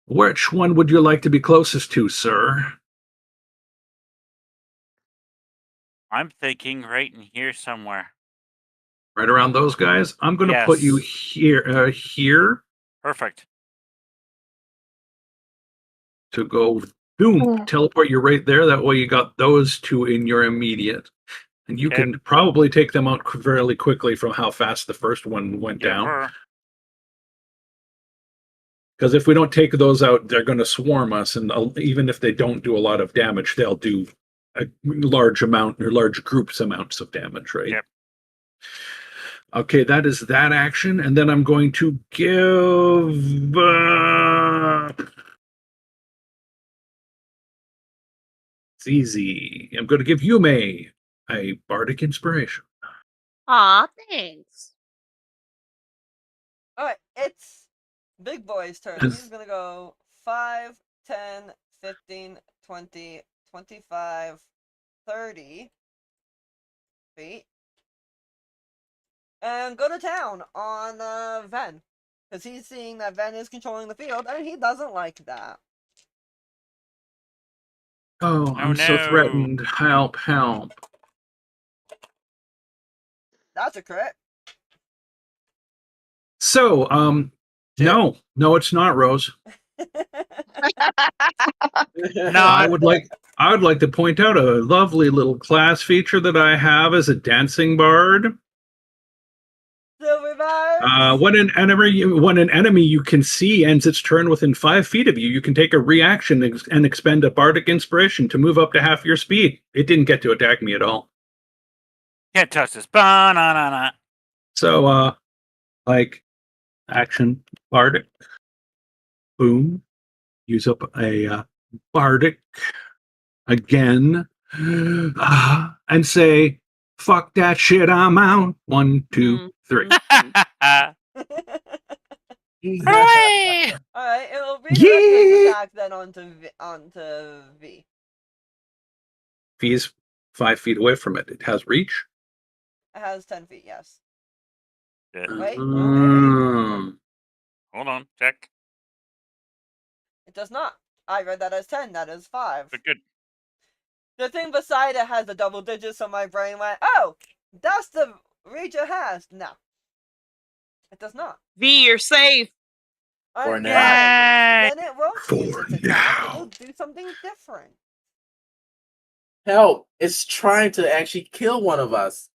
Which one would you like to be closest to, sir? I'm thinking right in here somewhere. Right around those guys? I'm going to put you Yes. here Perfect. to go boom, teleport you right there. That way you got those two in your immediate. And you Okay. can probably take them out fairly quickly from how fast the first one went down. Her. Because if we don't take those out, they're going to swarm us. And even if they don't do a lot of damage, they'll do a large amount or large groups amounts of damage, right? Yep. Okay, that is that action. And then I'm going to give... it's easy. I'm going to give Yume a bardic inspiration. Aw, thanks. Alright, it's Big Boy's turn. He's gonna go 5, 10, 15, 20, 25, 30 feet. And go to town on Ven. Because he's seeing that Ven is controlling the field, and he doesn't like that. Oh, I'm so threatened. Help, help. That's a crit. So, No, it's not, Rose. I would like to point out a lovely little class feature that I have as a dancing bard. Silver bars. When an enemy you can see ends its turn within 5 feet of you, you can take a reaction and expend a bardic inspiration to move up to half your speed. It didn't get to attack me at all. Can't touch this. Banana. So, like, action bardic. Boom. Use up a bardic again. And say, fuck that shit, I'm out. 1, 2, 3. Hooray! Alright, it will redirect its attack then onto V. V is 5 feet away from it. It has reach. It has 10 feet, yes. Good. Wait, Mm. Hold on. Check. it does not. I read that as 10, that is 5. But good. The thing beside it has a double digit, so my brain went, oh, that's the reach it has. No. It does not. V, you're safe. For I'm now. done. Then it won't use For its attack. It now. will do something different. Help! It's trying to actually kill one of us.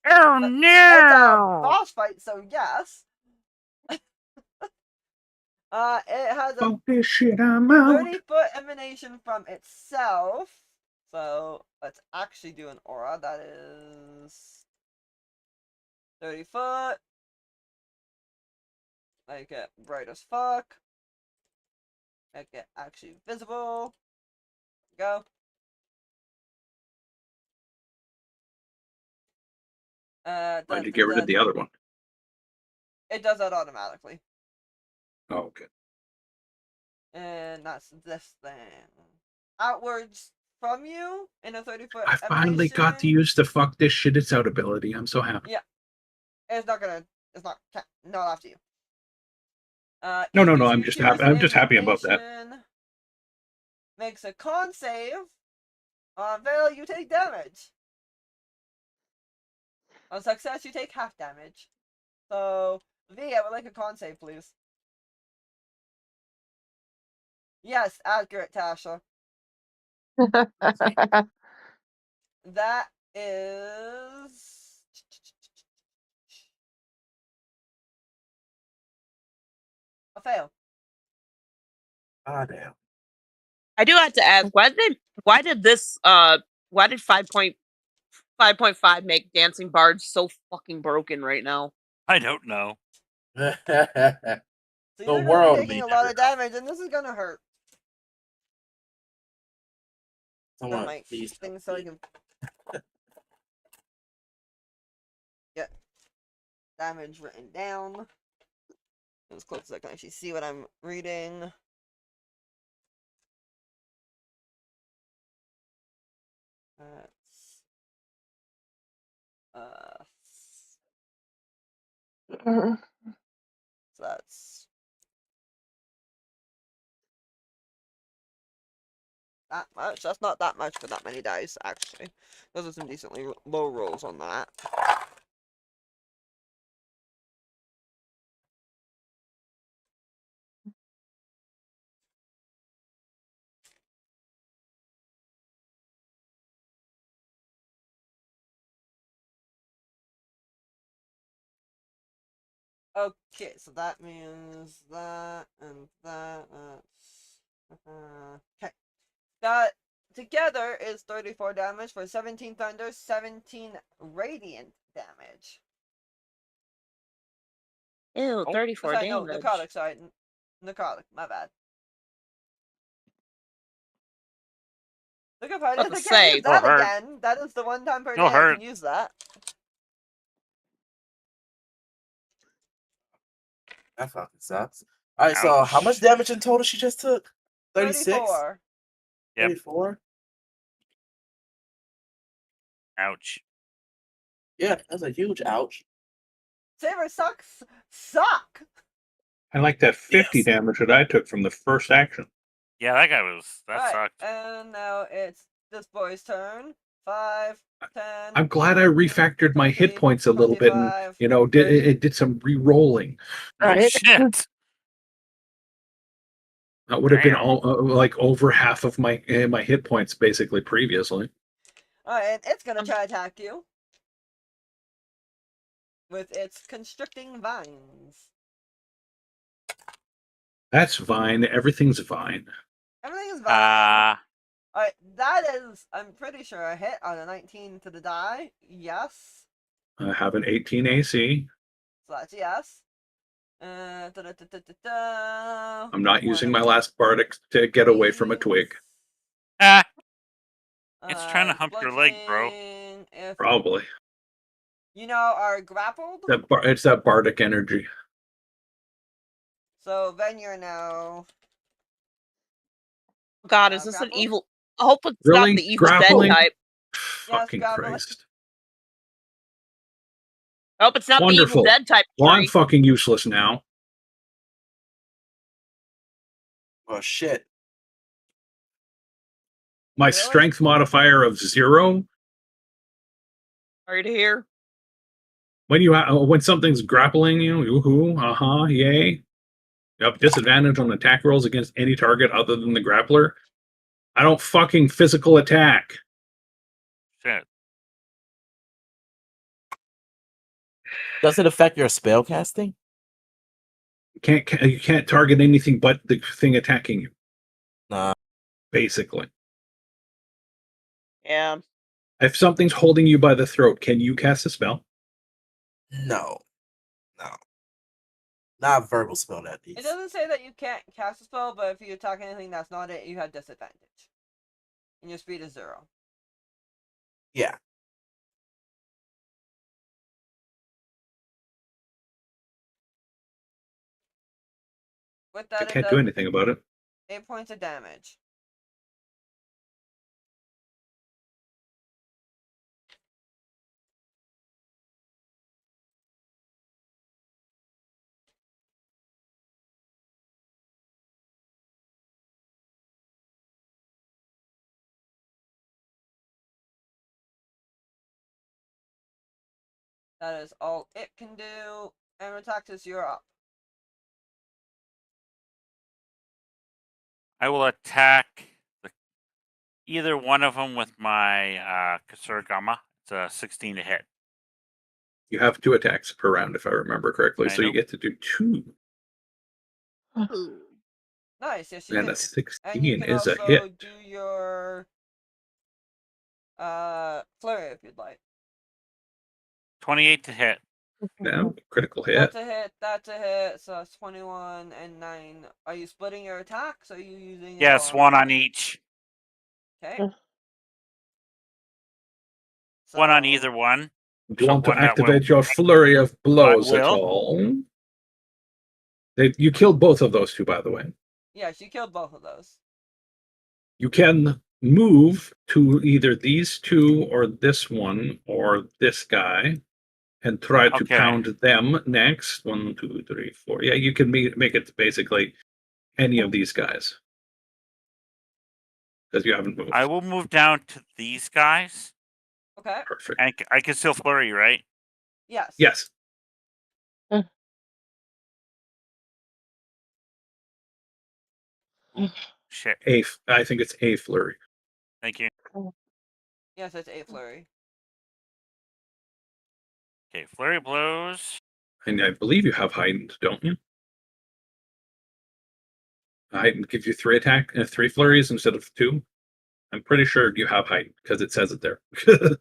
Oh It's a no! boss fight, so yes. It has a Fuck this shit, I'm out. 30-foot emanation from itself. So let's actually do an aura. That is 30 foot. Make it bright as fuck. Make it actually visible. Go. Why'd you get rid of the other one? It does that automatically. Oh, okay. And that's this thing. Outwards from you in a 30-foot I finally got to use the fuck this shit it's out ability. I'm so happy. Yeah. It's not after you. No. I'm just happy. I'm just happy about that. Makes a con save. On fail, you take damage. On success, you take half damage. So, V, I would like a con save, please. Yes, accurate, Tasha. That is a fail. Ah, damn. I do have to ask, why did 5.5 make Dancing Bards so fucking broken right now? I don't know. So The you're gonna world be taking a leader. lot of damage, and this is gonna hurt. Someone, My please. thing so I can get damage written down as close as I can actually see what I'm reading. So that's that much. That's not that much for that many dice, actually. Those are some decently low rolls on that. Okay, so that means that and that. Okay. That together is 34 damage for 17 thunder, 17 radiant damage. Ew, 34 Sorry, damage. no, necrotic, sorry. Necrotic, my bad. Look at I About to can't say, use that hurt. again. That is the one time per day It'll I hurt. can use that. That fucking sucks. Alright, so how much damage in total she just took? 36? 34. Yep. 34? Ouch. Yeah, that's a huge ouch. Saber suck! I like that 50 Yes. damage that I took from the first action. Yeah, that guy was. That Right, sucked. and now it's this boy's turn. 5, 10. I'm glad I refactored my hit 20, points a little bit and, 25, it did some re-rolling. Oh Right. shit! That would have been Damn. all like over half of my my hit points basically previously. Alright, it's gonna try to attack you. With its constricting vines. That's Vine. Everything's Vine. Everything is vine. Uh, Alright, that is, I'm pretty sure, a hit on a 19 to the die. Yes. I have an 18 AC. So that's yes. I'm not using my last Bardic to get away from a twig. it's trying to hump your leg, bro. If Probably. you know are grappled. It's that Bardic energy. So then you're now. God, is this an grappled? evil? I hope it's Really? not the evil Grappling? dead type. Fucking grappling. Christ. I hope it's not the Wonderful. evil dead type. Well, I'm Tree. fucking useless now. Oh shit. My Really? strength modifier of 0. Sorry to hear. When something's grappling you, woohoo, yay. You have disadvantage on attack rolls against any target other than the grappler. I don't fucking physical attack. Shit. Does it affect your spell casting? You can't target anything but the thing attacking you. Nah. Basically. Yeah. If something's holding you by the throat, can you cast a spell? No. Not a verbal spell, at least. It doesn't say that you can't cast a spell, but if you attack anything that's not it, you have disadvantage. And your speed is 0. Yeah. With I that, can't do anything about it. 8 points of damage. That is all it can do. And Retaxis, you're up. I will attack either one of them with my Kasuragama. It's a 16 to hit. You have 2 attacks per round, if I remember correctly, so you know. get to do 2. Ooh. Nice, yes you And do. a 16 And you can is a also hit. do your flurry if you'd like. 28 to hit. No, critical hit. That's a hit, that's a hit, so it's 21 and 9. Are you splitting your attacks? Or are you using Yes, your... one on each. Okay. One on So- either one. Do you want to one that will- activate your flurry of blows at will. all? You killed both of those 2, by the way. Yes, you killed both of those. You can move to either these 2 or this one or this guy and try to Okay. pound them next. 1, 2, 3, 4. Yeah, you can make it basically any of these guys. Because you haven't moved. I will move down to these guys. Okay. Perfect. And I can still flurry, right? Yes. Yes. Shit. I think it's a flurry. Thank you. Yes, it's a flurry. Okay, flurry blows. And I believe you have heightened, don't you? Heightened gives you 3 flurries instead of 2. I'm pretty sure you have heightened because it says it there.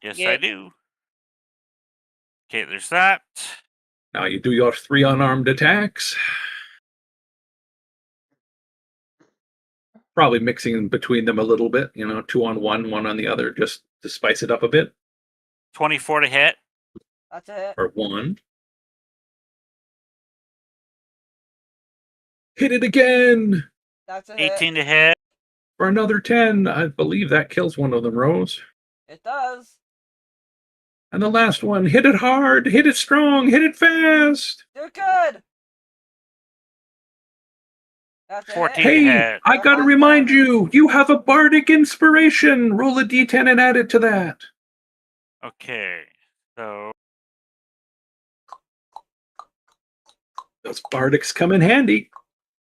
Yes, Yeah. I do. Okay, there's that. Now you do your 3 unarmed attacks. Probably mixing between them a little bit, 2 on one, 1 on the other, just to spice it up a bit. 24 to hit. That's a hit. Or 1. Hit it again! That's a hit. 18 to hit. For another 10. I believe that kills one of them, Rose. It does. And the last one, hit it hard, hit it strong, hit it fast! You're good! That's a 14 hit. Hey, hit. I gotta half remind damage. you have a bardic inspiration. Roll a d10 and add it to that. Okay, so Those bardics come in handy.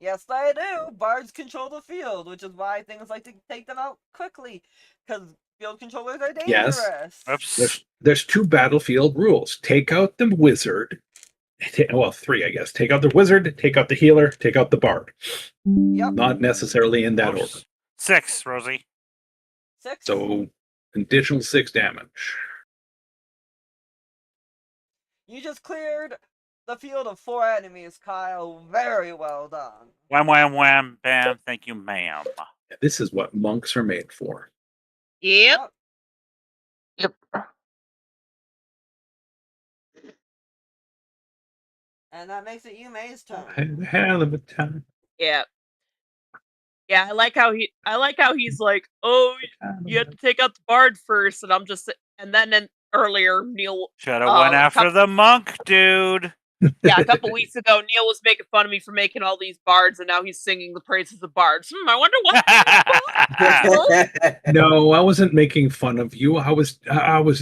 Yes, I do. Bards control the field, which is why things like to take them out quickly, because field controllers are Yes. dangerous. Oops. There's 2 battlefield rules. Take out the wizard. Well, 3, I guess. Take out the wizard, take out the healer, take out the bard. Yep. Not necessarily in that order. Oops. 6, Rosie. 6. So, additional 6 damage. You just cleared the field of 4 enemies, Kyle. Very well done. Wham, wham, wham, bam. Thank you, ma'am. This is what monks are made for. Yep. Yep. And that makes it Yume's I turn. had a hell of a time. Yeah. Yeah, I like how he's like, oh, you have to take out the bard first, and I'm just, and then earlier Neil, Should have went after the monk, dude. yeah, a couple weeks ago, Neil was making fun of me for making all these bards, and now he's singing the praises of bards. I wonder what. No, I wasn't making fun of you. I was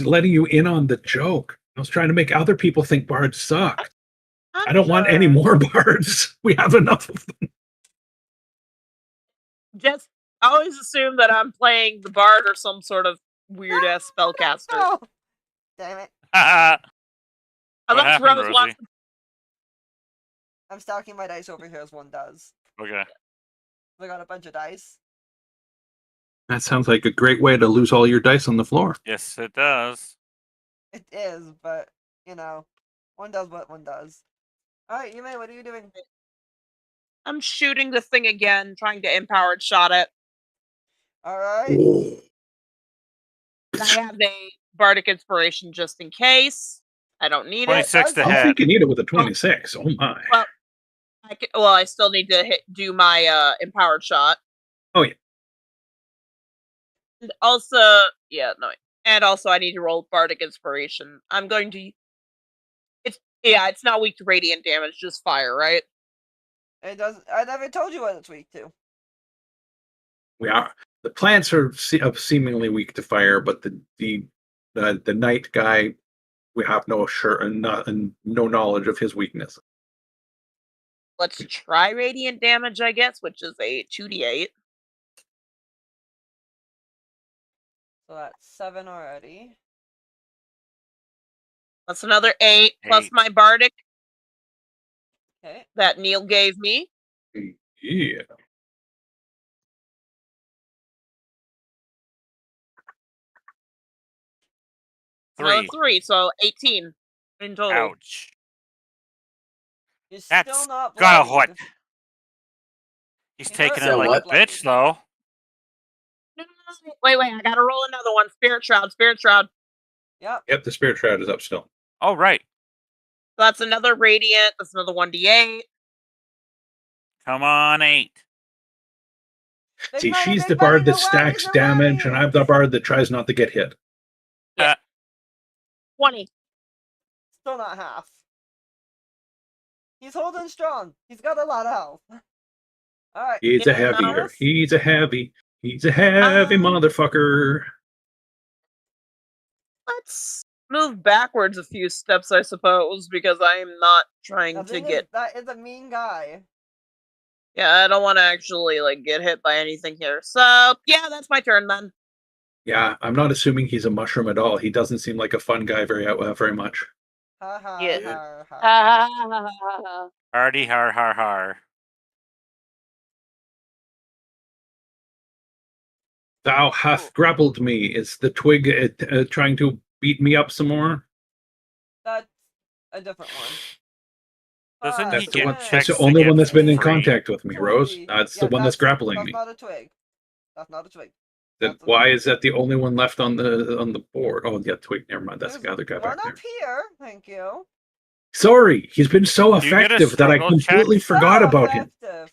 letting you in on the joke. I was trying to make other people think bards suck. I don't want any more bards. We have enough of them. Just I always assume that I'm playing the bard or some sort of weird ass spellcaster. Oh, damn it. What happened, Rosie? I'm stacking my dice over here as one does. Okay. I got a bunch of dice. That sounds like a great way to lose all your dice on the floor. Yes, it does. It is, but, you know, one does what one does. Alright, Yume, what are you doing? I'm shooting the thing again, trying to empowered shot it. Alright. I have a bardic inspiration just in case. I don't need 26 it. to I hit. think you need it with a 26. Oh my. Well, I still need to do my empowered shot. Oh yeah. And also, and also I need to roll bardic inspiration. I'm going to. It's not weak to radiant damage, just fire, right? It doesn't. I never told you what it's weak to. We are. The plants are seemingly weak to fire, but the knight guy, we have no knowledge of his weakness. Let's try radiant damage, I guess, which is a 2d8. So that's 7 already. That's another 8 plus 8. my bardic Okay. that Neil gave me. Yeah. Another 3. 3, so 18 in total. Ouch. You're That's still not gotta bloodied. hurt. He's He's taking not it like a bloodied. bitch, though. No, wait, I gotta roll another one. Spirit Shroud. Yep. Yep, the spirit shroud is up still. Oh, right. So that's another radiant. That's another 1d8. Come on, 8. Big See, money, she's big the bard money, that no stacks worries, no damage, and I'm the worries. bard that tries not to get hit. 20. Still not half. He's holding strong. He's got a lot of health. Alright. He's a Yeah, heavier. else? He's a heavy. He's a heavy motherfucker. Let's move backwards a few steps, I suppose, because I am not The trying to thing is, get. that is a mean guy. Yeah, I don't want to actually get hit by anything here. So yeah, that's my turn then. Yeah, I'm not assuming he's a mushroom at all. He doesn't seem like a fun guy very much. Ha ha Yeah. ha. Hardy, har, har, har. Thou hath grappled me. Is the twig trying to beat me up some more? That's a different one. Doesn't he That's the get one. checks That's the to only get one that's been in free? contact with me, Rose. That's the one that's grappling that's me. Not a twig. That's not a twig. Then why is that the only one left on the board? Oh, yeah, twig. Never mind. That's the other guy back One there. up here. Thank you. Sorry, he's been so Do you get a effective that I struggle check? completely forgot So about him. effective.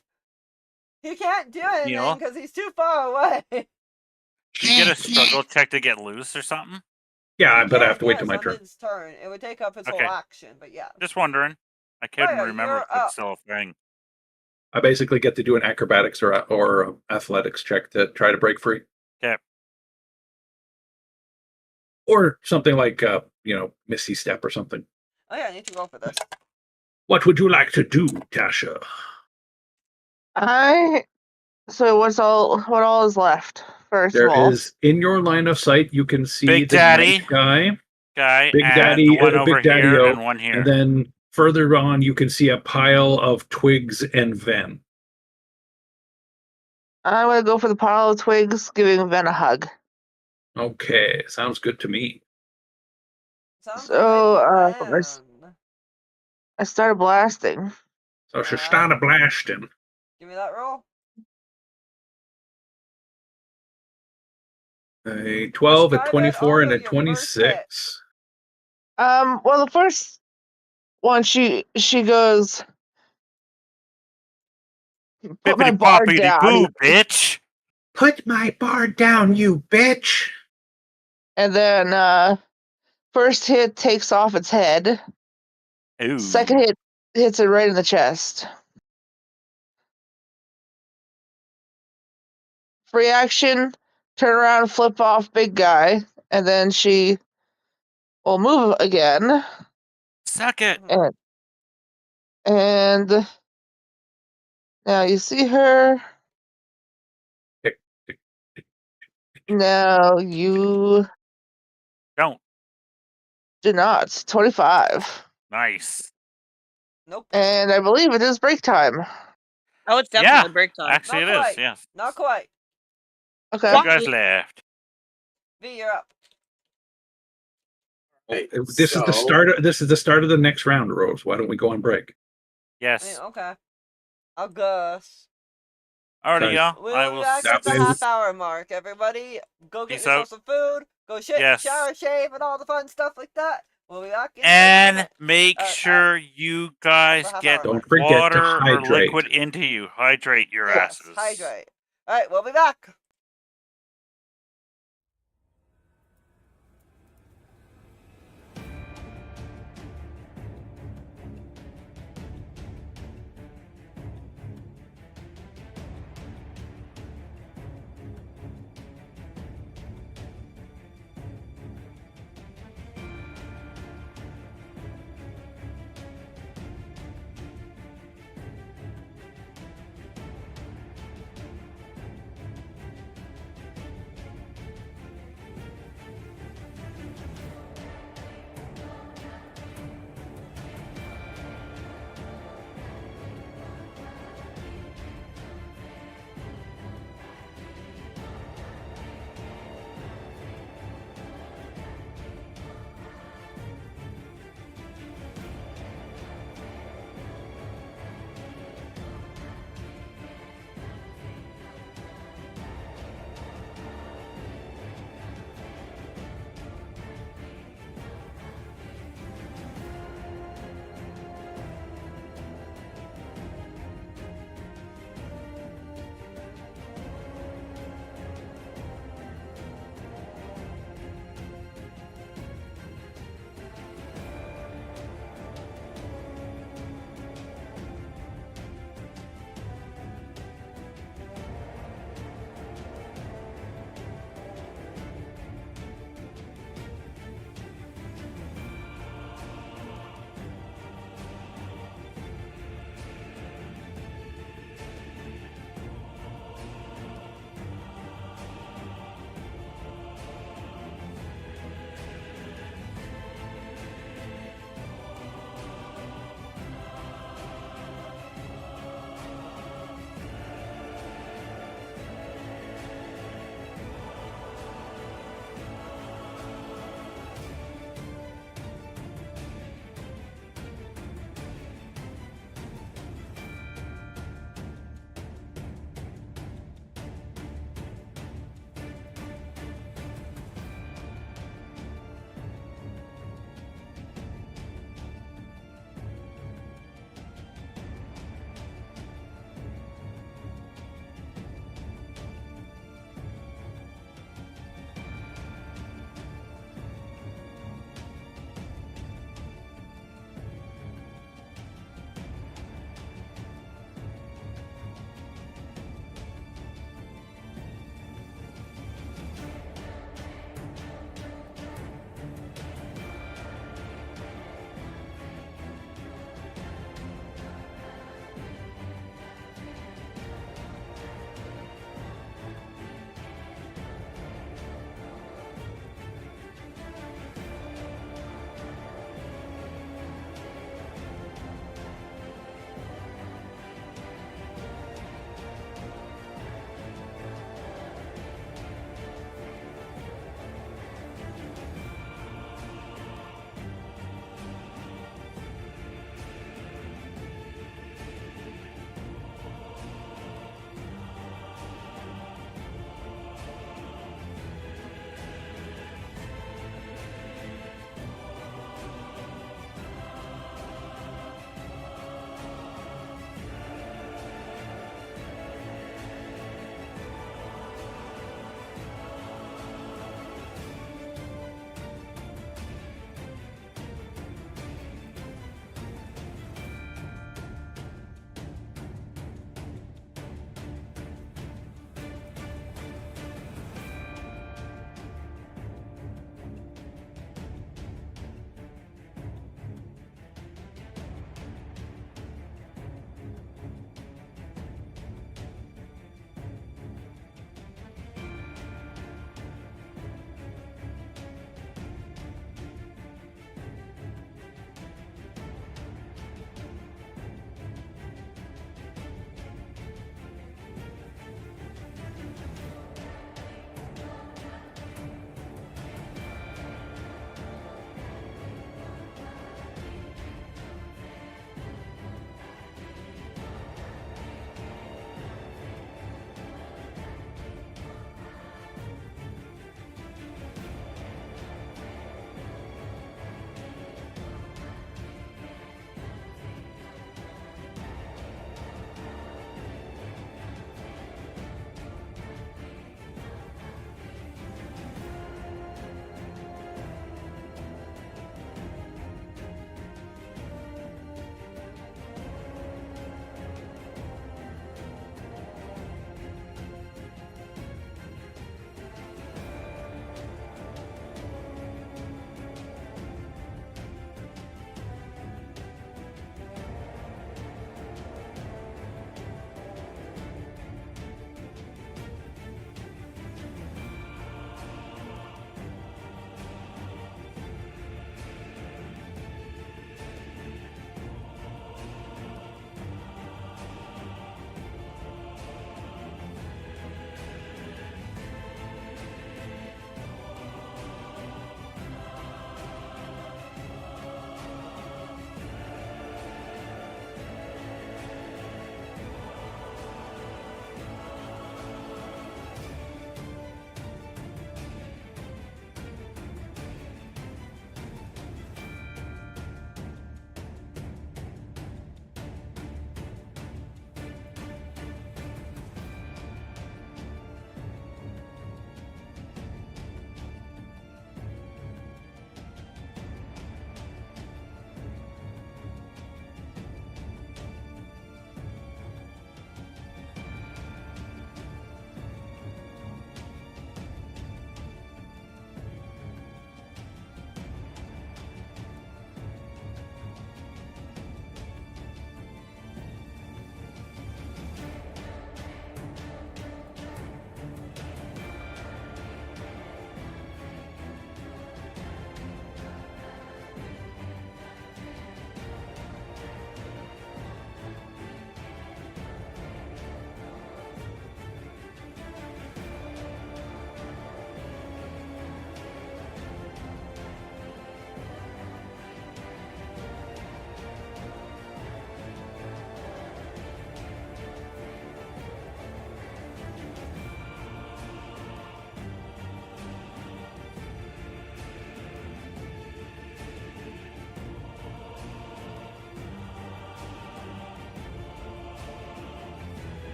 He can't do anything Neil? because he's too far away. Do you get a struggle check to get loose or something? Yeah, but I Yeah, have to wait till my on turn. his turn. It would take up his Okay. whole action, but yeah. Just wondering. I couldn't yeah, remember you're if it's up. still a thing. I basically get to do an acrobatics or athletics check to try to break free. Okay. Or something like Misty Step or something. Oh yeah, I need to go for this. What would you like to do, Tasha? So what all is left? First There of all, is in your line of sight. You can see Big the Daddy night guy, Big and Daddy, the one over Big here Daddy-O, and one here. and then further on you can see a pile of twigs and Ven. I'm gonna go for the pile of twigs, giving Ven a hug. Okay, sounds good to me. Sounds So, like a plan. I started blasting. So she started blasting. Give me that roll. A 12, a Describe it 24, and also a your first hit. 26. Well, the first one, she goes, put my bar down, Bippity-boppity-boo, bitch. Put my bar down, you bitch. and then first hit takes off its head. Ooh. Second hit hits it right in the chest. Free action, turn around, flip off big guy, and then she will move again. Suck it. And now you see her. No, you Don't. do not. 25. Nice. Nope. And I believe it is break time. Oh, it's definitely break time. Actually, Not it quite. is. Yes. Not quite. Okay. You guys left. V, you're up. This is the start. This is the start of the next round, Rose. Why don't we go on break? Yes. Okay. I'll guess. Alrighty, y'all. We'll I be will back see at the you. half-hour mark. Everybody, go get Peace yourself out. some food. Go shit, Yes. shower, shave, and all the fun stuff like that. We'll be back in And make sure you guys half get hour Don't forget to water or hydrate. liquid into you. Hydrate your Yes, asses. hydrate. Alright, we'll be back.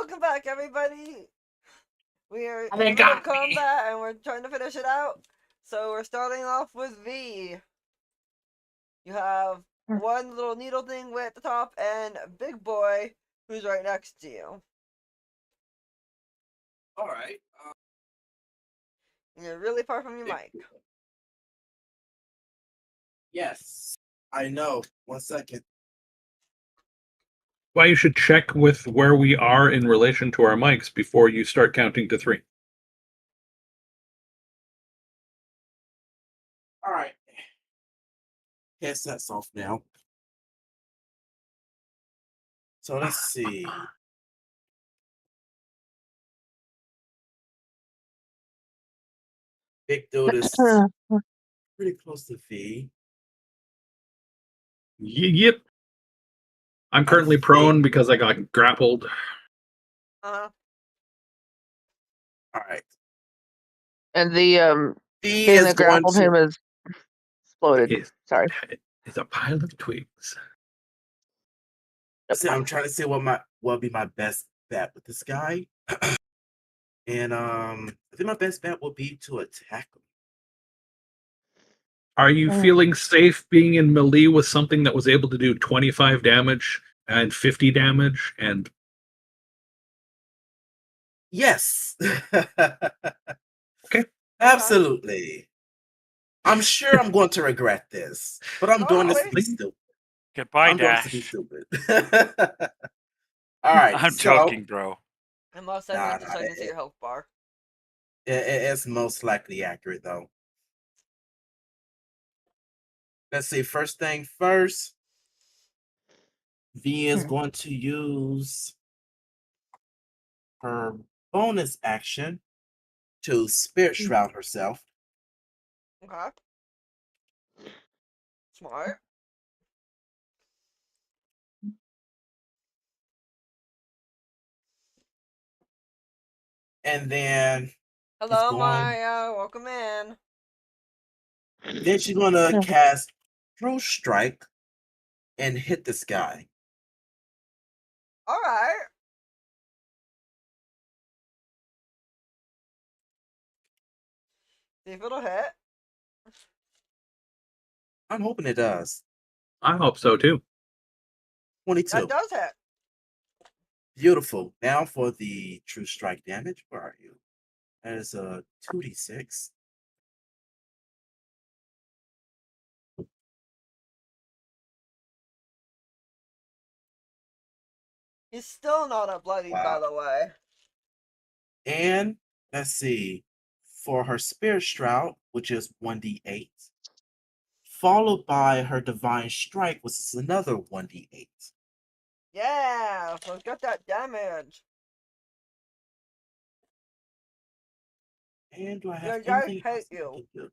Welcome back, everybody. We are They in the middle of got me. combat, and we're trying to finish it out. So we're starting off with V. You have one little needle thing way at the top, and Big Boy, who's right next to you. All right. And you're really far from your mic. Yes, I know. 1 second. Well, you should check with where we are in relation to our mics before you start counting to 3. All right. Headset's off now. So let's see. Big dude is pretty close to V. Yep. I'm currently prone because I got grappled. Uh-huh. All right. And the V thing is that going grappled to. him is exploded. It's, Sorry. it's a pile of twigs. See, I'm trying to see what would be my best bet with this guy. And I think my best bet would be to attack him. Are you Oh. feeling safe being in melee with something that was able to do 25 damage and 50 damage? And Yes. okay. Absolutely. I'm sure I'm going to regret this, but I'm doing this to be stupid. Goodbye, I'm doing this to be Dash. stupid. All right. I'm joking, bro. Unless I meant to, so I can see your health bar. It's most likely accurate, though. Let's see. First thing first, V is going to use her bonus action to Spirit Shroud herself. Okay. Smart. And then Hello, Maya. Welcome in. Then she's going to cast True Strike and hit this guy. All right. See if it'll hit. I'm hoping it does. I hope so too. 22. That does hit. Beautiful. Now for the True Strike damage. Where are you? That is a 2d6. He's still not a bloodied, by the way. And let's see. For her Spirit Shroud, which is 1d8, followed by her Divine Strike, which is another 1d8. Yeah, so it's got that damage. And do I have Your guys anything hate else I you. can do?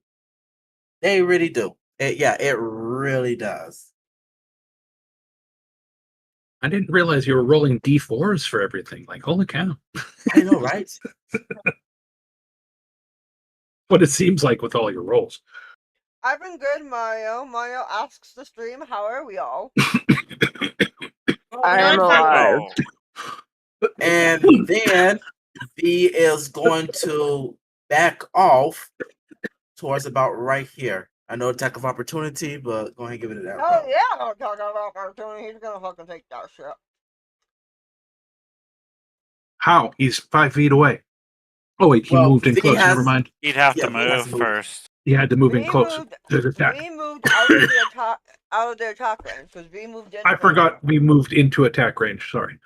They really do. It really does. I didn't realize you were rolling d4s for everything. Like, holy cow. I know, right? What it seems like with all your rolls. I've been good, Mario. Mario asks the stream, how are we all? I am alive. And then V is going to back off towards about right here. I know attack of opportunity, but go ahead and give it an arrow. Oh yeah, don't talk about opportunity. He's gonna fucking take that shit. How? He's 5 feet away. Oh wait, he moved in close. Never mind. He'd have to move first. He had to move in close. We moved out of the attack range because we moved in. I forgot we moved into attack range. Sorry.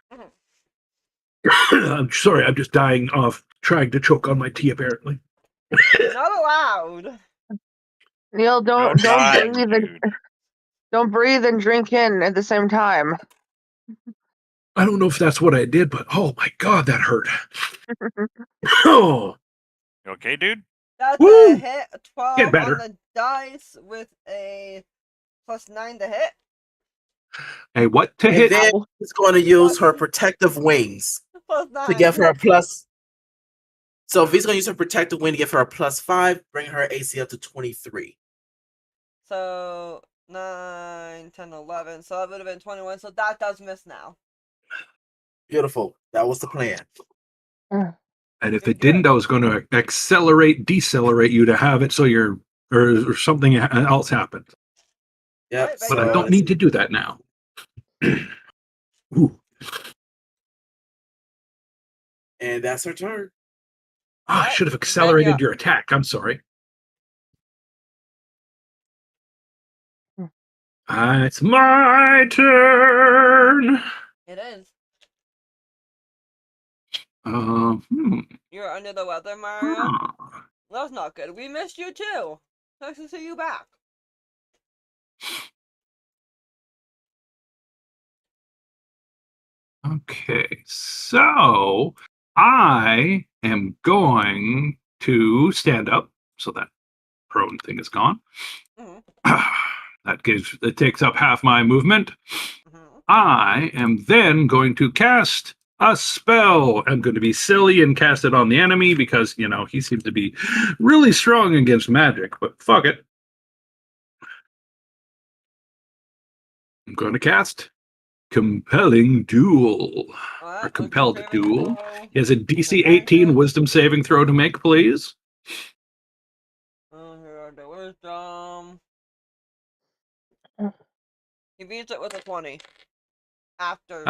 I'm sorry. I'm just dying of trying to choke on my tea. Apparently. Not allowed. Neil, don't breathe and drink in at the same time. I don't know if that's what I did, but oh my god, that hurt. Oh. You okay, dude? That's a hit. 12 Get better. on the dice with a +9 to hit. Hey, what to And hit? then he's going to use her protective wings to give her a plus. So if he's going to use her protective wing to give her a +5, bring her AC up to 23. So 9, 10, 11. So that would have been 21. So that does miss now. Beautiful. That was the plan. And if it didn't, I was going to decelerate you to have it so or something else happened. Yep. Right, But I don't need to do that now. Ooh. And that's her turn. I should have accelerated your attack. I'm sorry. It's my turn. It is. You're under the weather, Mario? That's not good. We missed you too. Nice to see you back. Okay, so I am going to stand up, so that prone thing is gone. That takes up half my movement. I am then going to cast a spell. I'm going to be silly and cast it on the enemy because, he seems to be really strong against magic, but fuck it. I'm going to cast Compelling Duel. Or Compelled Duel. He has a DC 18 Wisdom saving throw to make, please. Here are the wisdom. He beats it with a 20. After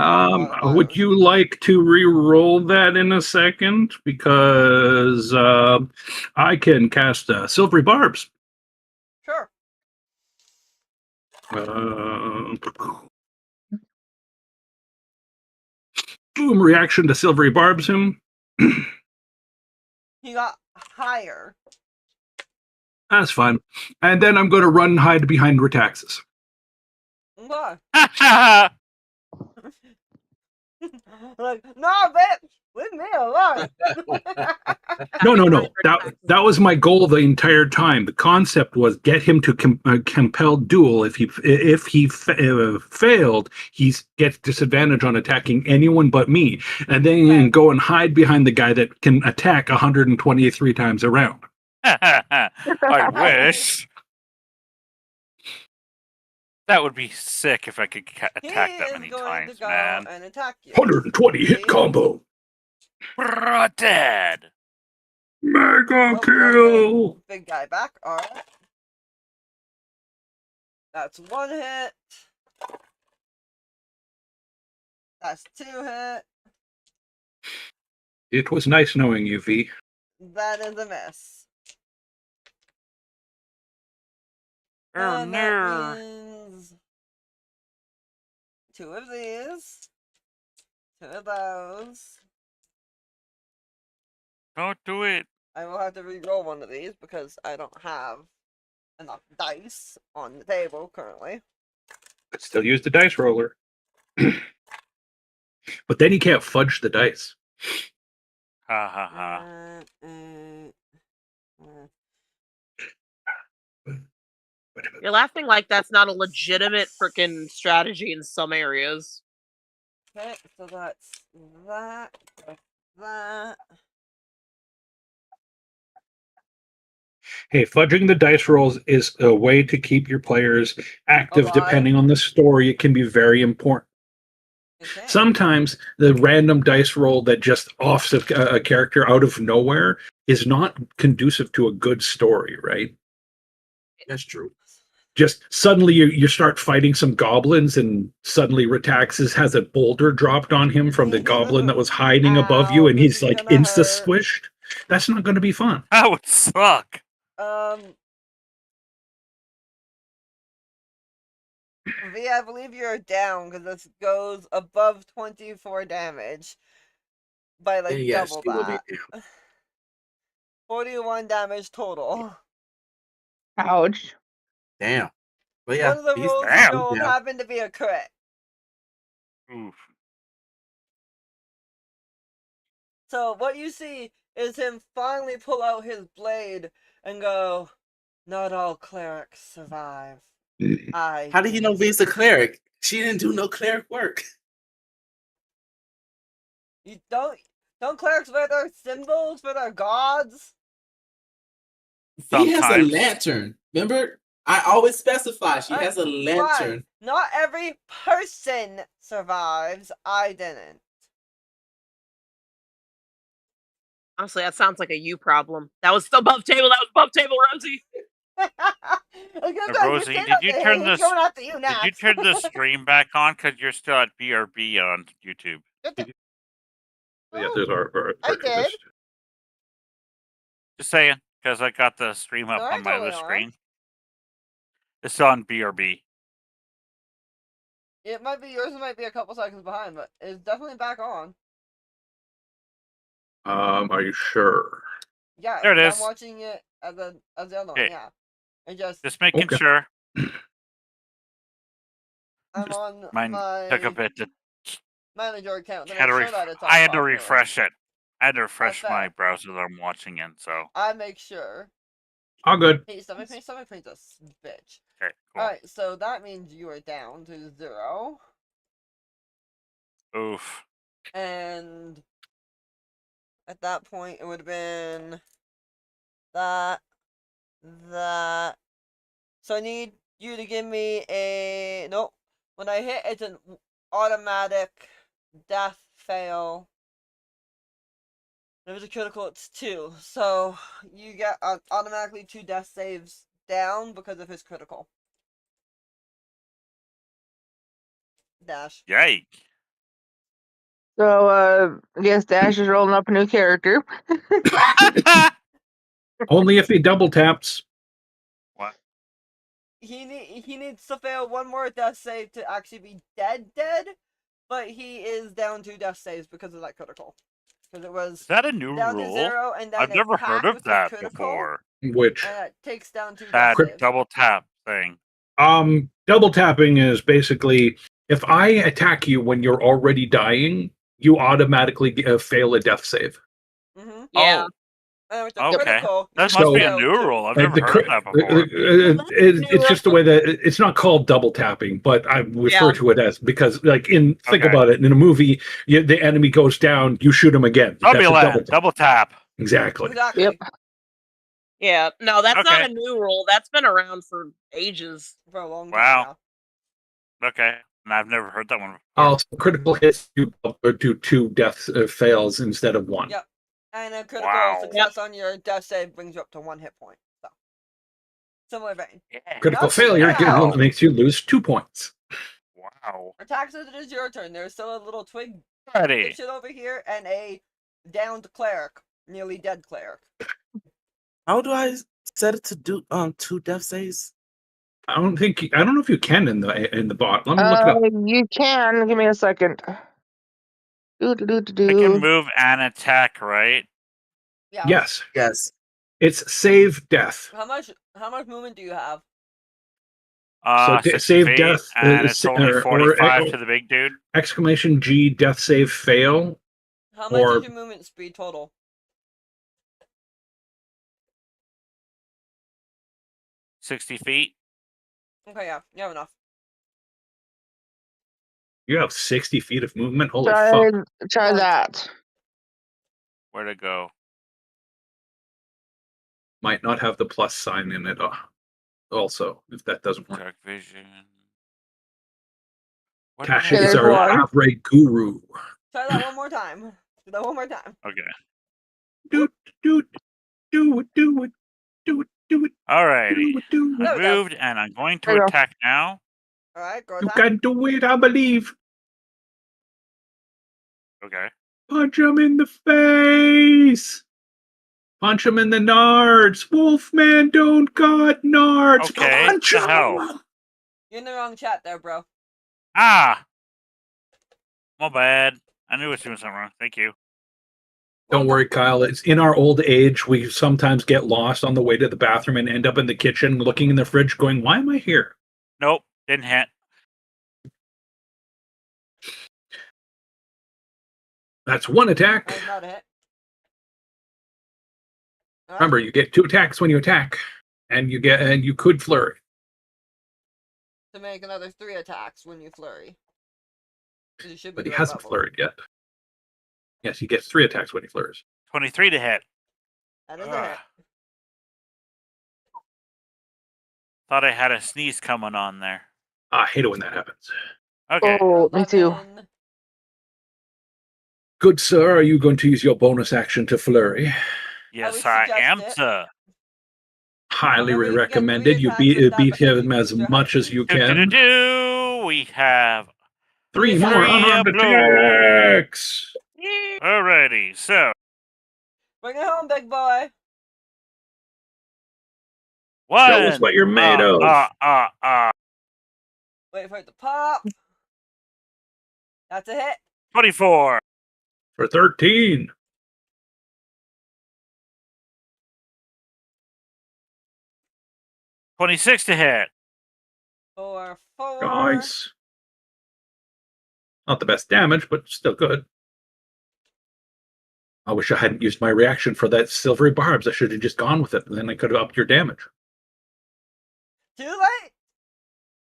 would you like to re-roll that in a second? Because I can cast Silvery Barbs. Sure. Boom, reaction to Silvery Barbs him. He got higher. That's fine. And then I'm going to run and hide behind Retaxis. What? Like, no, bitch! Leave me alone! No. That was my goal the entire time. The concept was get him to compel duel. If he failed, he gets disadvantage on attacking anyone but me, and then go and hide behind the guy that can attack 123 times around. I wish. That would be sick if I could attack that many times, man. And attack you. 120 hit combo. Dead. Mega kill. Big guy back. Alright. That's 1 hit. That's 2 hit. It was nice knowing you, V. That is a miss. And that means 2 of these. 2 of those. Don't do it. I will have to re-roll one of these because I don't have enough dice on the table currently. But still use the dice roller. But then you can't fudge the dice. Ha ha ha. You're laughing like that's not a legitimate freaking strategy in some areas. Okay, so that's that. That. Hey, fudging the dice rolls is a way to keep your players active. Alive. Depending on the story, it can be very important. Okay. Sometimes the random dice roll that just offs a character out of nowhere is not conducive to a good story, right? That's true. Just suddenly you start fighting some goblins, and suddenly Retaxis has a boulder dropped on him from the goblin that was hiding above you, and he's like insta-squished. That's not going to be fun. That would suck. V, I believe you're down because this goes above 24 damage by like double that. 41 damage total. Ouch. Damn. But yeah, one of the rolls you rolled happened to be a crit. Oof. So what you see is him finally pull out his blade and go, "Not all clerics survive." How do you know V's a cleric? She didn't do no cleric work. You don't clerics wear their symbols for their gods? He has a lantern. Remember? I always specify she has a lantern. Not every person survives. I didn't. Honestly, that sounds like a you problem. That was above table. That was above table, Rosie. Rosie, did you turn this? Going after you Did next. you turn the stream back on? Because you're still at BRB on YouTube. Yeah, there's our I did. Just saying, because I got the stream up No, on my totally other aren't. screen. It's on BRB. It might be yours. It might be a couple seconds behind, but it's definitely back on. Are you sure? Yeah, There it is. I'm watching it as the other one. Okay. Yeah, and just making Okay. sure. I'm on Mine took a my bit to. manager account to Had make to sure that it's all I had to properly. refresh it. I had to refresh That's my fair. browser that I'm watching in. So. I make sure. All good. Hey, stomach pain, bitch. Okay. Cool. Alright, so that means you are down to 0. Oof. And at that point, it would have been that. So I need you to give me a... Nope. When I hit, it's an automatic death fail. If it's a critical, it's 2. So you get automatically 2 death saves down because of his critical. Dash. Yike. So, I guess Dash is rolling up a new character. Only if he double taps. What? He needs to fail 1 more death save to actually be dead, but he is down 2 death saves because of that critical. Because it was Is that a new down rule? to 0, and then I've never heard of that before. Which and it takes down 2 That death saves. double tap thing. double tapping is basically if I attack you when you're already dying, you automatically fail a death save. Mm-hmm. Yeah. And with the Okay. critical, That you must be a fail new 2. rule. I've never heard of that before. It's just the way that it's not called double tapping, but I refer to it as because, like, think about it. In a movie, the enemy goes down, you shoot him again. That's a double tap. Exactly. Exactly. Yeah. No, that's not Okay. a new rule. That's been around for ages. For a long time Wow. now. Okay. And I've never heard that one before. Also, critical hits do 2 death fails instead of 1. Yep. And a critical success on your death save brings you up to 1 hit point. So, similar vein. Yeah. Critical failure makes you lose 2 points. Wow. Taxes, it is your turn. There's still a little twig Ready. shit over here and a downed cleric, nearly dead cleric. How do I set it to do 2 death saves? I don't know if you can in the bot. Let me look it up. You can. Give me a second. I can move and attack, right? Yeah. Yes. Yes. It's save death. How much movement do you have? So save death, and it's only 45 to the big dude. Exclamation G death save fail. How much is your movement speed total? 60 feet. Okay, yeah, you have enough. You have 60 feet of movement. Holy fuck! Try that. Where'd it go? Might not have the plus sign in it. Also, if that doesn't work. Dark vision. Tasha is our half-rate guru. Try that one more time. Do that one more time. Okay. Do it. Alrighty. Do it. I moved and I'm going to attack now. Alright, go You attack. can do it, I believe. Okay. Punch him in the face. Punch him in the nards. Wolfman don't got nards. Okay. Punch him. Hell. You're in the wrong chat there, bro. Ah. My bad. I knew I was doing something wrong. Thank you. Don't worry, Kyle. It's in our old age, we sometimes get lost on the way to the bathroom and end up in the kitchen looking in the fridge going, why am I here? Nope. Didn't hit. That's 1 attack. That's not a hit. Right. Remember, you get 2 attacks when you attack, and you could flurry. To make another 3 attacks when you flurry. But he hasn't flurried yet. Yes, he gets 3 attacks when he flurries. 23 to hit. That is a hit. Thought I had a sneeze coming on there. I hate it when that happens. Okay. Oh, me too. Good sir, are you going to use your bonus action to flurry? Yes, would I suggest am, it. sir. Highly Remember, you can get 3 recommended. You attacks with that, beat but then you him as lose your much as heightened. you can. We have 3 more Three unarmed blow. attacks. Alrighty, so Bring it home, big boy. one. Show us what you're made of. Wait for it to pop. That's a hit. 24. For 13. 26 to hit. For 4. Nice. Not the best damage, but still good. I wish I hadn't used my reaction for that silvery barbs. I should have just gone with it, and then I could have upped your damage. Too late.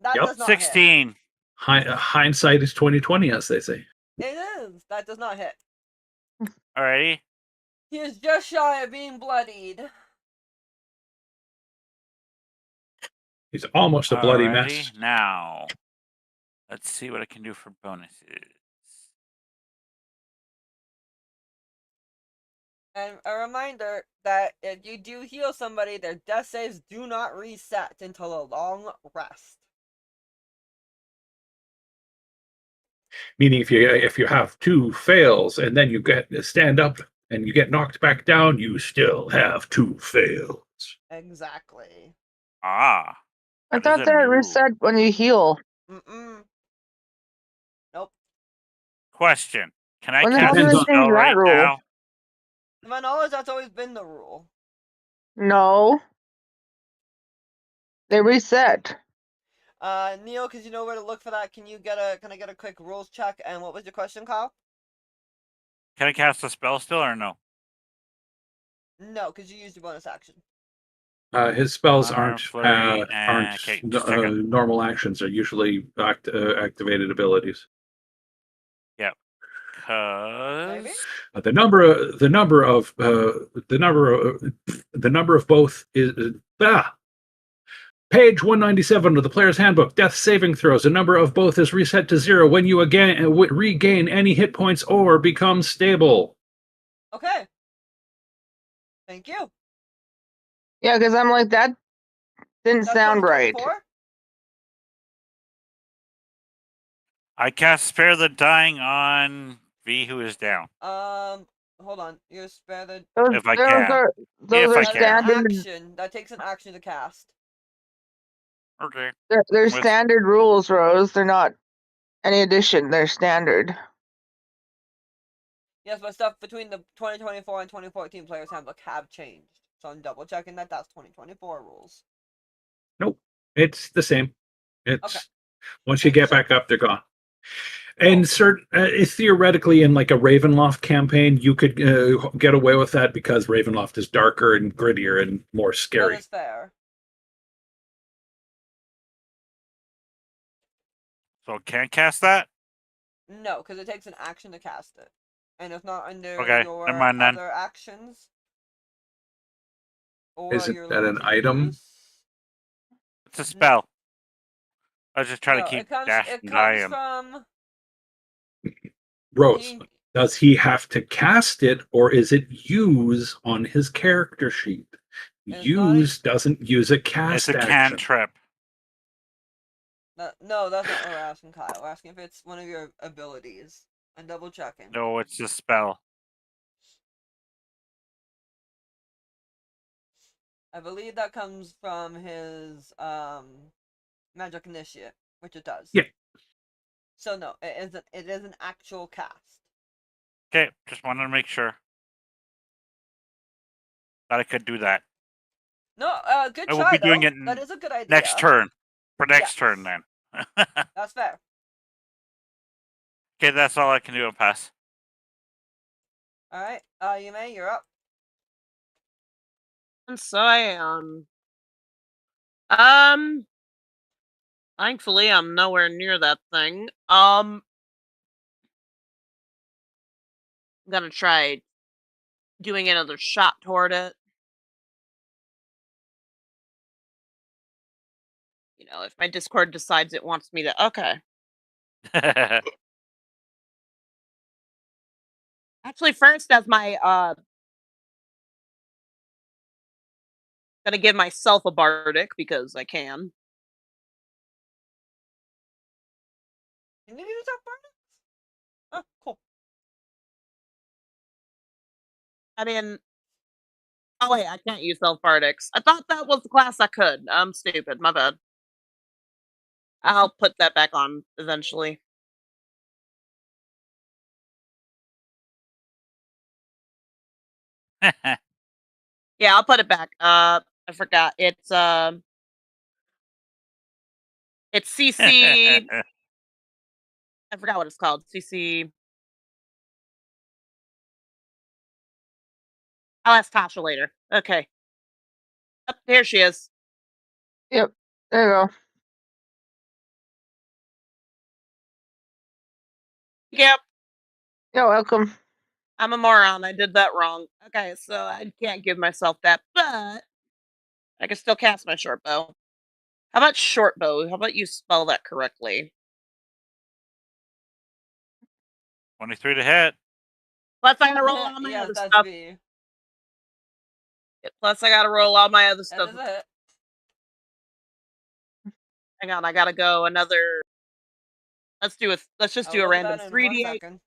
That Yep. does not hit. 16. Hindsight is 20/20, as they say. It is. That does not hit. Alrighty. He is just shy of being bloodied. He's almost a bloody Alrighty, mess. now let's see what I can do for bonuses. And a reminder that if you do heal somebody, their death saves do not reset until a long rest. Meaning, if you have 2 fails and then you stand up and you get knocked back down, you still have 2 fails. Exactly. Ah. I What thought is that a new reset when you heal. Nope. question? Can I When the hell cast did a Depends they on- spell change that right rule? now? To my knowledge, that's always been the rule. No. They reset. Neil, because you know where to look for that, can I get a quick rules check? And what was your question, Kyle? Can I cast a spell still or no? No, because you used your bonus action. His spells Unarmed aren't flurry, okay, just checking. normal actions. Are usually activated abilities. Yep. Maybe? Cause The number of both is page 197 of the player's handbook. Death saving throws. The number of both is reset to 0 when you again regain any hit points or become stable. Okay. Thank you. Yeah, because I'm like, that didn't That's sound right. 2024? I cast Spare the Dying on V, who is down. Hold on. You spare the. If I can. Those If are I That is can. an standard. action. That takes an action to cast. Okay. They're With- standard rules, Rose. They're not any addition. They're standard. Yes, but stuff between the 2024 and 2014 Players Handbook have changed. So I'm double checking that that's 2024 rules. Nope, it's the same. It's Okay. once you get back up, they're gone. And theoretically, in like a Ravenloft campaign, you could get away with that because Ravenloft is darker and grittier and more That scary. is fair. So can't cast that? No, because it takes an action to cast it. And it's not under Okay, your never mind then. other actions. Or Isn't your that an limited item? use. It's a spell. I was just trying No, to keep it comes Dash and Diane. from Rose, does he have to cast it, or is it use on his character sheet? It's Use doesn't use a cast It's a action. cantrip. No, that's not what we're asking, Kyle. We're asking if it's one of your abilities. I'm double checking. No, it's a spell. I believe that comes from his magic initiate, which it does. Yeah. So no, it is an actual cast. Okay, just wanted to make sure that I could do that. No, good I will try be doing though. it That is a good idea. next turn. For next Yes. turn, then. That's fair. Okay, that's all I can do. I'll pass. All right, Yume, you're up. And so I am. Thankfully, I'm nowhere near that thing. I'm gonna try doing another shot toward it. You know, if my Discord decides it wants me to. Okay. Actually, first, as my gonna give myself a bardic because I can. Can you use that bardic? Oh, cool. I mean, oh wait, I can't use self bardics. I thought that was the class I could. I'm stupid. My bad. I'll put that back on eventually. Yeah, I'll put it back. I forgot. It's CC. I forgot what it's called. CC. I'll ask Tasha later. Okay. Oh, here she is. Yep. There you go. Yep. You're welcome. I'm a moron. I did that wrong. Okay, so I can't give myself that, but I can still cast my short bow. How about short bow? How about you spell that correctly? 23 to hit. Plus, I gotta roll all my Yes, other that's stuff. B. Plus, I gotta roll all my other That stuff. is a hit. Hang on, I gotta go another. Let's just I'll do a look at random that in 3d8. 1 second.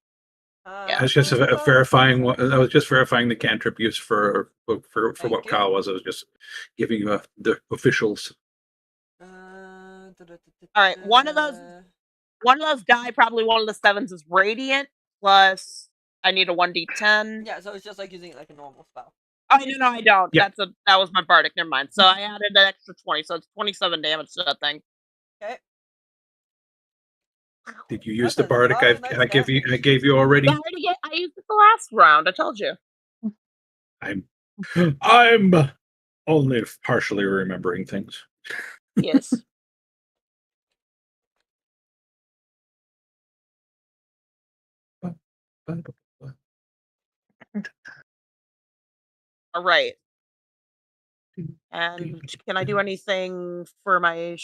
Yeah. I was just verifying. I was just verifying the cantrip use for Thank what you. Kyle was. I was just giving you the officials. All right, one of those die. Probably one of the 7s is radiant. Plus, I need a 1d10. Yeah, so it's just like using it like a normal spell. Oh no, I don't. Yeah. That was my bardic. Never mind. So I added an extra 20, so it's 27 damage to that thing. Okay. Did you use That's the a bardic lot of nice I gave casting. you already? Yeah, I used it the last round. I told you. I'm only partially remembering things. Yes. All right. And can I do anything for my?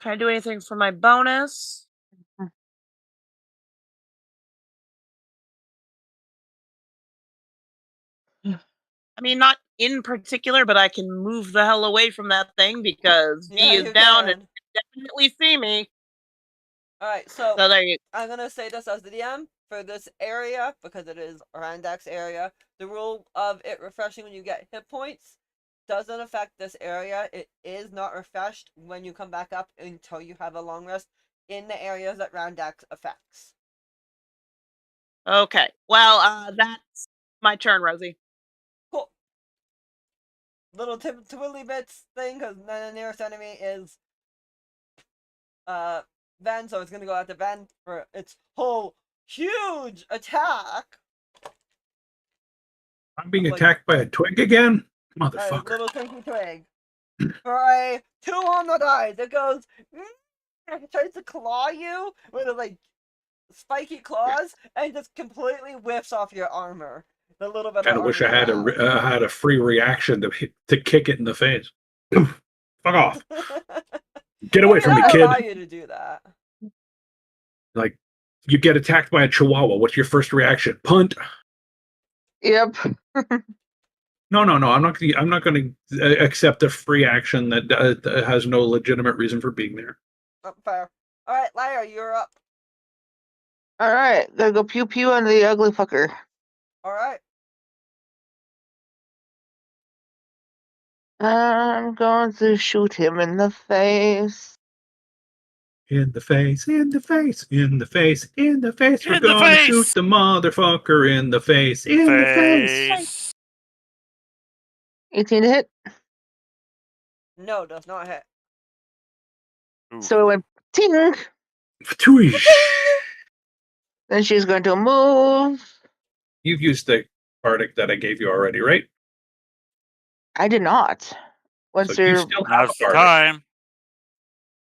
Can I do anything for my bonus? I mean, not in particular, but I can move the hell away from that thing because Yeah, he is you down and can. can definitely see me. Alright, so So there you. I'm gonna say this as the DM for this area because it is Randak's area. The rule of it refreshing when you get hit points doesn't affect this area. It is not refreshed when you come back up until you have a long rest in the areas that Randak affects. Okay. Well, that's my turn, Rosie. Cool. Little twiddly bits thing because the nearest enemy is Ven, so it's gonna go after Ven for its whole huge attack. I'm being attacked by a twig again, motherfucker. Little twinkie twig. For a 2 on the dice, it goes. It tries to claw you with like spiky claws and just completely whiffs off your armor. The little bit Kind of of wish armor I had a free reaction to kick it in the face. Fuck off! Get away from me, I kid! allow you to do that. Like, you get attacked by a chihuahua. What's your first reaction? Punt. Yep. No. I'm not going to accept a free action that has no legitimate reason for being there. Oh, fair. All right, Lyra, you're up. All right. Gotta go pew pew on the ugly fucker. All right. I'm going to shoot him in the face. In the face, in the face, in the face, in the face. We're In the gonna face! shoot the motherfucker in the face, in the face. 18 to hit. No, does not hit. Ooh. So it went ting. Twoosh. Then she's going to move. You've used the bardic that I gave you already, right? I did not. What's So you your still have Now's a the bardic. time.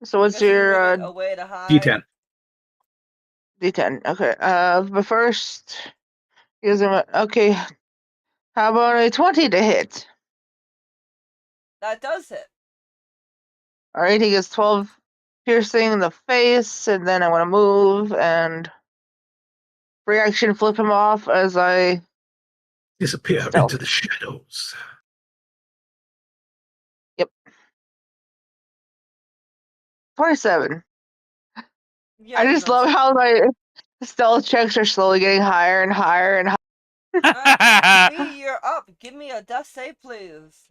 so what's Guess you're your moving away to hide. D10. D10? Okay. But first, here's a okay. How about a 20 to hit? That does hit. All right, he gets 12 piercing in the face, and then I want to move and free action flip him off as I Disappear Stealth. into the shadows. Yep. 27. Yeah, I he's just not love seeing how you. my stealth checks are slowly getting higher and higher and higher. V, you're up. Give me a death save, please.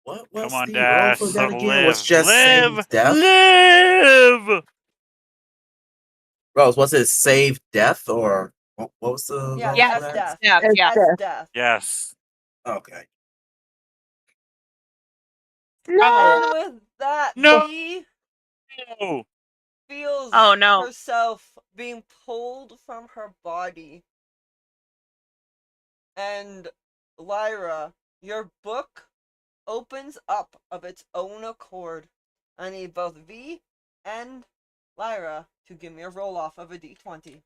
What Come was on, the roll Dash. for that So again? Was live, just live, save death? live. Rose, was it save death or what was the Yeah, roll Yeah, for S that? death. death. It's Yeah. S death. death. Yes. Okay. Oh. And with that, No. V feels Oh no. herself being pulled from her body. And Lyra, your book opens up of its own accord. I need both V and Lyra to give me a roll off of a d20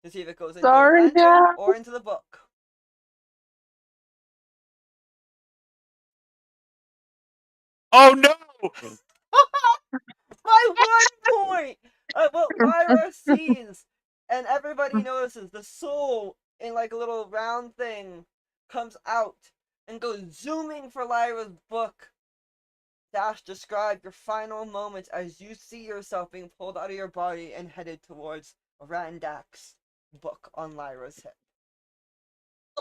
to see if it goes into the Sorry, lantern Dad. or into the book. Oh no. My 1 point! What Lyra sees, and everybody notices, the soul in like a little round thing comes out and goes zooming for Lyra's book. Dash, describe your final moments as you see yourself being pulled out of your body and headed towards Randak's book on Lyra's hip.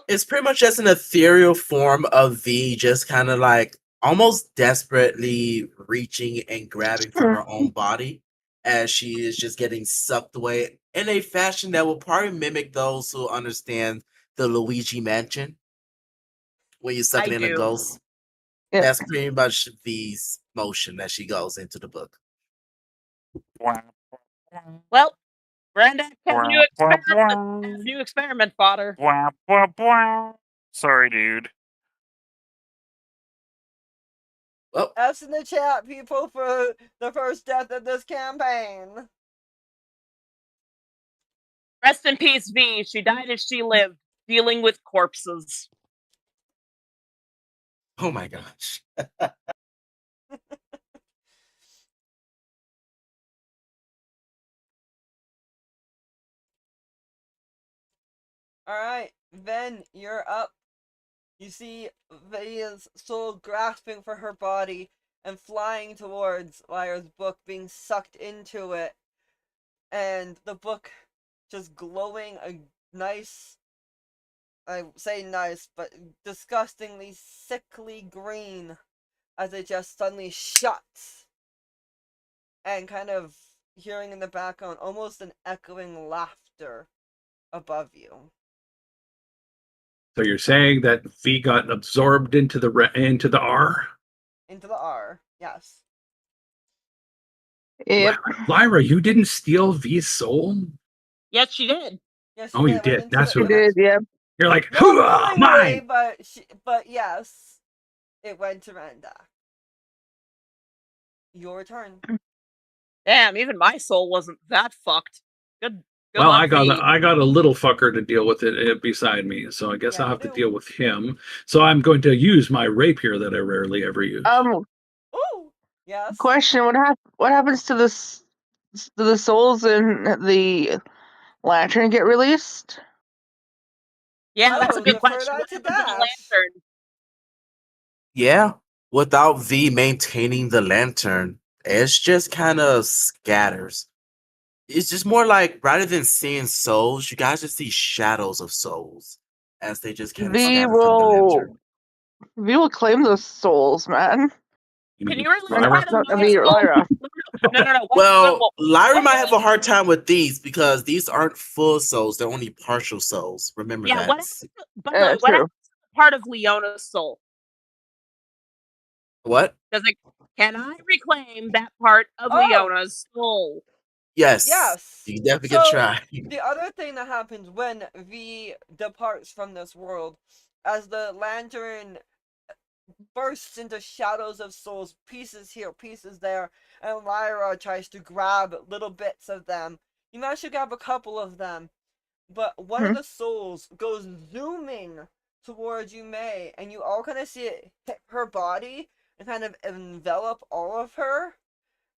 It's pretty much just an ethereal form of V, just kind of like almost desperately reaching and grabbing for her own body as she is just getting sucked away in a fashion that will probably mimic those who understand the Luigi Mansion when you're sucking I in a do. ghost. Yep. That's pretty much V's motion that she goes into the book. Well, Brandak has new experiment fodder. Sorry, dude. Well, F's in the chat, people, for the first death of this campaign. Rest in peace, V. She died as she lived, dealing with corpses. oh my gosh. Alright, Ven, you're up. You see Via's soul grasping for her body and flying towards Lyra's book, being sucked into it, and the book just glowing a nice, I say nice, but disgustingly sickly green as it just suddenly shuts, and kind of hearing in the background almost an echoing laughter above you. So you're saying that V got absorbed into the R? Into the R, yes. Yep. Lyra, you didn't steal V's soul? Yes, she did. Yes, Oh, you it went did. into That's the, what You it did, is. yep. You're like, not hooah, willingly, mine! but yes, it went to Randak. Your turn. Damn, even my soul wasn't that fucked. Good Well, luck, I got V. a little fucker to deal with it beside me, so I guess Yeah, I'll you have to do. deal with him. So I'm going to use my rapier that I rarely ever use. Ooh, yes. Question: What happens to the souls in the lantern get released? Yeah, that's a Oh, good defer question. What that to happened to the Dash. lantern? Yeah, without V maintaining the lantern, it's just kind of scatters. It's just more like rather than seeing souls, you guys just see shadows of souls as they just kind of V scatter from the lantern. will claim those souls, man. Can you release Lyra? part of I my mean, soul? Lyra. No. Well, Lyra what- might have a hard time with these because these aren't full souls; they're only partial souls. Remember Yeah, that. what happens True. to part of Leona's soul? What? Can I reclaim that part of Leona's soul? Yes. Yes. You definitely So, can try. the other thing that happens when V departs from this world, as the lantern bursts into shadows of souls, pieces here, pieces there, and Lyra tries to grab little bits of them. You manage to grab a couple of them, but one of the souls goes zooming towards you, May, and you all kind of see it hit her body and kind of envelop all of her.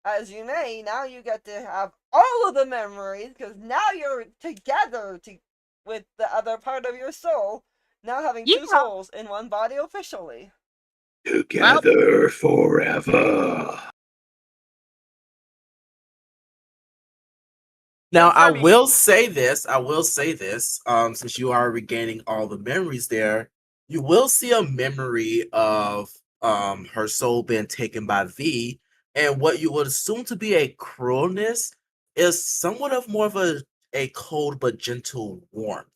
As you may, now you get to have all of the memories because now you're together with the other part of your soul. Now having two Yeah. souls in one body officially. Together forever. Now, I Confirming. will say this. Since you are regaining all the memories there, you will see a memory of her soul being taken by V, and what you would assume to be a cruelness is somewhat of more of a cold but gentle warmth.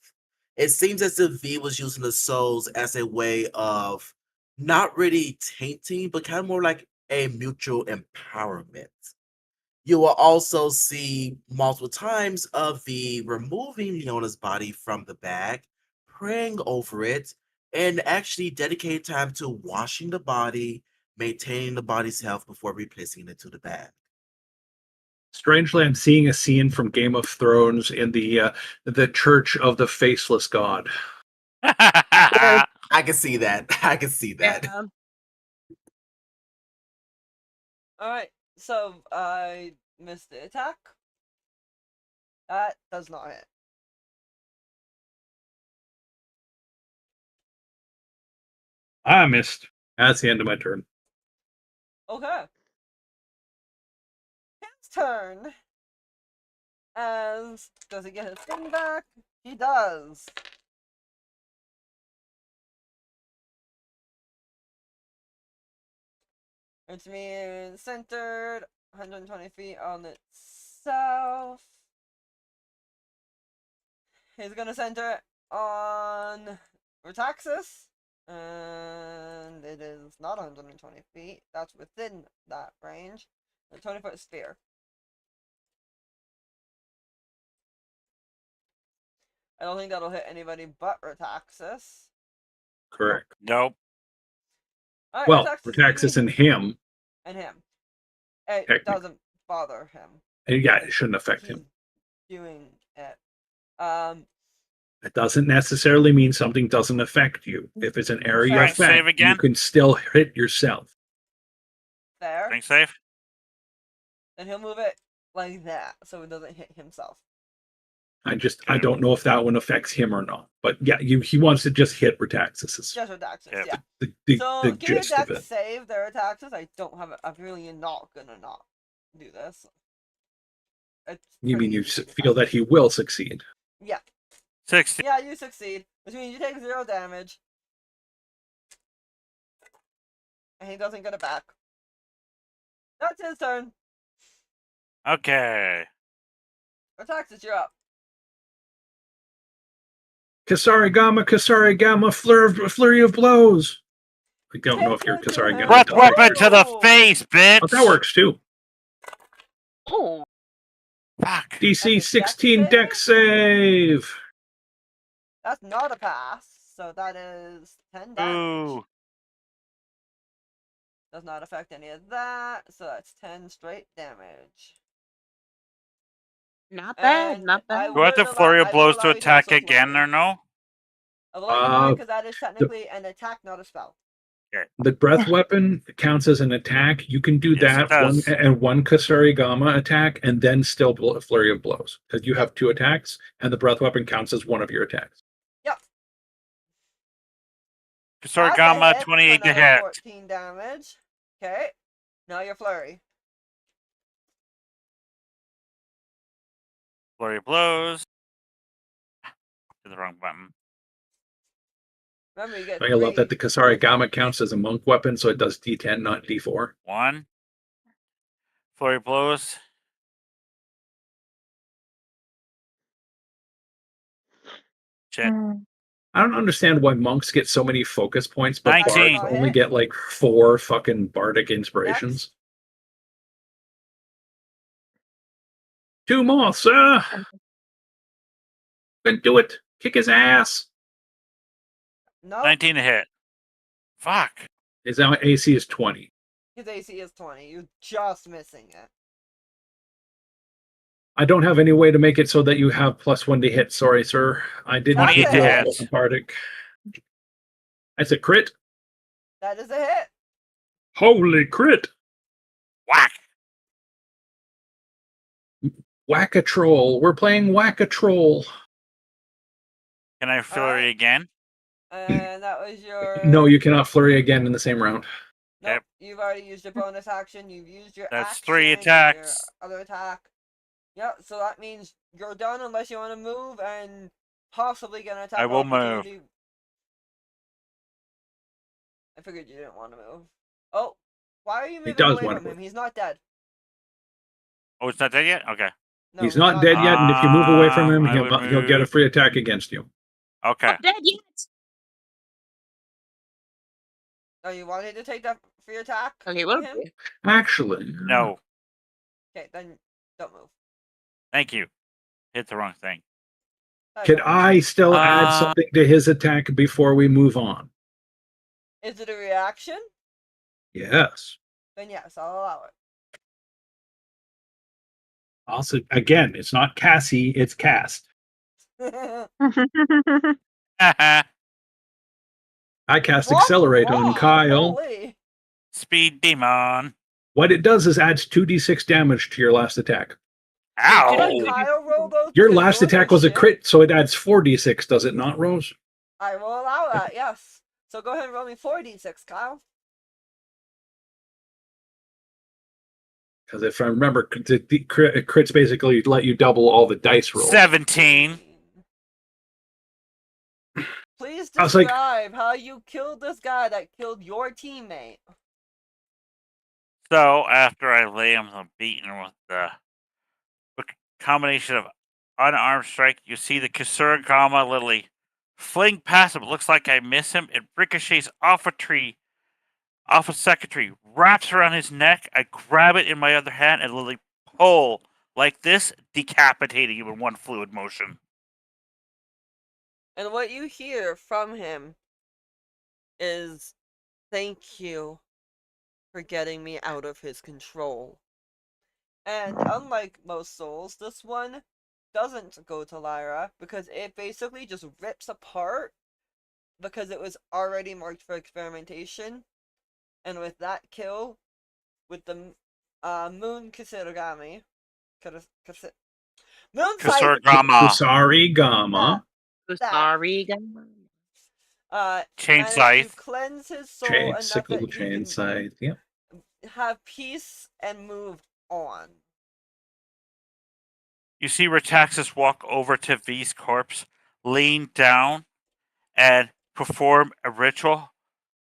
It seems as if V was using the souls as a way of not really tainting, but kind of more like a mutual empowerment. You will also see multiple times of V removing Leona's body from the bag, praying over it, and actually dedicating time to washing the body, maintaining the body's health before replacing it into the bag. Strangely, I'm seeing a scene from Game of Thrones in the Church of the Faceless God. I can see that. I can see that. Yeah. Alright, so I missed the attack. That does not hit. I missed. That's the end of my turn. Okay. His turn. As does he get his thing back? He does. It's me centered, 120 feet on itself. He's gonna center it on Retaxis, and it is not 120 feet. That's within that range. A 20-foot sphere. I don't think that'll hit anybody but Retaxis. Correct. Nope. Alright, Well, Retaxis, Retaxis and him. and him. It Technically. doesn't bother him. Yeah, it shouldn't affect He's him. doing it. It doesn't necessarily mean something doesn't affect you. If it's an area Strength save effect, again? you can still hit yourself. there. Strength save. Then he'll move it like that so it doesn't hit himself. I don't know if that one affects him or not. But yeah, he wants to just hit Retaxis. Just Retaxis, Yep. yeah. The So give your gist of deck it. save their Retaxis. I don't have it. I'm really not gonna not do this. It's You pretty mean you easy to feel find. that he will succeed? Yeah. 60. Yeah, you succeed. Which means you take 0 damage. And he doesn't get it back. That's his turn. Okay. Retaxis, you're up. Kasari Gamma, flurry of blows. I don't know if you're Kasari Gamma. Breath does weapon it. to the face, bitch. Oh, that works too. Oh. Fuck. DC dex 16 save? deck save. That's not a pass. So that is 10 damage. Ooh. Does not affect any of that. So that's 10 straight damage. Not bad, And not I bad. Do I have to would flurry I of would blows to allow you attack also again flurry. or no? I would like to flurry because that is technically an attack, not a spell. The breath weapon counts as an attack. You can do Yes, it that does. one Kasari Gamma attack and then still flurry of blows because you have 2 attacks and the breath weapon counts as one of your attacks. Yep. Kasarigama, That's a 28 to another hit. 14 damage. Okay. Now your flurry. Flurry of blows. To the wrong button. Remember, you get I love that the Kasari Gamma weapons. counts as a monk weapon, so it does D10, not D4. 1. Flurry of blows. Shit. I don't understand why monks get so many focus points, but 19. bards only get like 4 fucking bardic inspirations. Next. 2 moths, can do it. Kick his ass. No. 19 to hit. Fuck. His AC is 20. His AC is 20. You're just missing it. I don't have any way to make it so that you have +1 to hit. Sorry, sir. I didn't 28 to realize hit. it wasn't bardic. That's a crit. That is a hit. Holy crit! Whack! Whack-a-troll. We're playing Whack-a-troll. Can I flurry Alright. again? And that was your... No, you cannot flurry again in the same round. Nope, Yep. you've already used your bonus action. You've used your That's action. 3 Your attacks. other attack. Yep, so that means you're done unless you want to move and possibly get an attack I will move. opportunity. I figured you didn't want to move. Oh, why are you moving does away wanna from him? move. He's not dead. Oh, it's not dead yet? Okay. No, He's not dead yet, and if you move away from him, I would he'll get a move. free attack against you. Okay. Not dead yet. Oh, you wanted to take that free attack? Okay, on what? him? Actually, No. Okay, then don't move. Thank you. Hit the wrong thing. Could I still add Uh, something to his attack before we move on? Is it a reaction? Yes. Then yes, I'll allow it. Also, again, it's not Cassie, it's cast. I cast What's Accelerate on wrong? Kyle. Holy. Speed demon. What it does is adds 2d6 damage to your last attack. Ow! Did Kyle roll those? Your because last you're the attack was a shit? crit, so it adds 4d6, does it not, Rose? I will allow that, yes. So go ahead and roll me 4d6, Kyle. Because if I remember, the crits basically let you double all the dice rolls. 17. Please I was like- describe how you killed this guy that killed your teammate. So, after I lay him beaten with the combination of unarmed strike, you see the Kasuragama literally fling past him. It looks like I miss him. It ricochets off a tree, off a secretary, wraps around his neck. I grab it in my other hand and literally pull like this, decapitating him in one fluid motion. And what you hear from him is, "Thank you for getting me out of his control." And unlike most souls, this one doesn't go to Lyra because it basically just rips apart because it was already marked for experimentation. And with that kill, with the Moon Kisarigami, Moon Sight, Kusarigama. Sorry, Chain managed to scythe. cleanse his soul Chain, enough sickle, that he chain can scythe. Yep. have peace and move on. You see Retaxis walk over to V's corpse, lean down, and perform a ritual.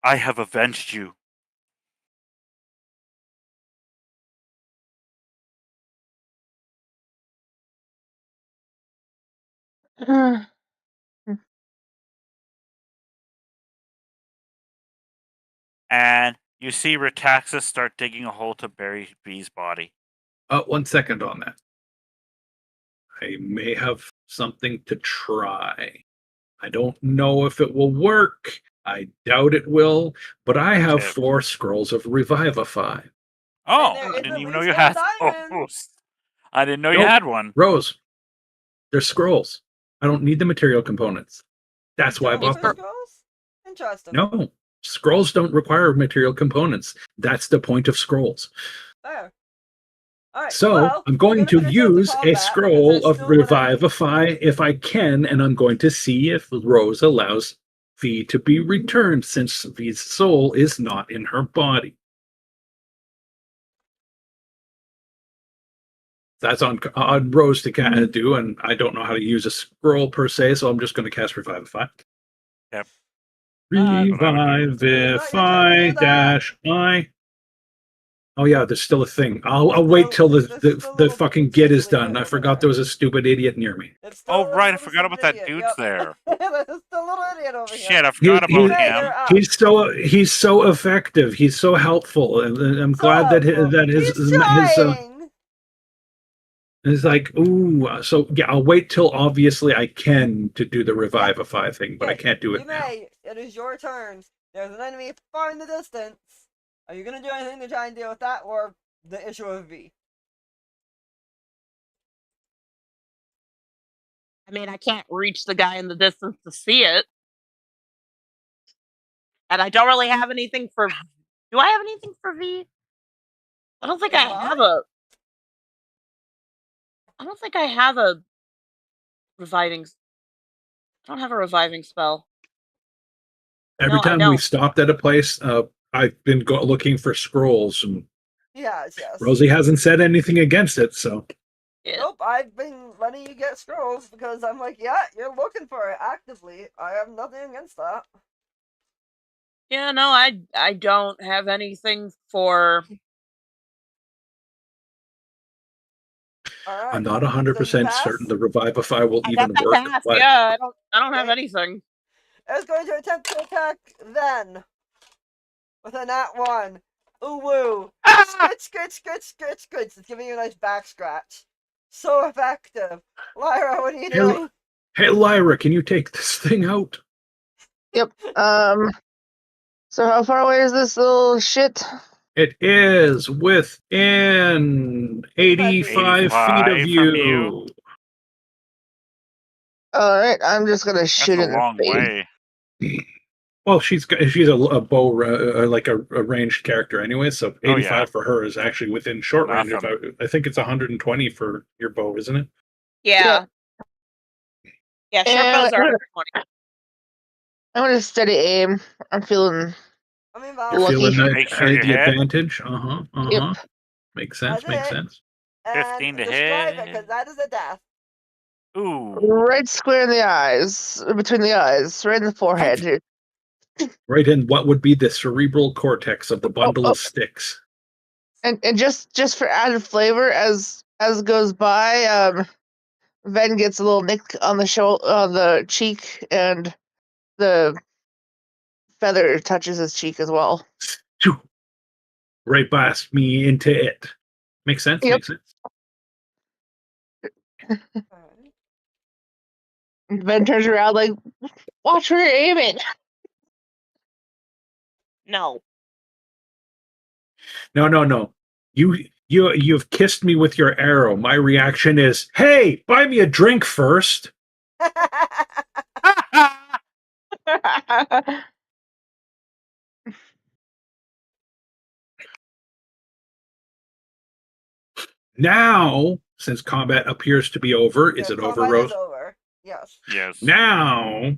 I have avenged you. And you see Retaxis start digging a hole to bury V's body. 1 second on that. I may have something to try. I don't know if it will work. I doubt it will, but I have Tip. 4 scrolls of Revivify. Oh, there I is didn't at even know least you one had. diamond. I didn't know you Nope. had one. Rose, they're scrolls. I don't need the material components. That's why I Don't bought for them. scrolls? Interesting. No, scrolls don't require material components. That's the point of scrolls. There. Alright, So well, I'm we're going gonna to finish up the use a combat because scroll there's of still another- Revivify if I can, and I'm going to see if Rose allows V to be returned since V's soul is not in her body. That's on Rose to do, and I don't know how to use a scroll per se, so I'm just going to cast Revivify. Yep. Revivify dash I. Oh yeah, there's still a thing. I'll wait till the fucking git is done. I forgot there was a stupid idiot near me. It's still Oh, a right, I little forgot about stupid that idiot, dude's yep. there. There's still a little idiot over here. Shit, I forgot He- about Hey, him. you're up. He's so effective. He's so helpful, and I'm glad that He's trying. is like, ooh. So yeah, I'll wait till obviously I can to do the Revivify thing, but I can't do it You now. may. It is your turn. There's an enemy far in the distance. Are you gonna do anything to try and deal with that, or the issue of V? I mean, I can't reach the guy in the distance to see it. And I don't really have anything for. Do I have anything for V? I don't think I What? have a. I don't think I have a reviving. I don't have a reviving spell. Every No, I time we don't. stopped at a place, I've been looking for scrolls, and Yes. Rosie hasn't said anything against it. So Yeah. Nope, I've been letting you get scrolls because I'm like, yeah, you're looking for it actively. I have nothing against that. Yeah, no, I don't have anything for. Alright. I'm not So you 100% pass? certain the Revivify will I got even that work. pass. But Yeah, I don't have Okay. anything. It's going to attempt to attack then. With a nat 1. Ooh woo. Scritch. It's giving you a nice back scratch. So effective. Lyra, what are you doing? hey, Lyra, can you take this thing out? Yep. So how far away is this little shit? It is within 85 feet of 85 from you. you. All right, I'm just gonna That's shoot a it in the long face. way. Well, she's a bow, like a ranged character anyway. So 85 Oh, yeah. for her is actually within short range. Nothing. I think it's 120 for your bow, isn't it? Yeah. Yeah, short And bows are 120. I'm gonna steady aim. I'm feeling I mean, You're Val. feeling Make sure you the hit. advantage. Yep. Makes sense. That's Makes it. sense. And 15 to describe it, hit. because that is a death. Ooh. Right square in the eyes, between the eyes, right in the forehead. Right in what would be the cerebral cortex of the bundle of sticks. And just for added flavor, as it goes by, Ven gets a little nick on the on the cheek, and the feather touches his cheek as well. Right past me into it. Makes sense. Yep. Makes sense. Alright. Ven turns around like, watch where you're aiming. No. No. You've kissed me with your arrow. My reaction is, hey, buy me a drink first. Now, since combat appears to be over, is it over, combat Rose? is over. Yes. Yes. Now,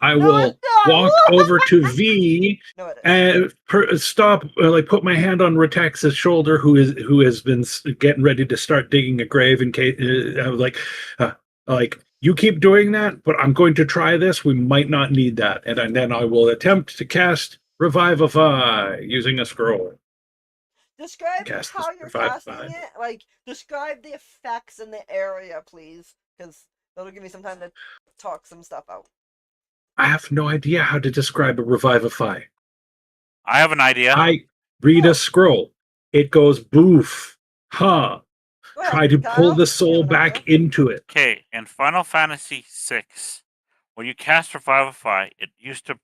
I No, will it's not. walk over to V No, it is. and stop, like put my hand on Retax's shoulder, who has been getting ready to start digging a grave in case. Like you keep doing that, but I'm going to try this. We might not need that, and then I will attempt to cast Revivify using a scroll. Describe Cast how this you're Revivify. casting it. Like, describe the effects in the area, please. Because that'll give me some time to talk some stuff out. I have no idea how to describe a Revivify. I have an idea. I read a scroll. It goes boof, huh. Go ahead, Try to Kyle. pull the You soul have an back idea. into it. Okay, in Final Fantasy VI, when you cast Revivify, it used to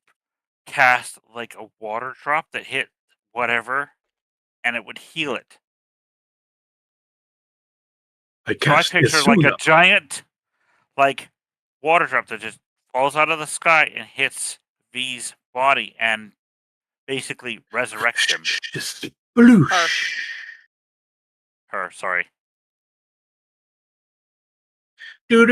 cast like a water drop that hit whatever, and it would heal it. I So I cast picture like a Isuna. giant, like water drop that just falls out of the sky and hits V's body and basically resurrects him. Just sploosh. Her, sorry. And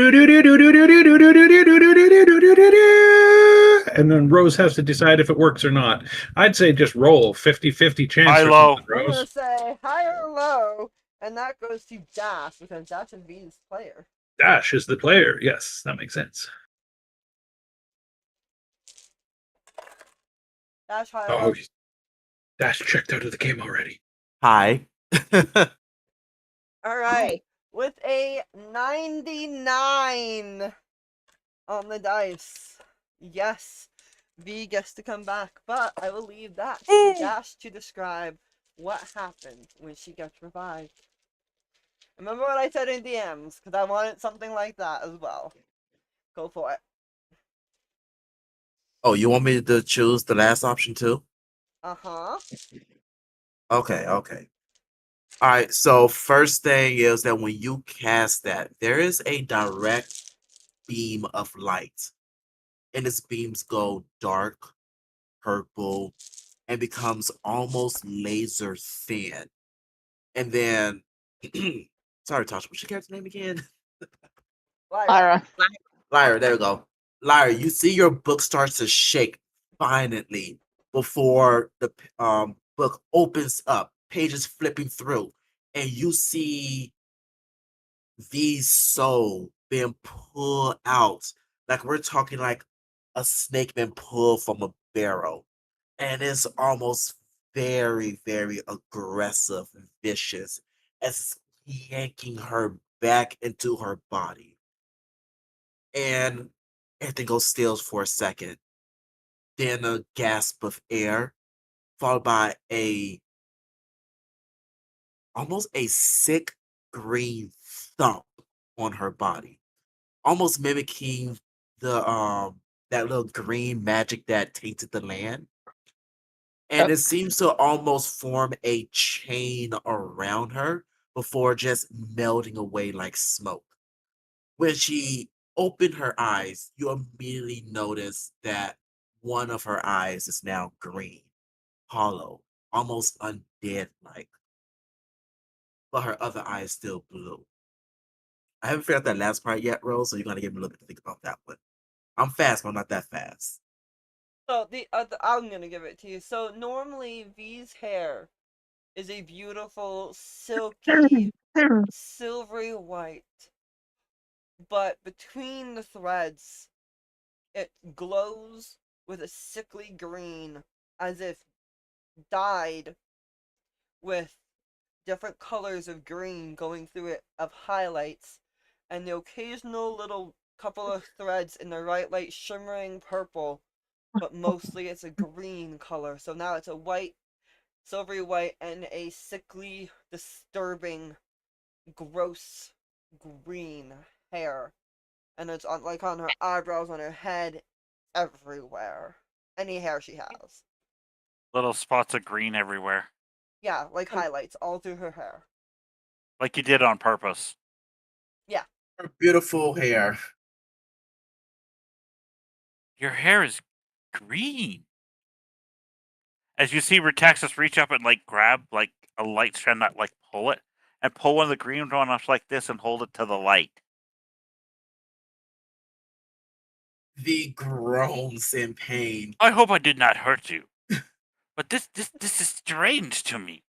then Rose has to decide if it works or not. I'd say just roll 50-50 chance High, or low. something, I'm gonna Rose. say high or low, and that goes to Dash because Dash is V's player. Dash is the player. Yes, that makes sense. Dash high or Oh, low. Dash checked out of the game already. Hi. All right, with a 99 on the dice. Yes, V gets to come back, but I will leave that to Dash to describe what happened when she gets revived. Remember what I said in DMs, because I wanted something like that as well. Go for it. Oh, you want me to choose the last option too? Uh-huh. Okay. All right. So first thing is that when you cast that, there is a direct beam of light, and its beams go dark purple and becomes almost laser thin. And then, sorry, Tasha, what's your character's name again? Lyra. Lyra, there we go. Lyra, you see your book starts to shake violently before the book opens up, pages flipping through, and you see these soul being pulled out. Like we're talking like a snake being pulled from a barrel. And it's almost very, very aggressive and vicious as it's yanking her back into her body. And everything goes still for a second. Then a gasp of air, followed by a almost a sick green thump on her body, almost mimicking the that little green magic that tainted the land. And it seems to almost form a chain around her before just melting away like smoke. When she opened her eyes, you immediately notice that one of her eyes is now green, hollow, almost undead like, but her other eye is still blue. I haven't figured out that last part yet, Rose, so you're gonna give me a little bit to think about that one. I'm fast, but I'm not that fast. So I'm gonna give it to you. So normally V's hair is a beautiful, silky, silvery white, but between the threads, it glows with a sickly green, as if dyed with different colors of green going through it of highlights, and the occasional little couple of threads in the right light shimmering purple, but mostly it's a green color. So now it's a white, silvery white, and a sickly, disturbing, gross green hair. And it's on like on her eyebrows, on her head, everywhere. Any hair she has. Little spots of green everywhere. Yeah, like highlights all through her hair. Like you did on purpose. Yeah. Her beautiful hair. Your hair is green. As you see Retaxis reach up and like grab like a light strand, not like pull it, and pull one of the green one off like this and hold it to the light. The groans in pain. I hope I did not hurt you. But this is strange to me.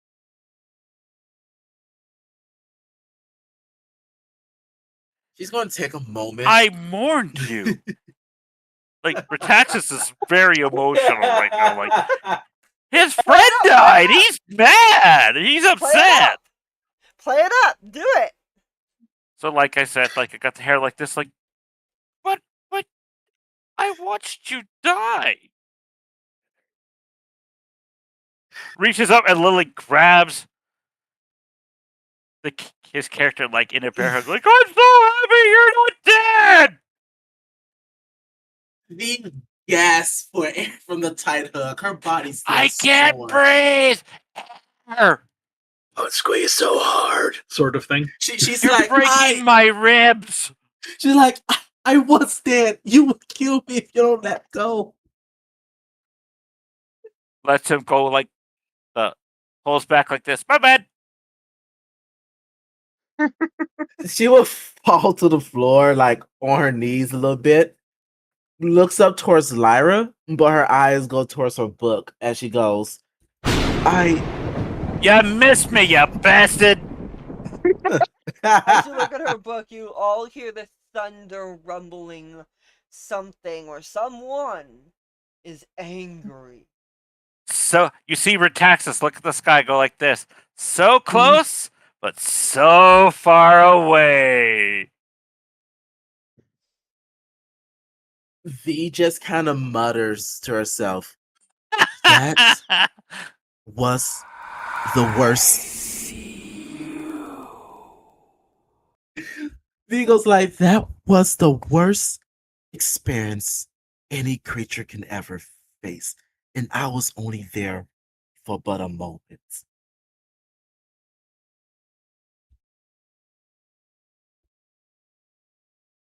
She's going to take a moment. I mourned you. Like Retaxis is very emotional right now. Like his friend died. He's mad. He's upset. Play it up. Do it. So like I said, like I got the hair like this, like but I watched you die. Reaches up and Lily grabs his character like in a bear hug, like I'm so happy you're not dead. The gasp for air from the tight hug. Her body's still I can't sore. breathe. Air. Oh, squeeze so hard, sort of thing. She's You're like, breaking my ribs. She's like, I was dead. You would kill me if you don't let go. Lets him go like pulls back like this. My bad. She would fall to the floor, like on her knees a little bit. Looks up towards Lyra, but her eyes go towards her book as she goes, You missed me, you bastard. As you look at her book, you all hear the thunder rumbling. Something or someone is angry. So you see Retaxis look at the sky, go like this. So close, but so far away. V just kind of mutters to herself, that was the worst. V goes like, that was the worst experience any creature can ever face. And I was only there for but a moment.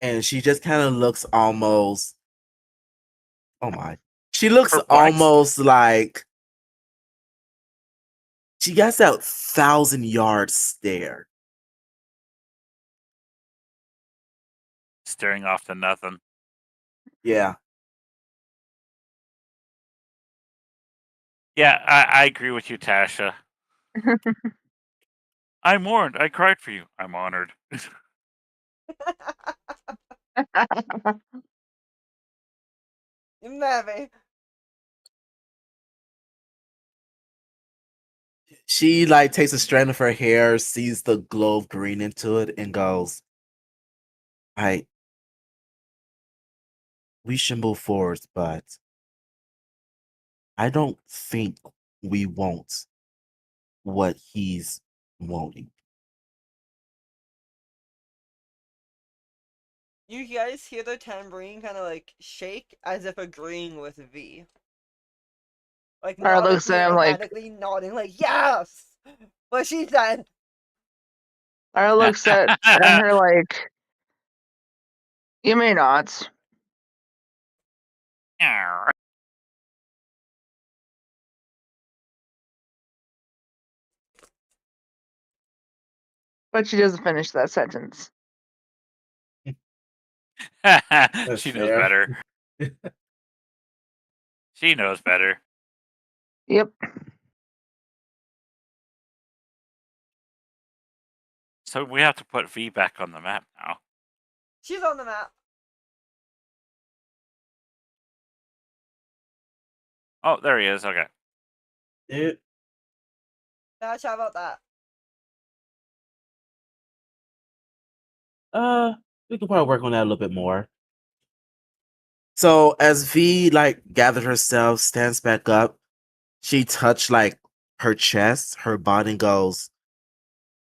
And she just kind of looks almost, oh my, She looks Perplexed. almost like she got that 1,000-yard stare. Staring off to nothing. Yeah. Yeah, I agree with you, Tasha. I mourned. I cried for you. I'm honored. Maybe. She like takes a strand of her hair, sees the glow of green into it, and goes, we should move forward, but I don't think we want what he's wanting. You guys hear the tambourine kind of like shake as if agreeing with V. Like Ara nodding, looks at him like dramatically nodding, like yes, what she said. Ara looks at her like, you may not. But she doesn't finish that sentence. She knows better. She knows better. Yep. So we have to put V back on the map now. She's on the map. Oh, there he is. Okay. It, Dash, how about that? we could probably work on that a little bit more. So as V like gathers herself, stands back up, she touched like her chest, her body, and goes,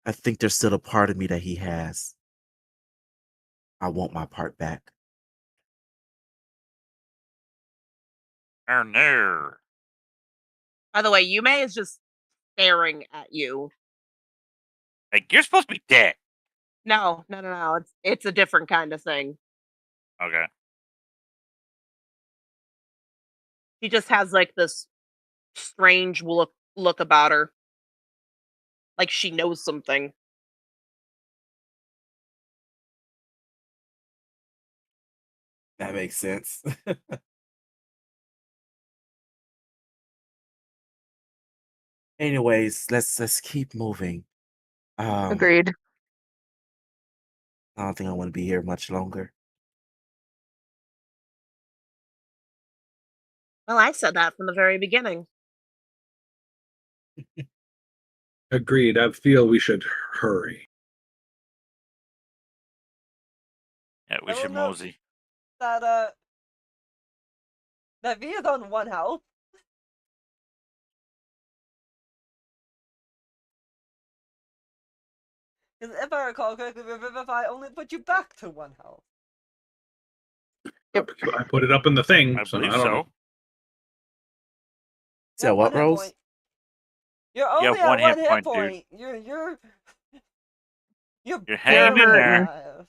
I think there's still a part of me that he has. I want my part back. Oh, no. By the way, Yume is just staring at you. Like, you're supposed to be dead. No. It's a different kind of thing. Okay. She just has like this strange look about her. Like she knows something. That makes sense. Anyways, let's keep moving. Agreed. I don't think I want to be here much longer. Well, I said that from the very beginning. Agreed. I feel we should hurry. Yeah, we I should will note mosey. that V is on 1 health. Because if I recall correctly, Revivify only put you back to 1 health. Yep. I put it up in the thing, I so believe I don't so. know. Is that what, hit Rose? point. You're You only have one at 1 hit hit point, dude. point. You're You're barely hanging in there. alive.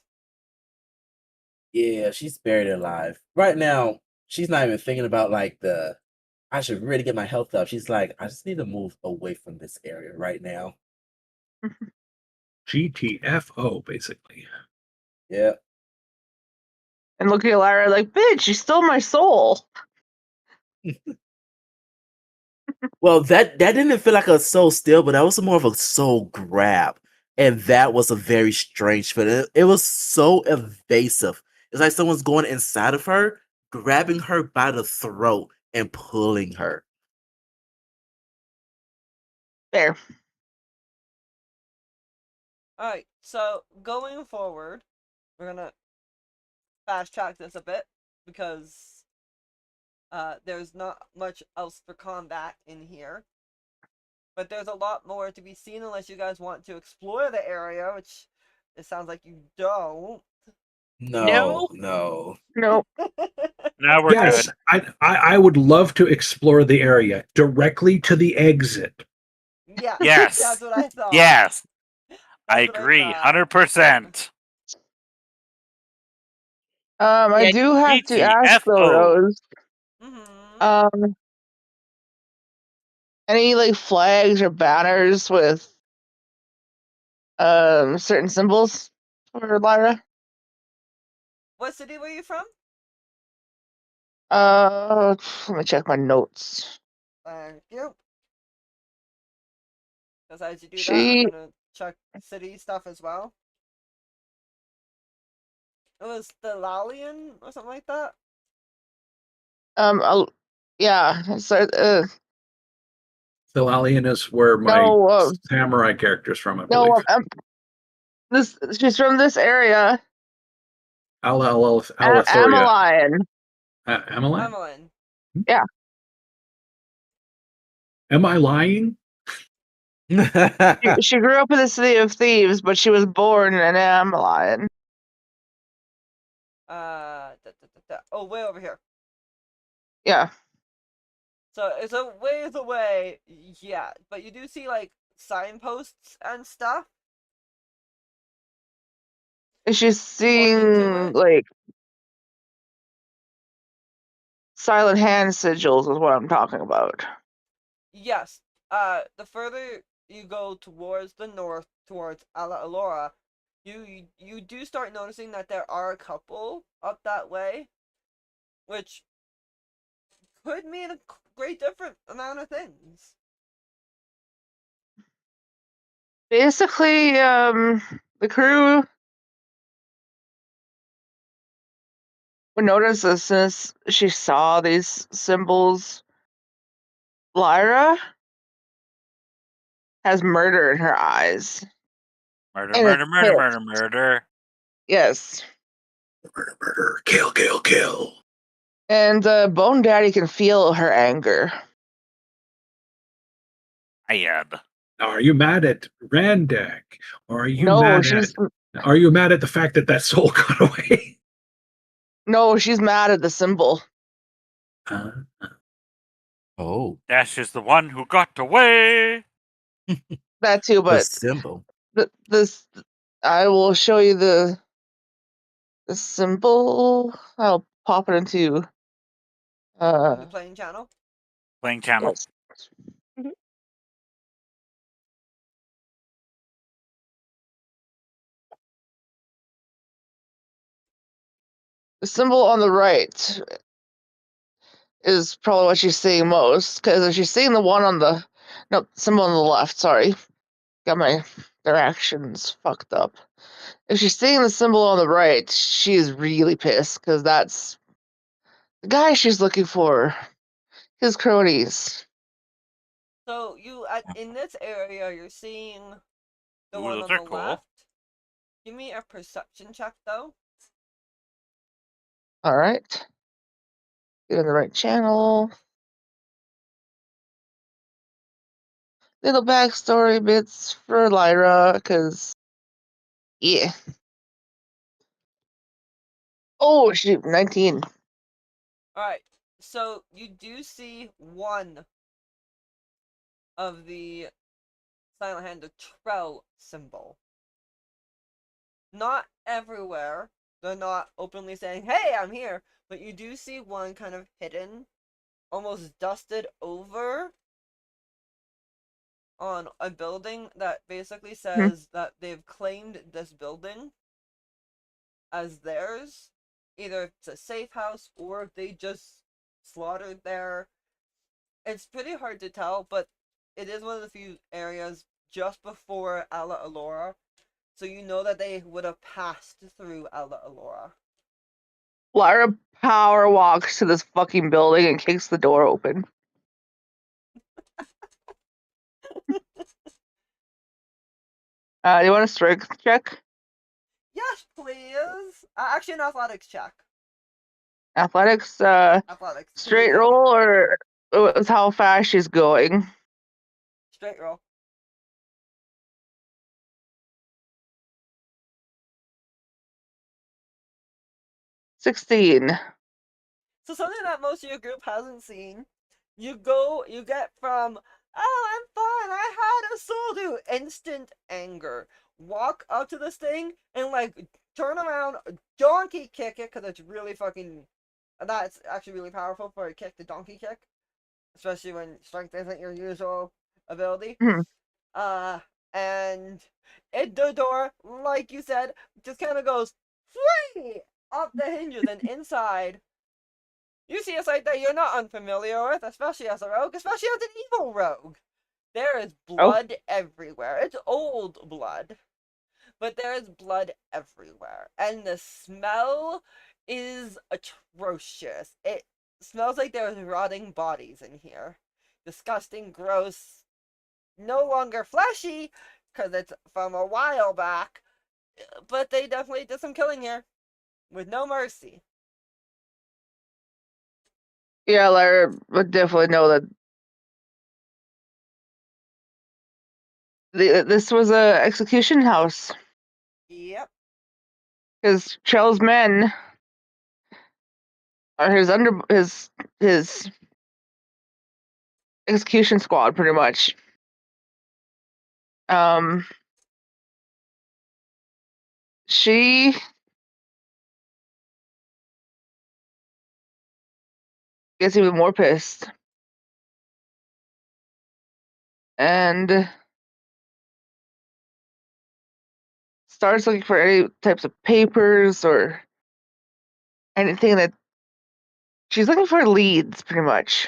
Yeah, she's buried alive. Right now, she's not even thinking about like I should really get my health up. She's like, I just need to move away from this area right now. GTFO, basically. Yeah. And looking at Lyra like, bitch, you stole my soul. Well, that didn't feel like a soul steal, but that was more of a soul grab. And that was a very strange feeling. It was so evasive. It's like someone's going inside of her, grabbing her by the throat and pulling her. There. Alright, so going forward, we're gonna fast track this a bit because there's not much else for combat in here. But there's a lot more to be seen unless you guys want to explore the area, which it sounds like you don't. No. Nope. Now we're Yes, good. I would love to explore the area directly to the exit. Yeah, Yes. that's what I thought. Yes. That's I what agree. thought. 100%. I Yeah, do have to ask though, GTFO. Rose. Any like flags or banners with certain symbols for Lyra? What city were you from? Let me check my notes. Thank you. Because as you do that, I'm She gonna check city stuff as well. It was the Lalian or something like that. yeah, so Thalian is where my no, samurai character's from, I no, believe. this she's from this area. Alathuria. Amalion. Amalai? Evelyn. Yeah. Am I lying? She grew up in the city of Thieves, but she was born in Amalion. Oh, way over here. Yeah. So it's a ways away, yeah. But you do see like signposts and stuff And she's pointing to seeing it. like silent hand sigils is what I'm talking about. Yes. The further you go towards the north, towards Ala Alora, you do start noticing that there are a couple up that way, which could mean a great different amount of things. Basically, the crew would notice as soon as she saw these symbols. Lyra has murder in her eyes. Murder, And murder, it's murder, pissed. murder, murder. Yes. Murder, murder, kill, kill, kill. And Bone Daddy can feel her anger. I had. Are you mad at Randak? Or are you No, mad at the fact that soul got away? she's mad at the symbol. Uh, Oh, Dash is the one who got away. That too, the but symbol. this I will show you the symbol. I'll pop it into In the playing channel. Playing channel. yes. Mhm. The symbol on the right is probably what she's seeing most, because if she's seeing the one on the symbol on the left, sorry. Got my directions fucked up. If she's seeing the symbol on the right, she's really pissed because that's the guy she's looking for. His cronies. So you in this area, you're seeing the Ooh, one those on are the cool. left. Give me a perception check though. All right. Get in the right channel. Little backstory bits for Lyra, because yeah. Oh shoot, 19. Alright, so you do see one of the Silent Hand, the Trell symbol. Not everywhere. They're not openly saying, hey, I'm here. But you do see one kind of hidden, almost dusted over on a building that basically says that they've claimed this building as theirs. Either it's a safe house or they just slaughtered there. It's pretty hard to tell, but it is one of the few areas just before Ala Alora, so you know that they would have passed through Ala Alora. Lyra power walks to this fucking building and kicks the door open. You want a strength check? Yes, please. Actually, an athletics check. Athletics, Athletics. straight roll or with how fast she's going? Straight roll. $16. So something that most of your group hasn't seen. You get from, oh, I'm fine, I had a soul do, instant anger. Walk up to this thing and like turn around, donkey kick it, because it's really fucking That's actually really powerful for a kick, the donkey kick, especially when strength isn't your usual ability. Mhm. And the door, like you said, just kind of goes free off the hinges, and inside you see a sight that you're not unfamiliar with, especially as a rogue, especially as an evil rogue. There is Oh, blood everywhere. It's old blood, but there is blood everywhere, and the smell is atrocious. It smells like there's rotting bodies in here. Disgusting, gross, no longer fleshy, because it's from a while back, but they definitely did some killing here, with no mercy. yeah, Lyra would definitely know that this was a execution house Yep. because Trell's men are his execution squad, pretty much. She gets even more pissed and starts looking for any types of papers or anything that she's looking for leads, pretty much.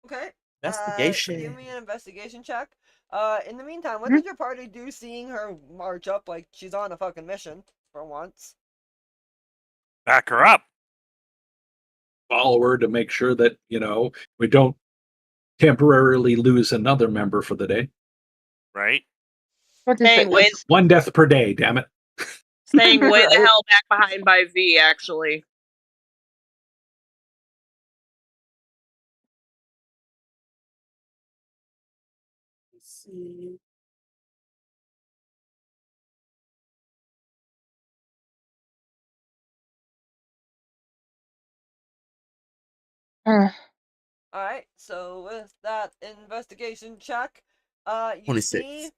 Okay. Investigation. Give me an investigation check. In the meantime, what Mhm. does your party do seeing her march up like she's on a fucking mission for once? Back her up. Follow her to make sure that, we don't temporarily lose another member for the day. Right? What do you Staying think? way, One death per day, damn it. staying way the Right. hell back behind by V, actually. Let's see. Alright, so with that investigation check, you 26. see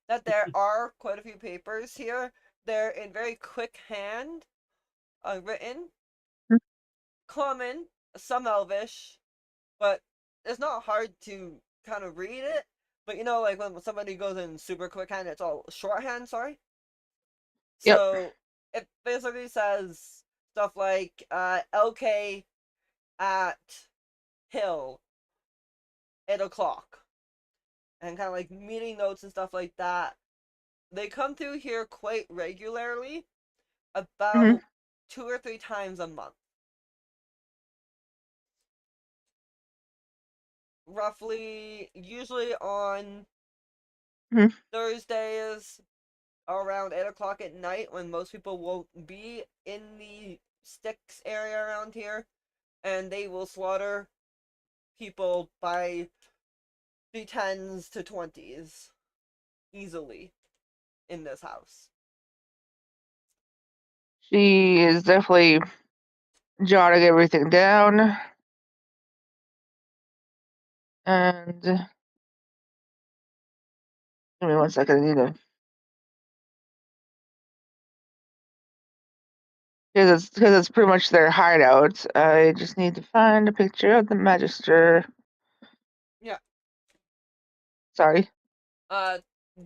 that there are quite a few papers here. They're in very quick hand, written, common, some Elvish, but it's not hard to kind of read it. But you know, like when somebody goes in super quick hand, it's all shorthand, sorry. Yep. So it basically says stuff like LK at Hill, 8 o'clock. And kind of like meeting notes and stuff like that. They come through here quite regularly, Mhm. about 2 or 3 times a month. Roughly, usually on Mhm. Thursdays around 8 o'clock at night when most people won't be in the sticks area around here, and they will slaughter people by the 10s to 20s easily in this house. She is definitely jotting everything down. And give me 1 second, I need to. Because it's pretty much their hideout. I just need to find a picture of the Magister. Yeah. Sorry.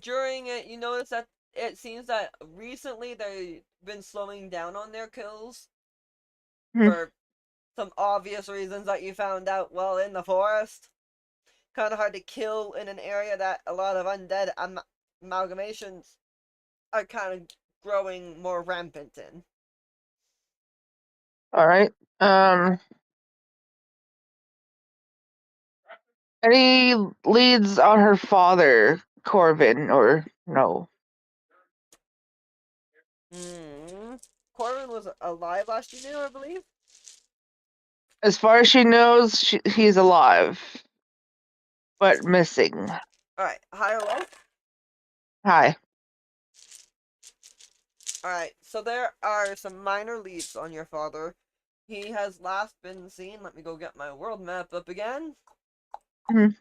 During it, you notice that it seems that recently they've been slowing down on their kills Mhm. for some obvious reasons that you found out while in the forest. Kind of hard to kill in an area that a lot of undead amalgamations are kind of growing more rampant in. All right. Any leads on her father, Corvin, or no? Corbin was alive last you knew, I believe. As far as she knows, he's alive, but missing. Alright, high or low? Hi. Alright, so there are some minor leads on your father. He has last been seen. Let me go get my world map up again. Mhm.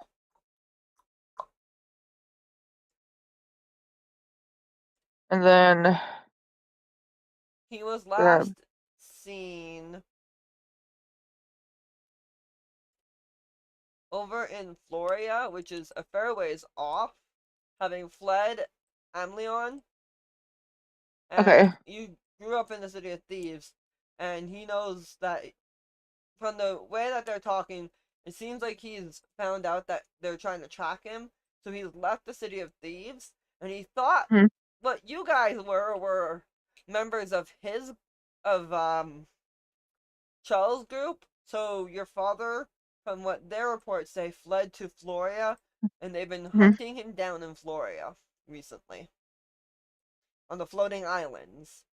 And then He was uh, last seen over in Floria, which is a fair ways off, having fled Amlion. Okay. And you grew up in the City of Thieves, and he knows that from the way that they're talking, it seems like he's found out that they're trying to track him, so he's left the City of Thieves, and he thought Hmm. what you guys were members of Charles' group. So your father, from what their reports say, fled to Floria, and they've been Hmm. hunting him down in Floria recently on the floating islands.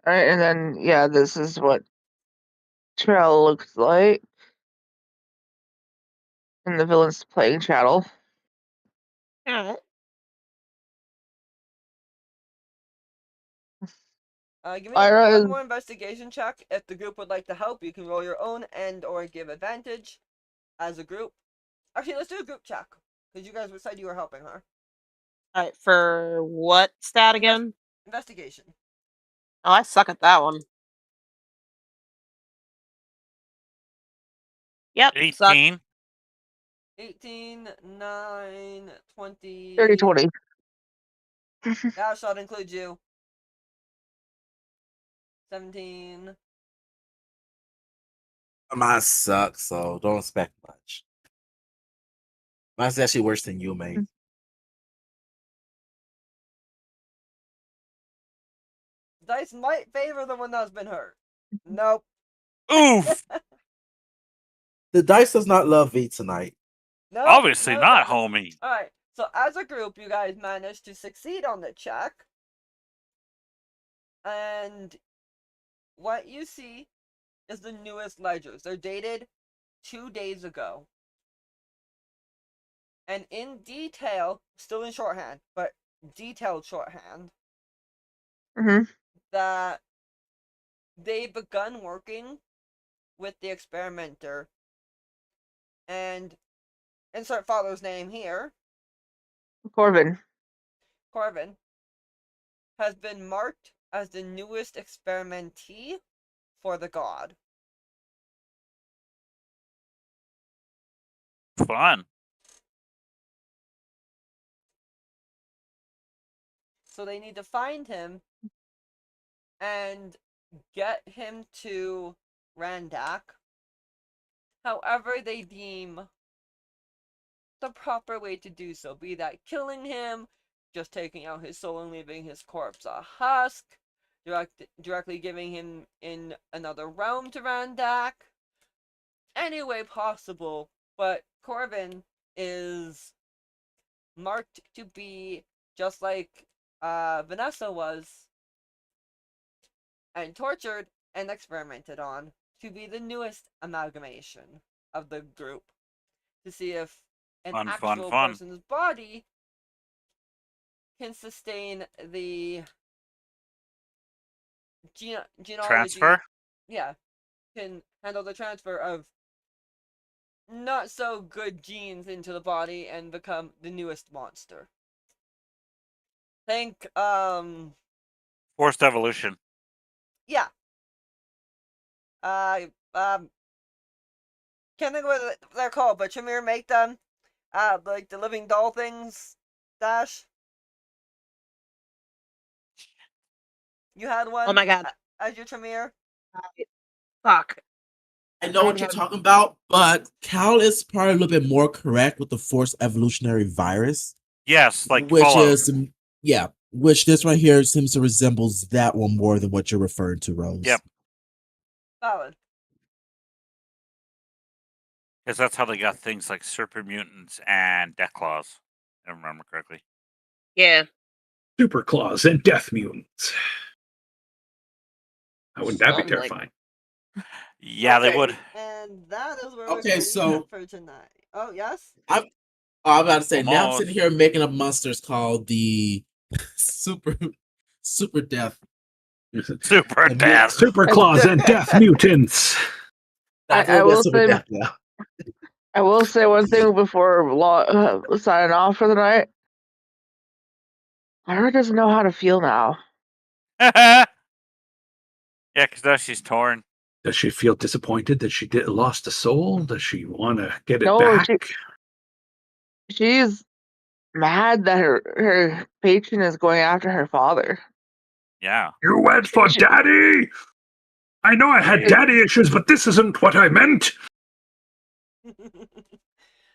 All right, and then yeah, this is what trail looks like in the villain's playing channel. Alright. Give me Ira one is more investigation check. If the group would like to help, you can roll your own and or give advantage as a group. Actually, let's do a group check because you guys said you were helping her. Alright, for what stat again? Investigation. Oh, I suck at that one. Yep, suck. 18. 18, 9, 20. 30-20. That shot includes you. 17. Mine sucks, so don't expect much. Mine's actually worse than you, mate. Dice might favor the one that's been hurt. Nope. Oof! The dice does not love V tonight. Nope. Obviously no not, dice. homie. Alright, so as a group, you guys managed to succeed on the check. And what you see is the newest ledgers. They're dated 2 days ago. And in detail, still in shorthand, but detailed shorthand, Hmm. that they've begun working with the experimenter and insert father's name here, Corbin. Corbin, has been marked as the newest experimentee for the god. Fun. So they need to find him and get him to Randak. However they deem the proper way to do so, be that killing him, just taking out his soul and leaving his corpse a husk, directly giving him in another realm to Randak, any way possible. But Corbin is marked to be just like Vanessa was, and tortured and experimented on, to be the newest amalgamation of the group, to see if an Fun, fun, actual fun. person's body can sustain the genealogy. Transfer? Yeah, can handle the transfer of not so good genes into the body and become the newest monster. Think, Forced evolution. yeah. Can't think of what they're called, but Shamir make them. Like the living doll things. Dash. You had one. Oh my god. As your Tremere. Fuck. I know what you're talking about, but Cal is probably a little bit more correct with the forced evolutionary virus. Yes, like which Fallout. is which this right here seems to resembles that one more than what you're referring to, Rose. Yep. Valid. Because that's how they got things like Serpent Mutants and Death Claws, if I remember correctly. Yeah. Super Claws and Death Mutants. Wouldn't that be Something like- terrifying? Yeah, they Okay. would. And that is where Okay, we're so- going for tonight. Oh, yes? I'm about to say, now I'm Almost. sitting here making up monsters called the super death. Super And Death. Super Claws and Death Mutants. That's I what will super say- death now. I will say one thing before signing off for the night. Ira doesn't know how to feel now. Yeah, because now she's torn. Does she feel disappointed that she lost a soul? Does she want to get it No, back? she's mad that her patron is going after her father. Yeah. You went for daddy! I know I had Yeah. daddy issues, but this isn't what I meant!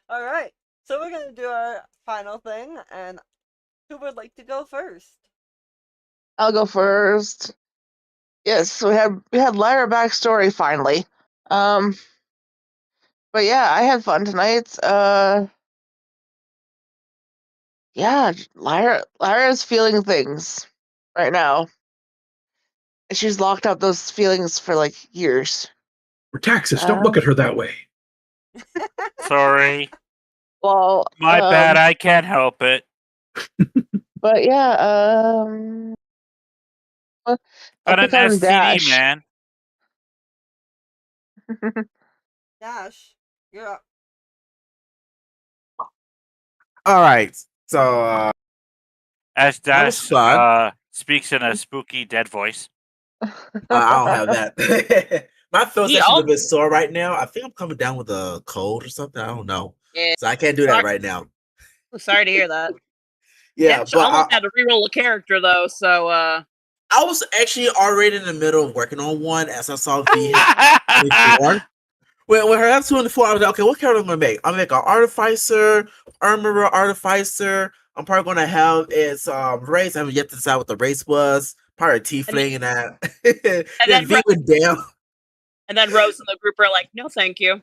All right, so we're gonna do our final thing, and who would like to go first? I'll go first. Yes, we had Lyra backstory finally. But yeah, I had fun tonight. Yeah, Lyra's feeling things right now. She's locked up those feelings for like years. Taxis, don't look at her that way. Sorry. Well, My bad. I can't help it. But yeah, I'll Got pick an on STD, Dash. man. Dash, you're up. All right. So As that was Dash fun. speaks in a spooky dead voice. I don't have that. My throat's Yeah, actually a I'll- little bit sore right now. I think I'm coming down with a cold or something. I don't know. Yeah. So I can't do that right now. Sorry to hear that. Yeah, Dash but almost had to reroll a character though, so I was actually already in the middle of working on one as I saw V have 24. When her have 24, I was like, okay, what character am I gonna make? I'm gonna make an artificer, armorer, artificer. I'm probably gonna have its race. I haven't yet to decide what the race was. Probably a tiefling and that. Then V went down. and then Rose and the group are like, no, thank you.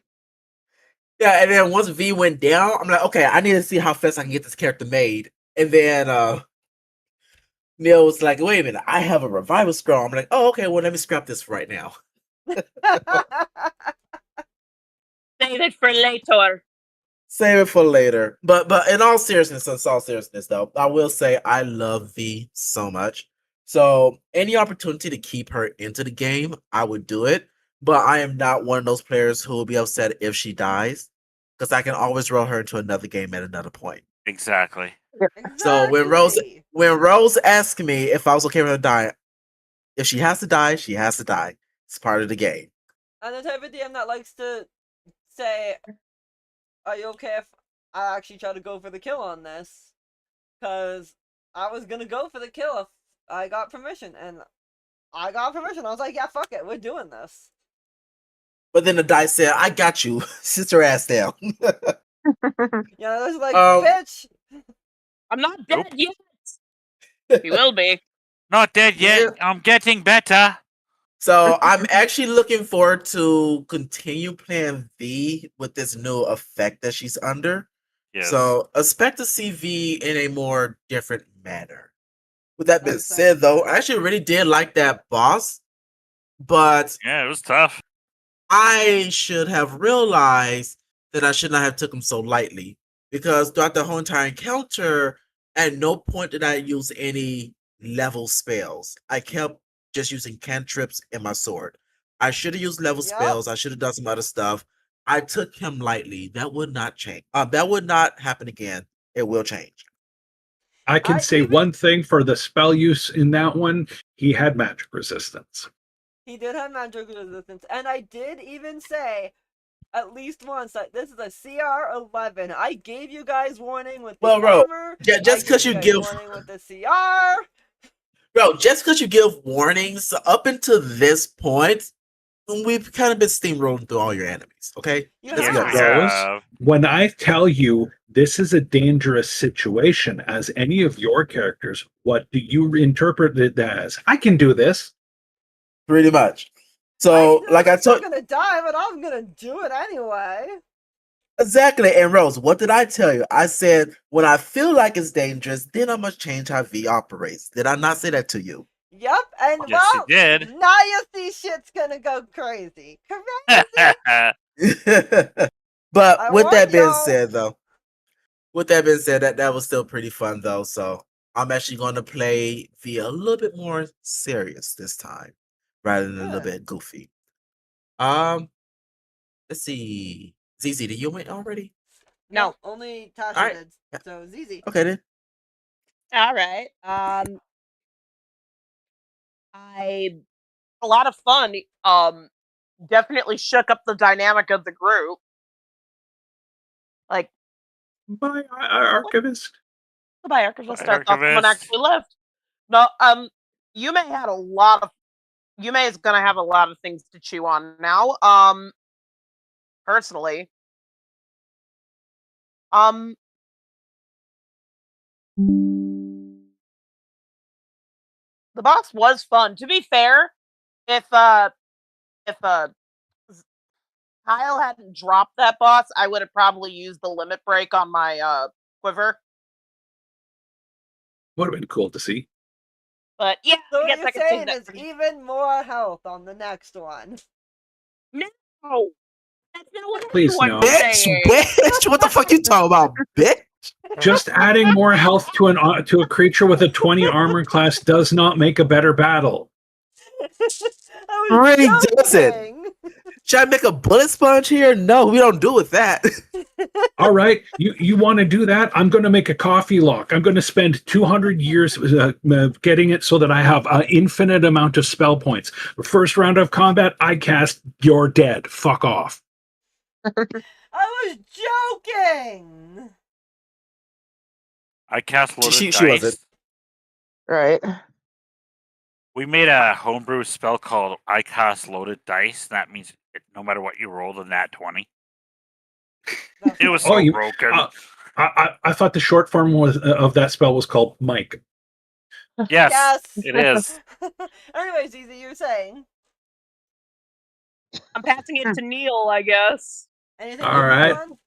Yeah, and then once V went down, I'm like, okay, I need to see how fast I can get this character made. And then Neil was like, wait a minute, I have a revival scroll. I'm like, oh, okay, well, let me scrap this right now. Save it for later. Save it for later. But in all seriousness, though, I will say I love V so much. So any opportunity to keep her into the game, I would do it. But I am not one of those players who will be upset if she dies, because I can always roll her into another game at another point. Exactly. So when Rose asked me if I was okay with her dying, if she has to die, she has to die. It's part of the game. I'm the type of DM that likes to say, are you okay if I actually try to go for the kill on this? Because I was gonna go for the kill if I got permission, and I got permission. I was like, yeah, fuck it, we're doing this. But then the dice said, I got you. Sit your ass down. Yeah, it was like, bitch! I'm not dead yet. He will be. Not dead yet. Yeah. I'm getting better. So I'm actually looking forward to continue playing V with this new effect that she's under. Yes. So expect to see V in a more different manner. With that being said, though, I actually really did like that boss, but yeah, it was tough. I should have realized that I should not have took him so lightly, because throughout the whole entire encounter, at no point did I use any level spells. I kept just using cantrips and my sword. I should have used level spells. I should have done some other stuff. I took him lightly. That would not change. That would not happen again. It will change. I can say one thing for the spell use in that one. He had magic resistance. He did have magic resistance, and I did even say at least once that this is a CR 11. I gave you guys warning with the armor. Just because you give warning with the CR. Bro, just because you give warnings up until this point, we've kind of been steamrolling through all your enemies, okay? Rose, when I tell you this is a dangerous situation as any of your characters, what do you interpret it as? I can do this. Pretty much. So, like I told I'm gonna die, but I'm gonna do it anyway. Exactly. And Rose, what did I tell you? I said, when I feel like it's dangerous, then I must change how V operates. Did I not say that to you? Yep, and yes, you did. Now you see shit's gonna go crazy. Crazy. But with that being said, though, that was still pretty fun, though. So I'm actually going to play V a little bit more serious this time, rather than a little bit goofy. Let's see. ZZ, did you win already? No, only Tasha did. So ZZ. Okay then. All right. A lot of fun. definitely shook up the dynamic of the group. Like, My archivist. goodbye, archivist. I thought someone Archivist. actually left. No, Yume had a lot of. Yume is gonna have a lot of things to chew on now. Personally, the boss was fun. To be fair, if Kyle hadn't dropped that boss, I would have probably used the limit break on my quiver. Would have been cool to see. But yeah, So I what guess you're I can save saying that is for you. even more health on the next one. No, that's not what Please, anyone's no. Bitch, saying. bitch, what the fuck you talking about, bitch? Just adding more health to a creature with a 20 armor class does not make a better battle. I was Really does it. joking. Should I make a bullet sponge here? No, we don't do with that. All right, you want to do that? I'm going to make a coffee lock. I'm going to spend 200 years getting it so that I have an infinite amount of spell points. First round of combat, I cast You're Dead. Fuck off. I was joking. I cast loaded She dice. wasn't. Right. We made a homebrew spell called I cast loaded dice. That means no matter what you roll, the nat 20. That's It was funny. so you- broken. I thought the short form was of that spell was called Mike. Yes, Yes. it is. Anyways, Easy, you were saying I'm passing it to Neil, I guess. anything? All right. Fun?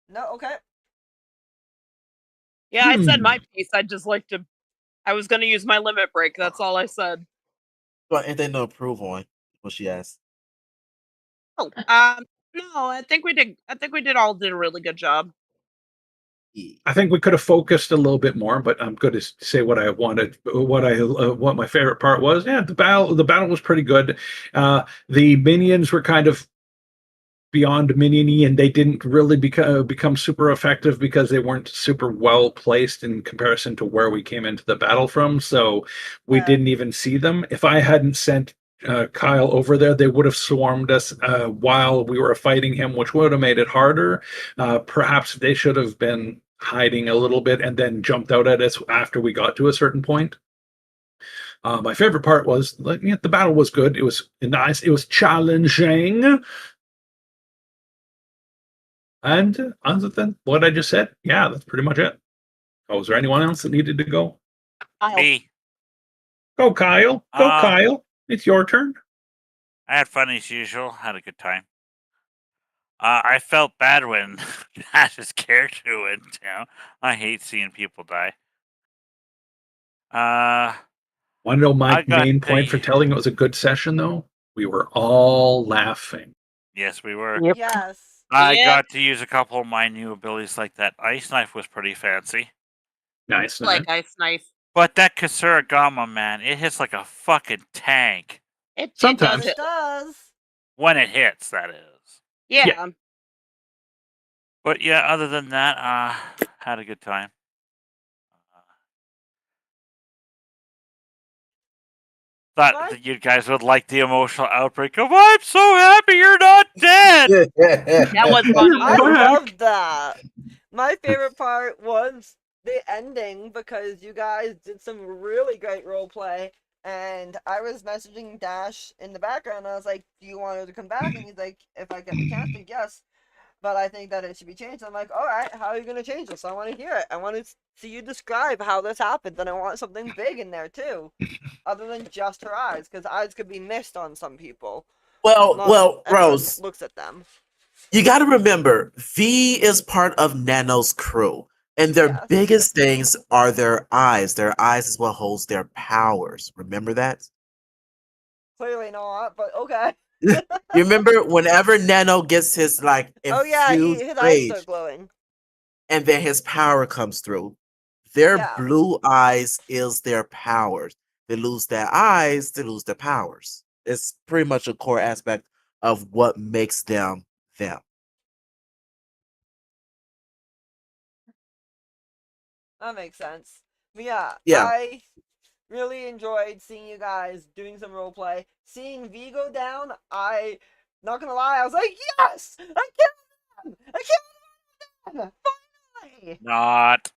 No. Okay. Yeah, I said my piece. I was gonna use my limit break. That's all I said. Well, anything to improve on? What she asked. Oh, no, I think we did a really good job. I think we could have focused a little bit more, but I'm going to say what I wanted, what my favorite part was. Yeah, the battle was pretty good. The minions were kind of beyond miniony, and they didn't really become super effective because they weren't super well placed in comparison to where we came into the battle from. So we didn't even see them. If I hadn't sent Kyle over there, they would have swarmed us while we were fighting him, which would have made it harder. Perhaps they should have been hiding a little bit and then jumped out at us after we got to a certain point. My favorite part was the battle was good. It was nice. It was challenging. And other than what I just said, yeah, that's pretty much it. Oh, is there anyone else that needed to go? Me. Go, Kyle. Go, Kyle. It's your turn. I had fun as usual. Had a good time. I felt bad when Ash's character went down. I hate seeing people die. Want to know my I got main point for telling it was a good session, though? We were all laughing. Yes, we were. Yep. Yes. I Yep. got to use a couple of my new abilities, like that ice knife was pretty fancy. Nice. Like ice knife. But that Kasuragama, man, it hits like a fucking tank. It Sometimes. does It hit. does. When it hits, that is. Yeah. But yeah, other than that, had a good time. Thought What? that you guys would like the emotional outbreak of "I'm so happy you're not dead." That was funny. I Back. loved that. My favorite part was the ending because you guys did some really great role play. And I was messaging Dash in the background. I was like, "Do you want her to come back?" And he's like, "If I get the chance to, yes." But I think that it should be changed. I'm like, "All right, how are you going to change this? I want to hear it. I want to see you describe how this happened, and I want something big in there too, other than just her eyes, because eyes could be missed on some people. Well, Not everyone Rose, looks at them. you got to remember, V is part of Nano's crew, and their Yes. biggest things are their eyes. Their eyes is what holds their powers. Remember that? Clearly not, but okay. You remember whenever Nano gets his like Oh yeah, infused his eyes rage, start glowing. and then his power comes through. Their Yeah. blue eyes is their powers. They lose their eyes, they lose their powers. It's pretty much a core aspect of what makes them them. That makes sense. But yeah, Yeah. I really enjoyed seeing you guys doing some roleplay. Seeing V go down, not gonna lie, I was like, yes! I killed him! I killed him! Finally! Not.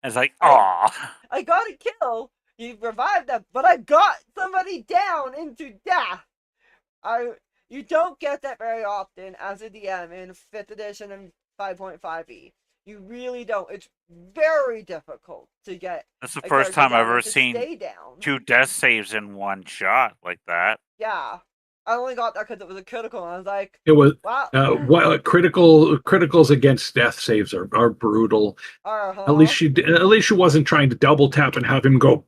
It's like, aw. I got a kill. You revived them, but I got somebody down into death. You don't get that very often as a DM in 5th edition and 5.5e. You really don't. It's very difficult to get. That's the a first character time I've down ever and to seen stay down. 2 death saves in one shot like that. Yeah, I only got that because it was a critical, and I was like, It was wow. criticals against death saves are brutal. At least she wasn't trying to double tap and have him go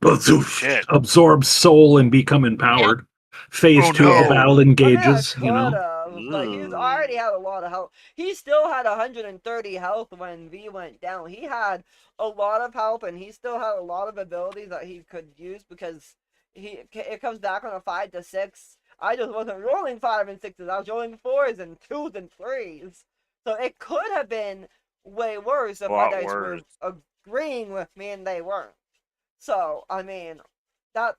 Shit. absorb soul and become empowered. Phase 2 of the battle engages, But he's already had a lot of health. He still had 130 health when V went down. He had a lot of health, and he still had a lot of abilities that he could use because it comes back on a 5 to 6. I just wasn't rolling 5 and 6s. I was rolling 4s and 2s and 3s. So it could have been way worse if my dice were agreeing with me, and they weren't. So, I mean, that's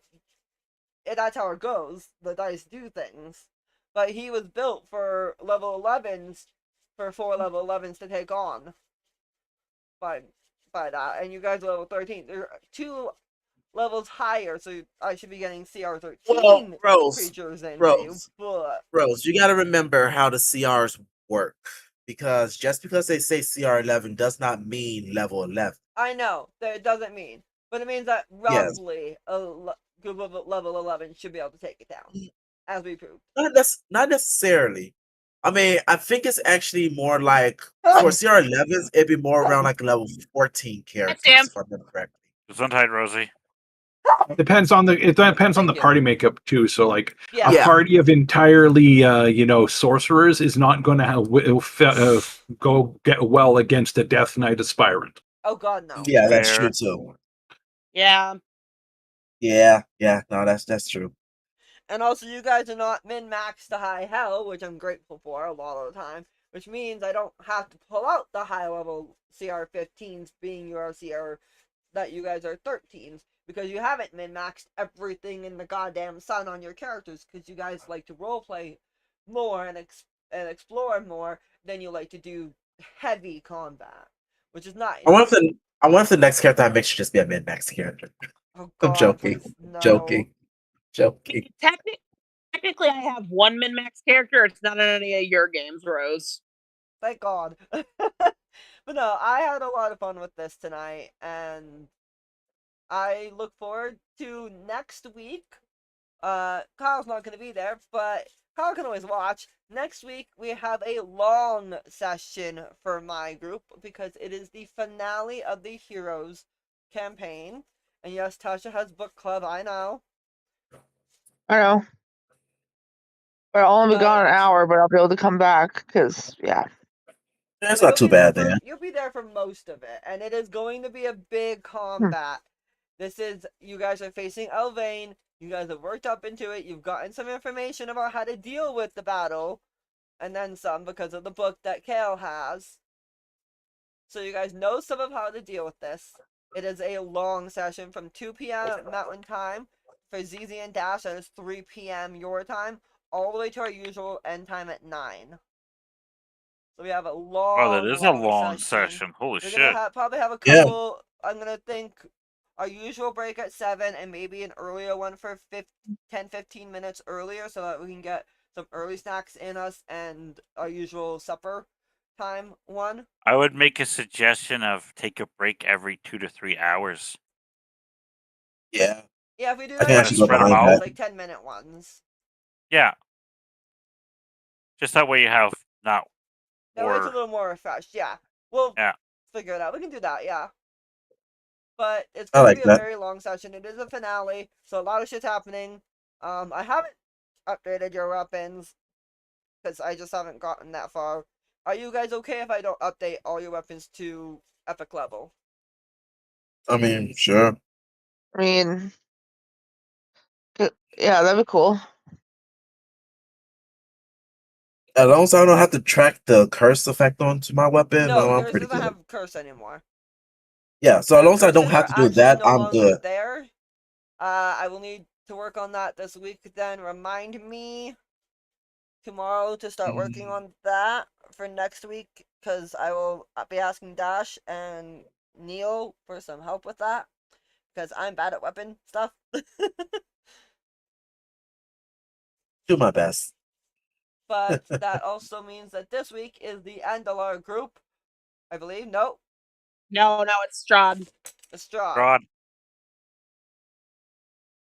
how it goes. The dice do things. But he was built for level 11s, for 4 level 11s to take on. By that. And you guys are level 13. There are 2 levels higher, so I should be getting CR 13 creatures in you. But Rose, you gotta remember how the CRs work. Because just because they say CR 11 does not mean level 11. I know that it doesn't mean, but it means that roughly a group of level 11 should be able to take it down, as we proved. Not necessarily. I mean, I think it's actually more like for CR 11s, it'd be more around like level 14 characters, if I remember correctly. Gesundheit, Rosie. It depends on the party makeup too. So like a party of entirely sorcerers is not going to go get well against a Death Knight aspirant. Oh God, no. Yeah, that's true too. Yeah. Yeah. No, that's true. And also, you guys are not min-maxed to high hell, which I'm grateful for a lot of the time. Which means I don't have to pull out the high level CR 15s, being your CR that you guys are 13s, because you haven't min-maxed everything in the goddamn sun on your characters, because you guys like to roleplay more and explore more than you like to do heavy combat, which is nice. I wonder if the next character I make should just be a min-max character. Oh God, I'm joking. Please, no. Joking. Technically, I have one min-max character. It's not in any of your games, Rose. Thank God. But no, I had a lot of fun with this tonight, and I look forward to next week. Kyle's not going to be there, but Kyle can always watch. Next week, we have a long session for my group because it is the finale of the Heroes campaign. And yes, Tasha has book club, I know. I know. But I'll only be gone an hour, but I'll be able to come back because, yeah. That's not too bad, then. You'll be there for most of it, and it is going to be a big combat. This is, you guys are facing Elvain. You guys have worked up into it. You've gotten some information about how to deal with the battle, and then some because of the book that Kale has. So you guys know some of how to deal with this. It is a long session from 2 p.m. Mountain Time. For ZZ and Dash, that is 3 p.m. your time, all the way to our usual end time at 9. So we have a long. Oh, that is a long session. Holy shit! We're gonna probably have a couple. Yeah. I'm gonna think our usual break at 7, and maybe an earlier one for 10-15 minutes earlier, so that we can get some early snacks in us and our usual supper time one. I would make a suggestion of take a break every 2 to 3 hours. Yeah. Yeah, if we do I can actually go behind that. Like 10-minute ones. Yeah. Just that way you have not. That way it's a little more refreshed. Yeah. We'll yeah. figure it out. We can do that. Yeah. But it's going to be a very long session. It is a finale, so a lot of shit's happening. I haven't updated your weapons because I just haven't gotten that far. Are you guys okay if I don't update all your weapons to epic level? I mean, sure. I mean, yeah, that'd be cool. As long as I don't have to track the curse effect onto my weapon, no, I'm yours pretty doesn't good. have curse anymore. Yeah, so as long as I don't Curses have are to do actually that, no I'm longer good. there. I will need to work on that this week. Then remind me tomorrow to start working on that for next week, because I will be asking Dash and Neil for some help with that, because I'm bad at weapon stuff. Do my best. But that also means that this week is the end of our group, I believe. No, No, it's Strahd. Strahd. Rod.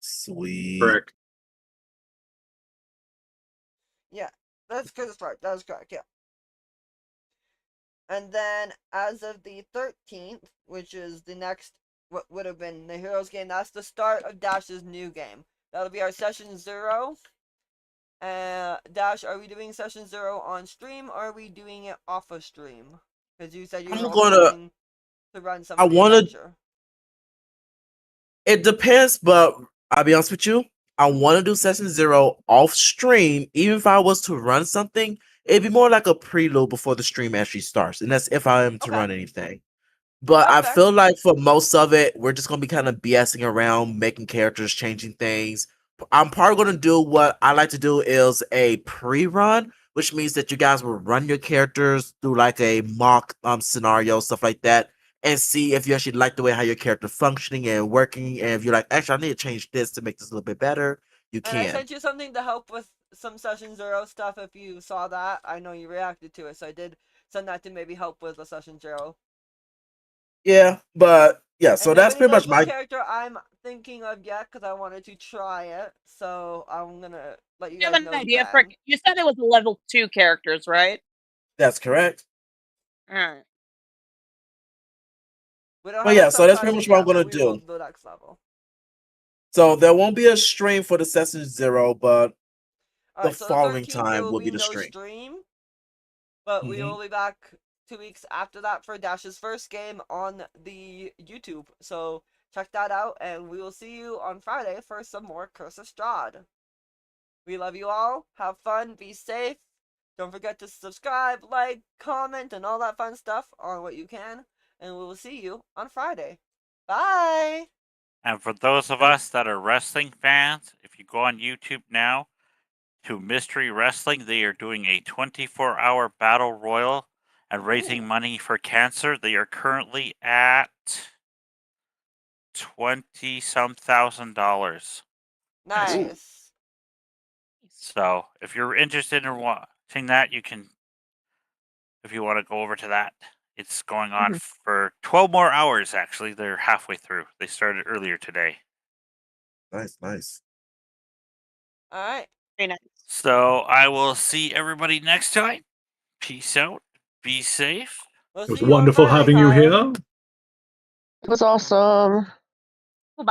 Sweet. Correct. Yeah, that's correct. That is correct. Yeah. And then as of the 13th, which is the next, what would have been the Heroes game, that's the start of Dash's new game. That'll be our session 0. Dash, are we doing session 0 on stream, or are we doing it off of stream? Because you said you were I'm also gonna. looking to run some I of the want to. adventure. It depends, but I'll be honest with you. I want to do session 0 off stream. Even if I was to run something, it'd be more like a prelude before the stream actually starts, and that's if I am to Okay. run anything. But That's I fair. feel like for most of it, we're just gonna be kind of BSing around, making characters, changing things. I'm probably gonna do what I like to do is a pre-run, which means that you guys will run your characters through like a mock scenario, stuff like that, and see if you actually like the way how your character functioning and working. And if you're like, actually, I need to change this to make this a little bit better, you And I can. sent you something to help with some session 0 stuff. If you saw that, I know you reacted to it, so I did send that to maybe help with the session 0. Yeah, but yeah, so And that's nobody pretty knows much what my. character I'm thinking of yet, because I wanted to try it. So I'm gonna let you You have guys an know idea then. for? You said it was a level 2 characters, right? That's correct. All right. We don't But have yeah, a so that's pretty subtitle much what I'm yet, gonna but we will do. the next level. So there won't be a stream for the session 0, but the Alright, so the following 13th there time will will be be the no stream. stream, but we Mhm. will be back 2 weeks after that for Dash's first game on the YouTube. So check that out, and we will see you on Friday for some more Curse of Strahd. We love you all. Have fun. Be safe. Don't forget to subscribe, like, comment, and all that fun stuff on what you can. And we will see you on Friday. Bye! And for those of us that are wrestling fans, if you go on YouTube now to Mystery Wrestling, they are doing a 24-hour battle royal and raising money for cancer. They are currently at $20-some thousand. Nice. So if you're interested in watching that, you can, if you want to go over to that. It's going on for 12 more hours, actually. They're halfway through. They started earlier today. Nice. Alright. Very nice. So I will see everybody next time. Peace out. Be safe. We'll It was see you on wonderful Friday, having you Kyle. here. It was awesome. Bye.